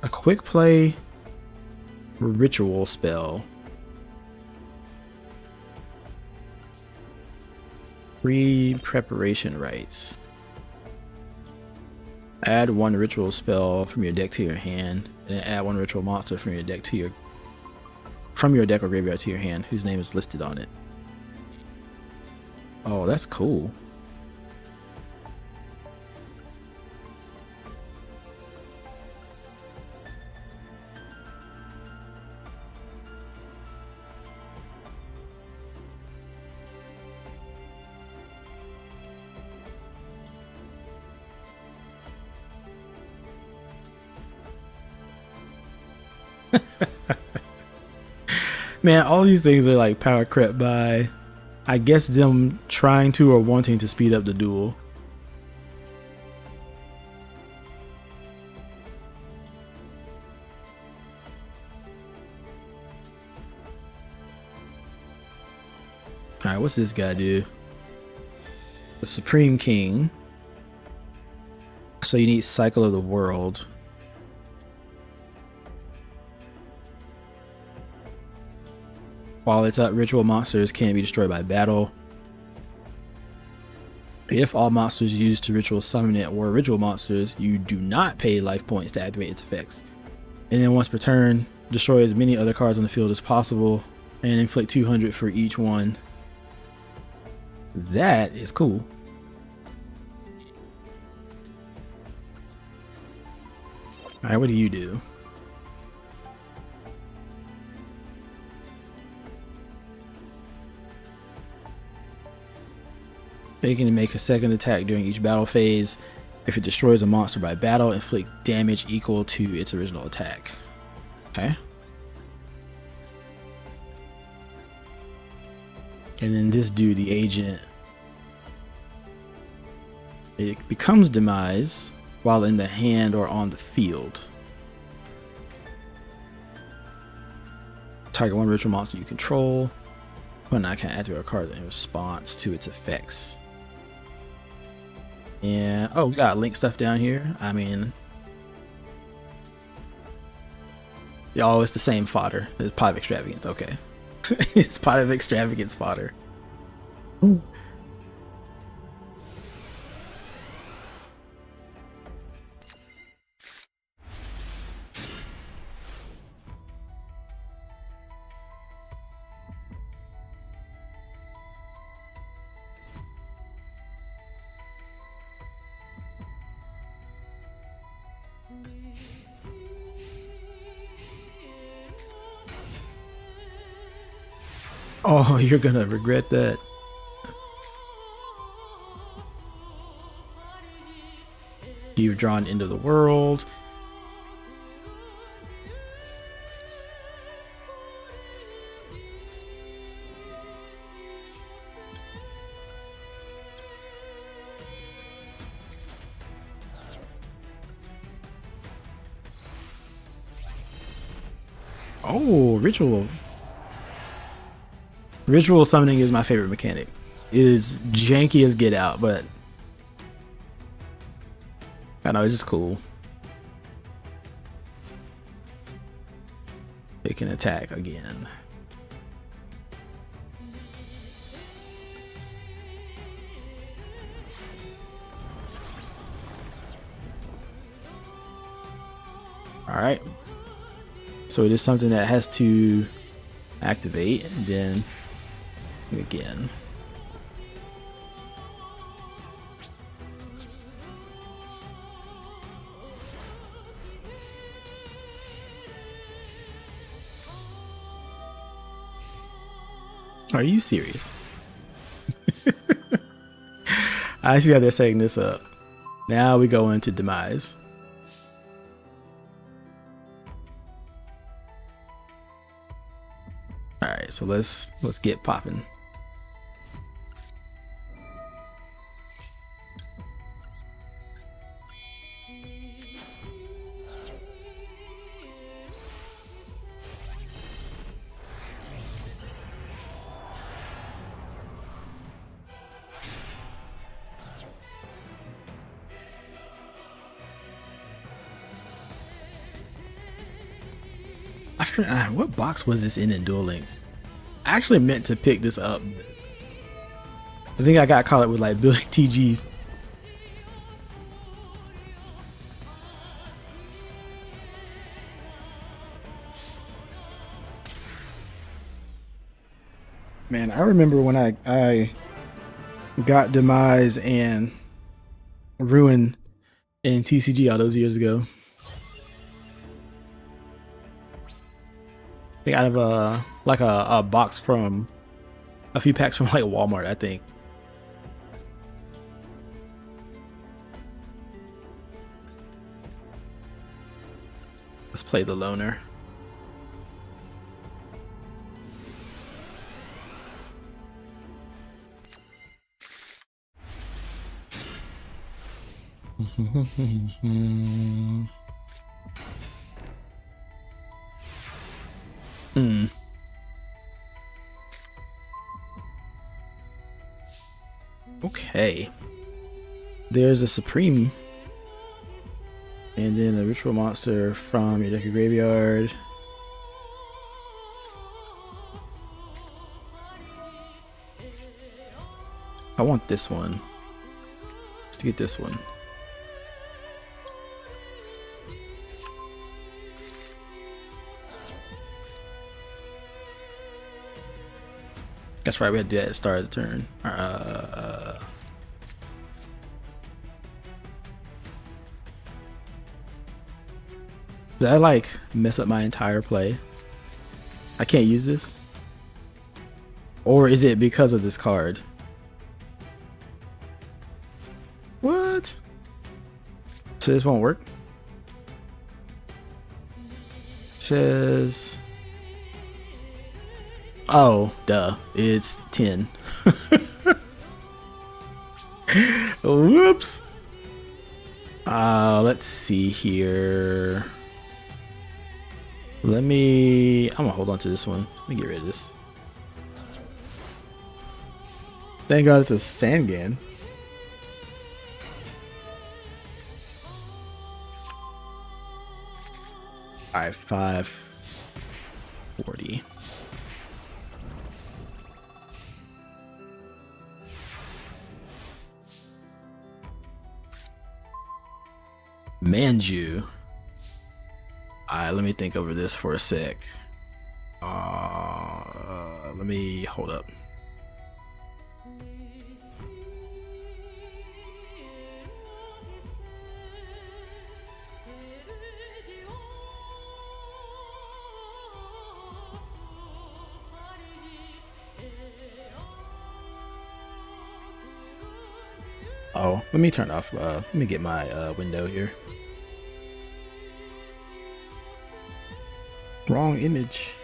A quick play ritual spell. Pre-preparation rites. Add one ritual spell from your deck to your hand, and then add one ritual monster from your deck to your deck or graveyard to your hand, whose name is listed on it. Oh, that's cool. Man, all these things are like power crept by, I guess, them trying to or wanting to speed up the duel. Alright, what's this guy do? The Supreme King. So you need Cycle of the World. While it's up, ritual monsters can't be destroyed by battle. If all monsters used to ritual summon it were ritual monsters, you do not pay life points to activate its effects. And then once per turn, destroy as many other cards on the field as possible and inflict 200 for each one. That is cool. Alright, what do you do? They can make a second attack during each battle phase. If it destroys a monster by battle, inflict damage equal to its original attack. Okay. And then this dude, the agent, it becomes demise while in the hand or on the field. Target one ritual monster you control. When I can activate a card in response to its effects. And oh, we got link stuff down here. I mean, oh, it's the same fodder. It's Pipe Extravagance. Okay. It's part of extravagance fodder. Oh, you're gonna regret that. You've drawn into the world. Oh, ritual. Ritual summoning is my favorite mechanic. It is janky as get out, but I know it's just cool. It can attack again. All right. So it is something that has to activate, and then again. Are you serious? I see how they're setting this up. Now we go into demise. All right, so let's get popping. What box was this in Duel Links? I actually meant to pick this up. I think I got caught up with like building TGs. Man, I remember when I got Demise and Ruin in TCG all those years ago. I think out of a box from a few packs from like Walmart, I think. Let's play the loner. Okay. There's a Supreme. And then a ritual monster from your deck or graveyard. I want this one. Let's get this one. That's right, we had to do that at the start of the turn. Did I like mess up my entire play? I can't use this? Or is it because of this card? What? So this won't work? It says... Oh, duh. It's 10. Whoops. Let's see here. I'm gonna hold on to this one. Let me get rid of this. Thank God it's a Sangan. Alright, 540. Manju. Alright, let me think over this for a sec. Let me hold up. Oh, let me turn off. Let me get my window here. Wrong image.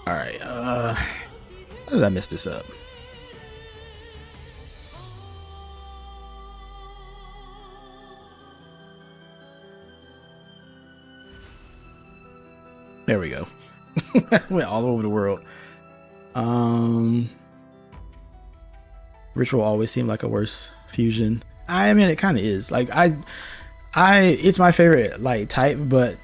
All right. How did I mess this up? There we go. Went all over the world. Ritual always seemed like a worse fusion. I mean, it kind of is. Like it's my favorite like type, but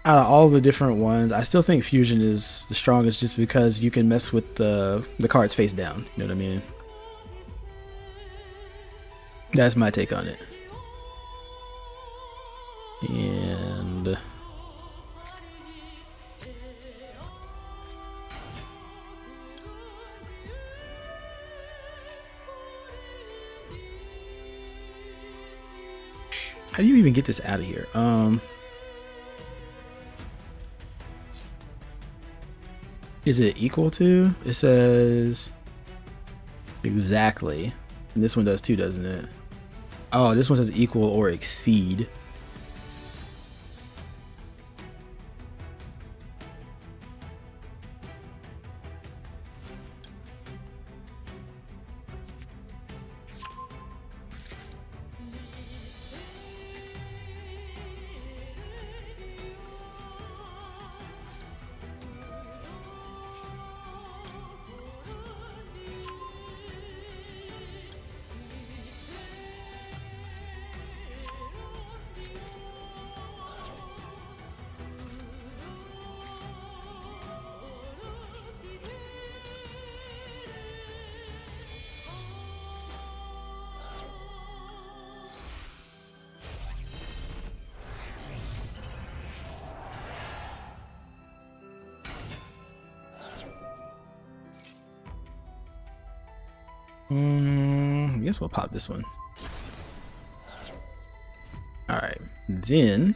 out of all the different ones, I still think fusion is the strongest, just because you can mess with the cards face down. You know what I mean? That's my take on it. And how do you even get this out of here? Is it equal to? It says exactly. And this one does too, doesn't it? Oh, this one says equal or exceed. I guess we'll pop this one. All right, then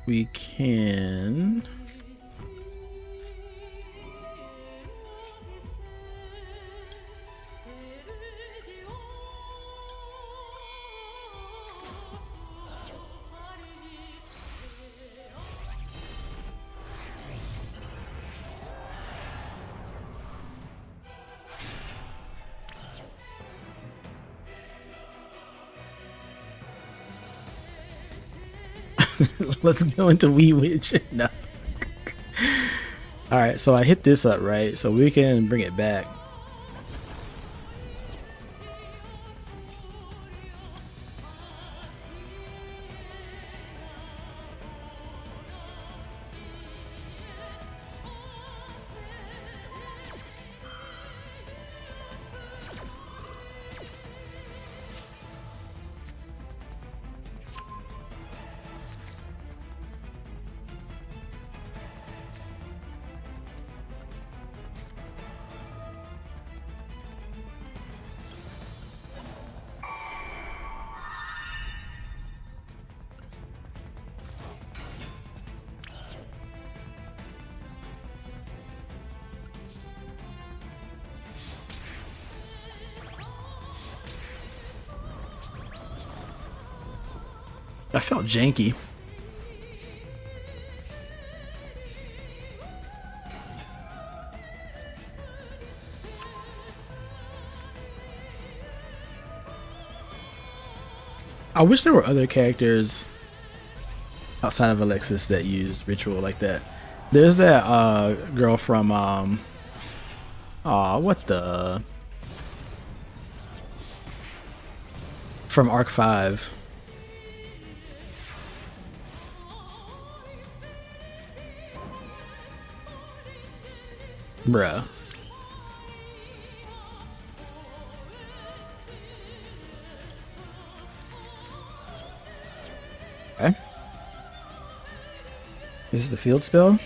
we can let's go into Wee Witch. No. All right, so I hit this up, right? So we can bring it back. I felt janky. I wish there were other characters outside of Alexis that used ritual like that. There's that girl from what the, from Arc 5. Bruh. Okay. This is the field spell.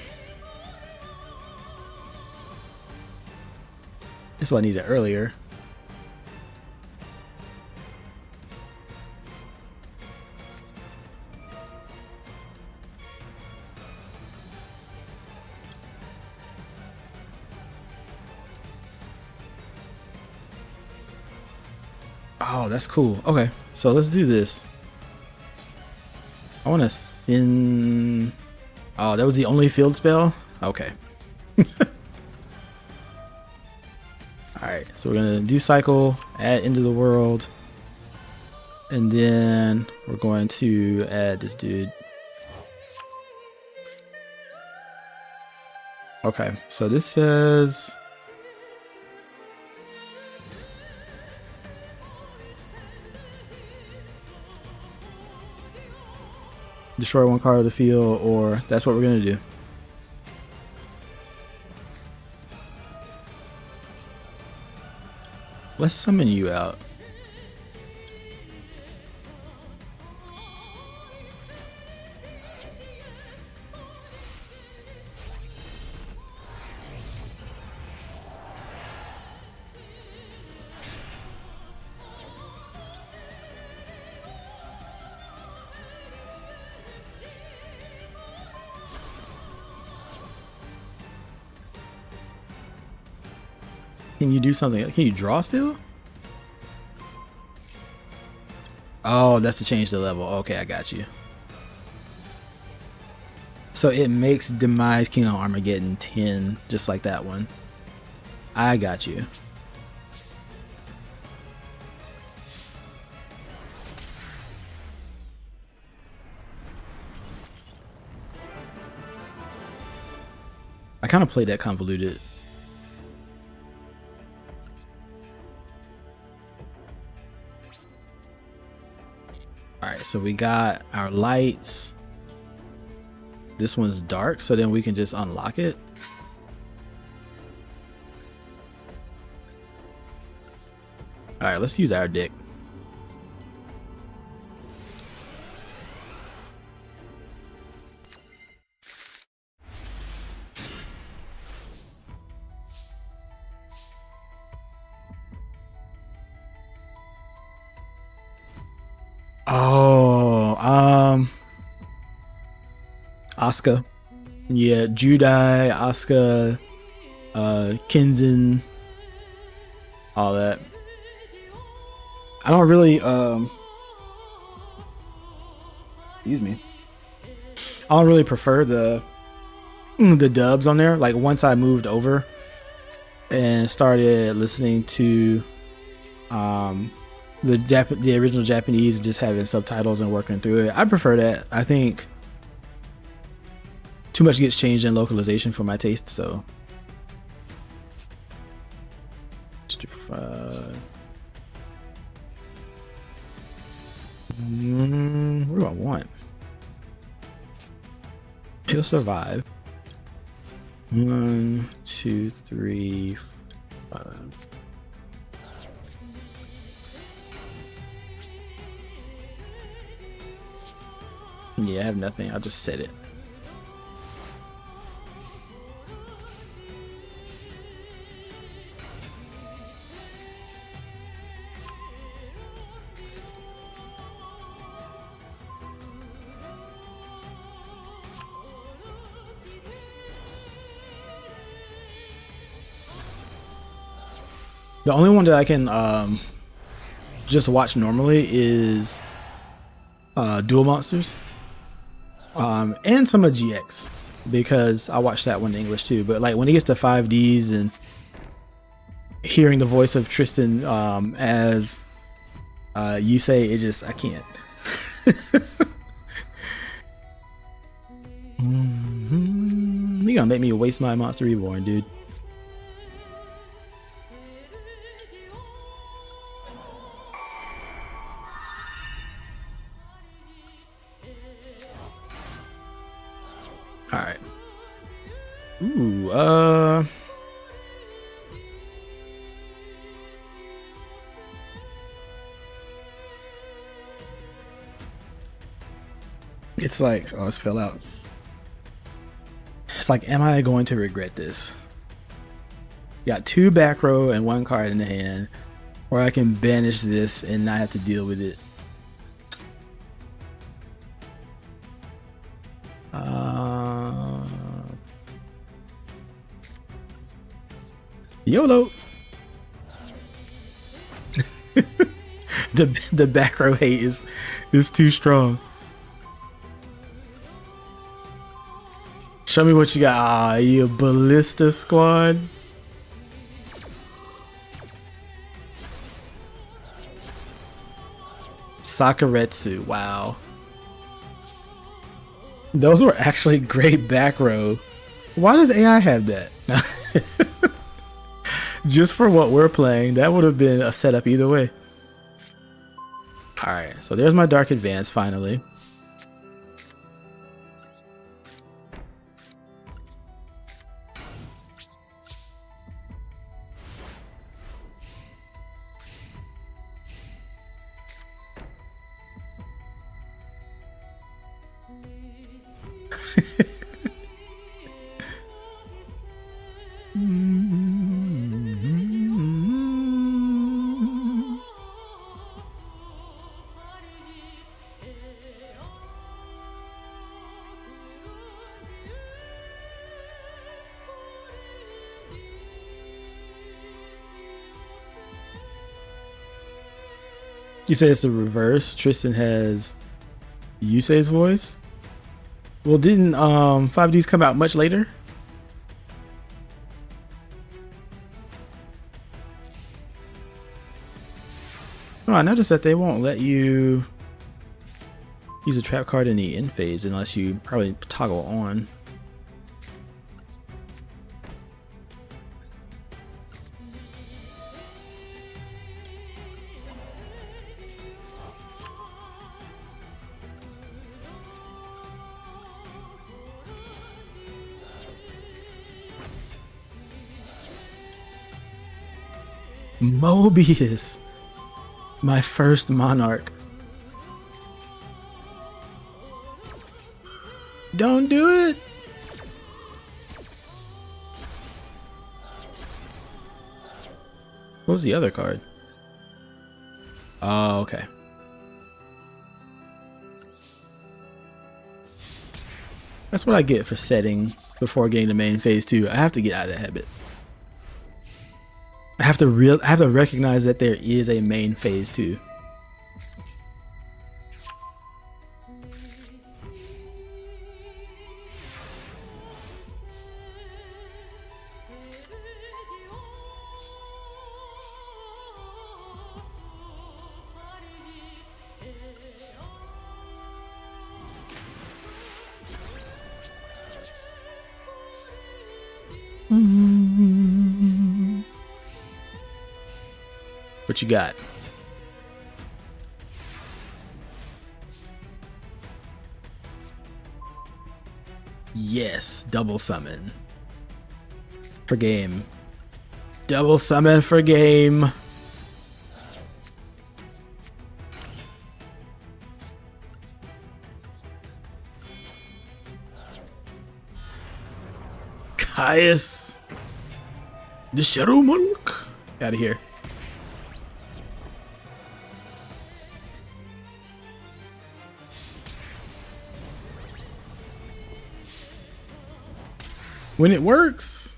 This is what I needed earlier. Oh, that's cool. Okay, so let's do this. I want to thin. Oh, that was the only field spell? Okay. Alright, so we're going to do cycle, add into the world, and then we're going to add this dude. Okay, so this says... destroy one card of the field, or that's what we're going to do. Let's summon you out. Can you do something? Can you draw still? Oh, that's to change the level. Okay, I got you. So it makes Demise King of Armageddon 10, just like that one. I got you. I kind of played that convoluted. Alright, so we got our lights. This one's dark, so then we can just unlock it. Alright, let's use our deck. Oh, Asuka. Yeah, Judai, Asuka, Kenzin, all that. I don't really, excuse me. I don't really prefer the dubs on there. Like once I moved over and started listening to, the original Japanese, just having subtitles and working through it, I prefer that. I think too much gets changed in localization for my taste, so what do I want? He'll survive. 1, 2, 3, 5. Yeah, I have nothing. I'll just set it. The only one that I can just watch normally is Duel monsters, and some of GX because I watched that one in English too. But like when it gets to 5Ds and hearing the voice of Tristan as you say, it just I can't. You gonna make me waste my Monster Reborn, dude. All right. Ooh, it's like, oh, it's fell out. It's like, am I going to regret this? Got 2 back row and 1 card in the hand, or I can banish this and not have to deal with it. YOLO. the back row hate is too strong. Show me what you got. Ah, you ballista squad. Sakuretsu. Wow. Those were actually great back row. Why does AI have that? Just for what we're playing, that would have been a setup either way. Alright, so there's my Dark Advance finally. You say it's the reverse. Tristan has Yusei's voice. Well, didn't 5Ds come out much later? Oh, I noticed that they won't let you use a trap card in the end phase unless you probably toggle on. Mobius, my first monarch. Don't do it. What was the other card? Oh, okay. That's what I get for setting before getting to main phase 2. I have to get out of that habit. I have to recognize that there is a main phase 2. What you got? Yes, double summon for game. Double summon for game. Caius, the Shadow Monarch. Out of here. When it works.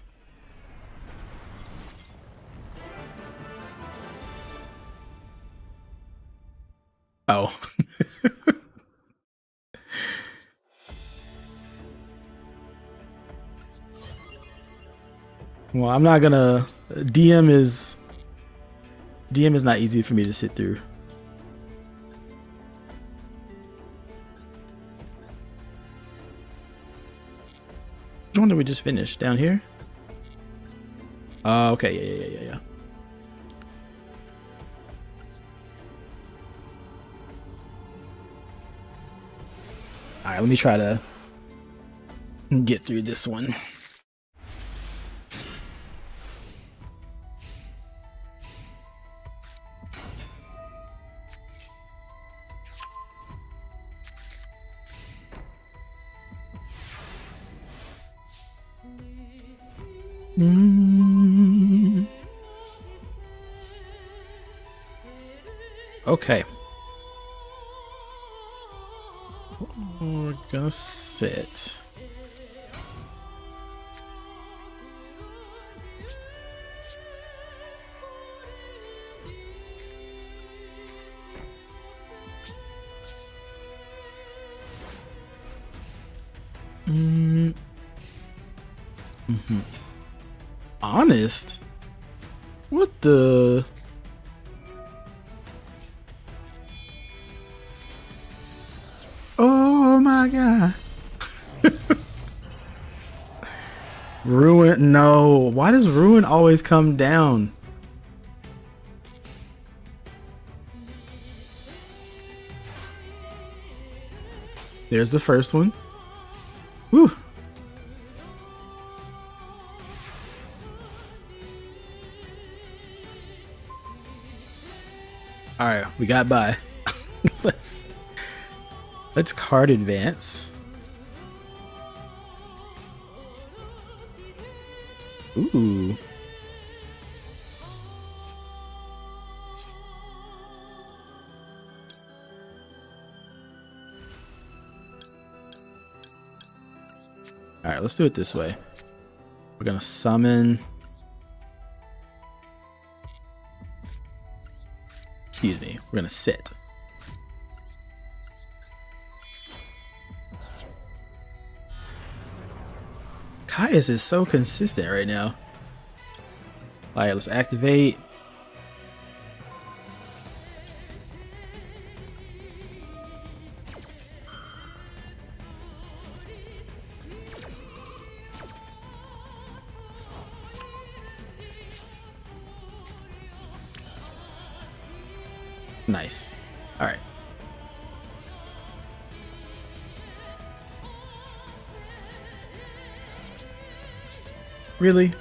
Oh. Well, I'm not gonna. DM is not easy for me to sit through. Which one did we just finish? Down here? Okay, yeah. Alright, let me try to get through this one. Okay. We're gonna sit. Honest? What the? Oh my god. Ruin, no. Why does Ruin always come down? There's the first one. Whew. All right, we got by. Let's card advance. Ooh. All right, let's do it this way. We're gonna summon. Excuse me. We're gonna sit. Caius is so consistent right now. Alright, let's activate. Nice. Alright. Really?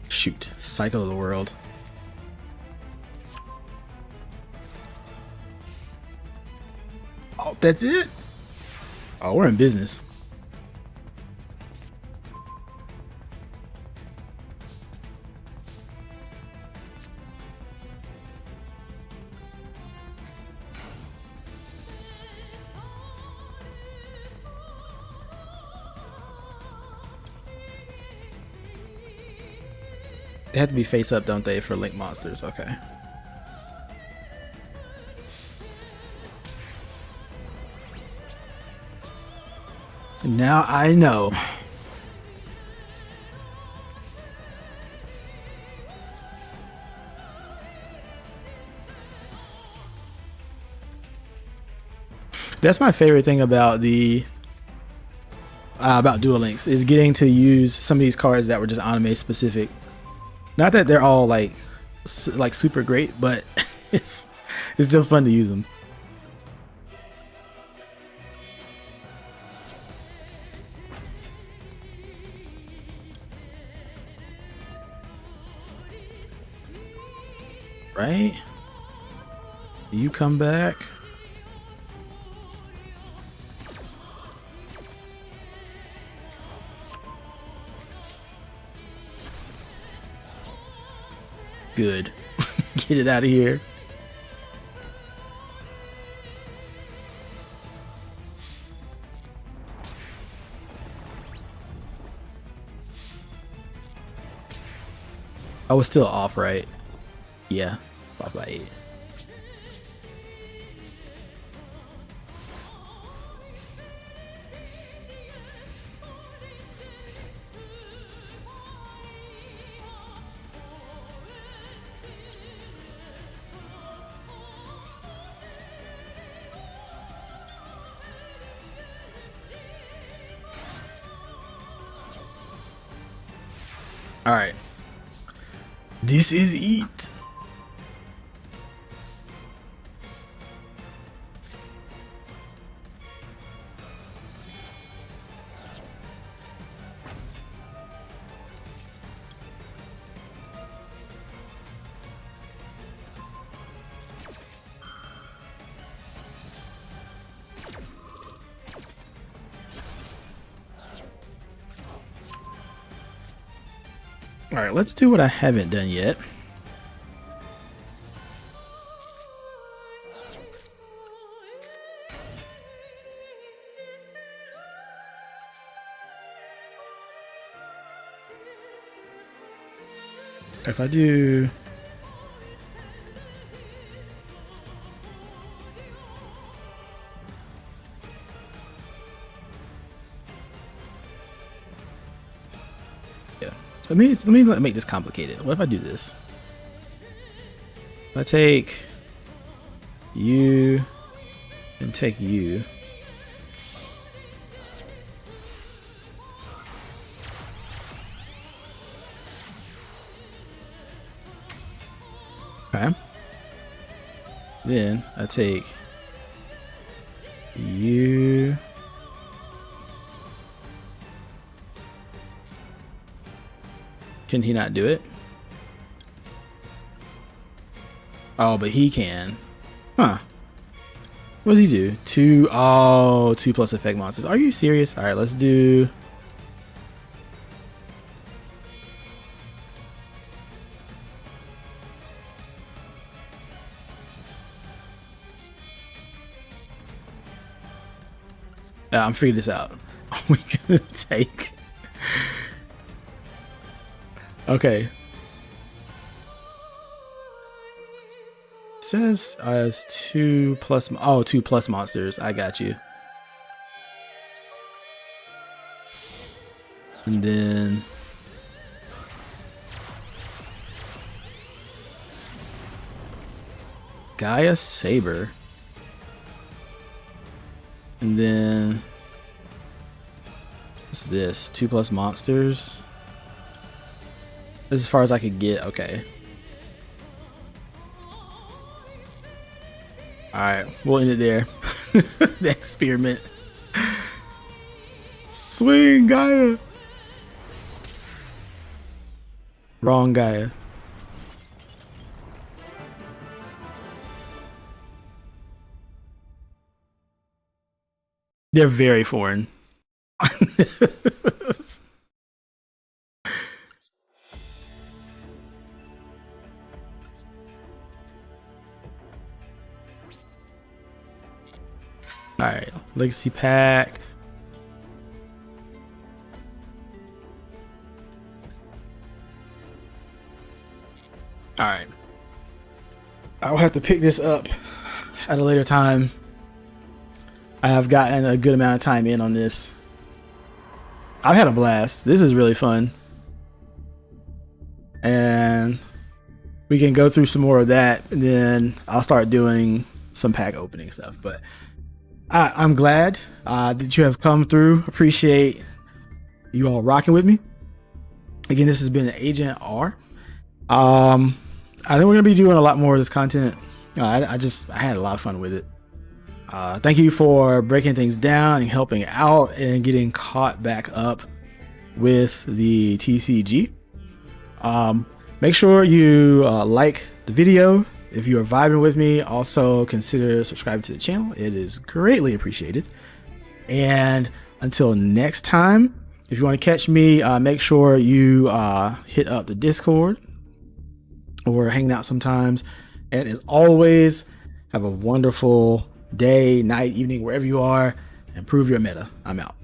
Shoot. Cycle of the world. Oh, that's it? Oh, we're in business. They have to be face up, don't they, for link monsters? Okay. Now I know. That's my favorite thing about the about Duel Links is getting to use some of these cards that were just anime specific. Not that they're all like super great, but it's still fun to use them. Right? You come back. Good. Get it out of here. I was still off, right? Yeah, off by 8. All right. This is it. All right, let's do what I haven't done yet. If I do let me make this complicated. What if I do this? If I take you and take you. Okay. Then I take you. Can he not do it? Oh, but he can. Huh. What does he do? 2 plus effect monsters. Are you serious? All right, let's do. I'm figuring this out. We're gonna take. Okay. It says as 2 plus. Oh, 2 plus monsters. I got you. And then. Gaia Saber. And then. What's this? 2 plus monsters. This is as far as I could get. Okay. Alright, we'll end it there. The experiment. Swing, Gaia! Wrong Gaia. They're very foreign. Alright, legacy pack. Alright. I'll have to pick this up at a later time. I have gotten a good amount of time in on this. I've had a blast. This is really fun. And we can go through some more of that, and then I'll start doing some pack opening stuff. But I'm glad that you have come through. Appreciate you all rocking with me. Again, this has been AgentR. I think we're gonna be doing a lot more of this content. I had a lot of fun with it. Thank you for breaking things down and helping out and getting caught back up with the TCG. Make sure you like the video. If you are vibing with me, also consider subscribing to the channel. It is greatly appreciated. And until next time, if you want to catch me, make sure you hit up the Discord or hanging out sometimes. And as always, have a wonderful day, night, evening, wherever you are. Improve your meta. I'm out.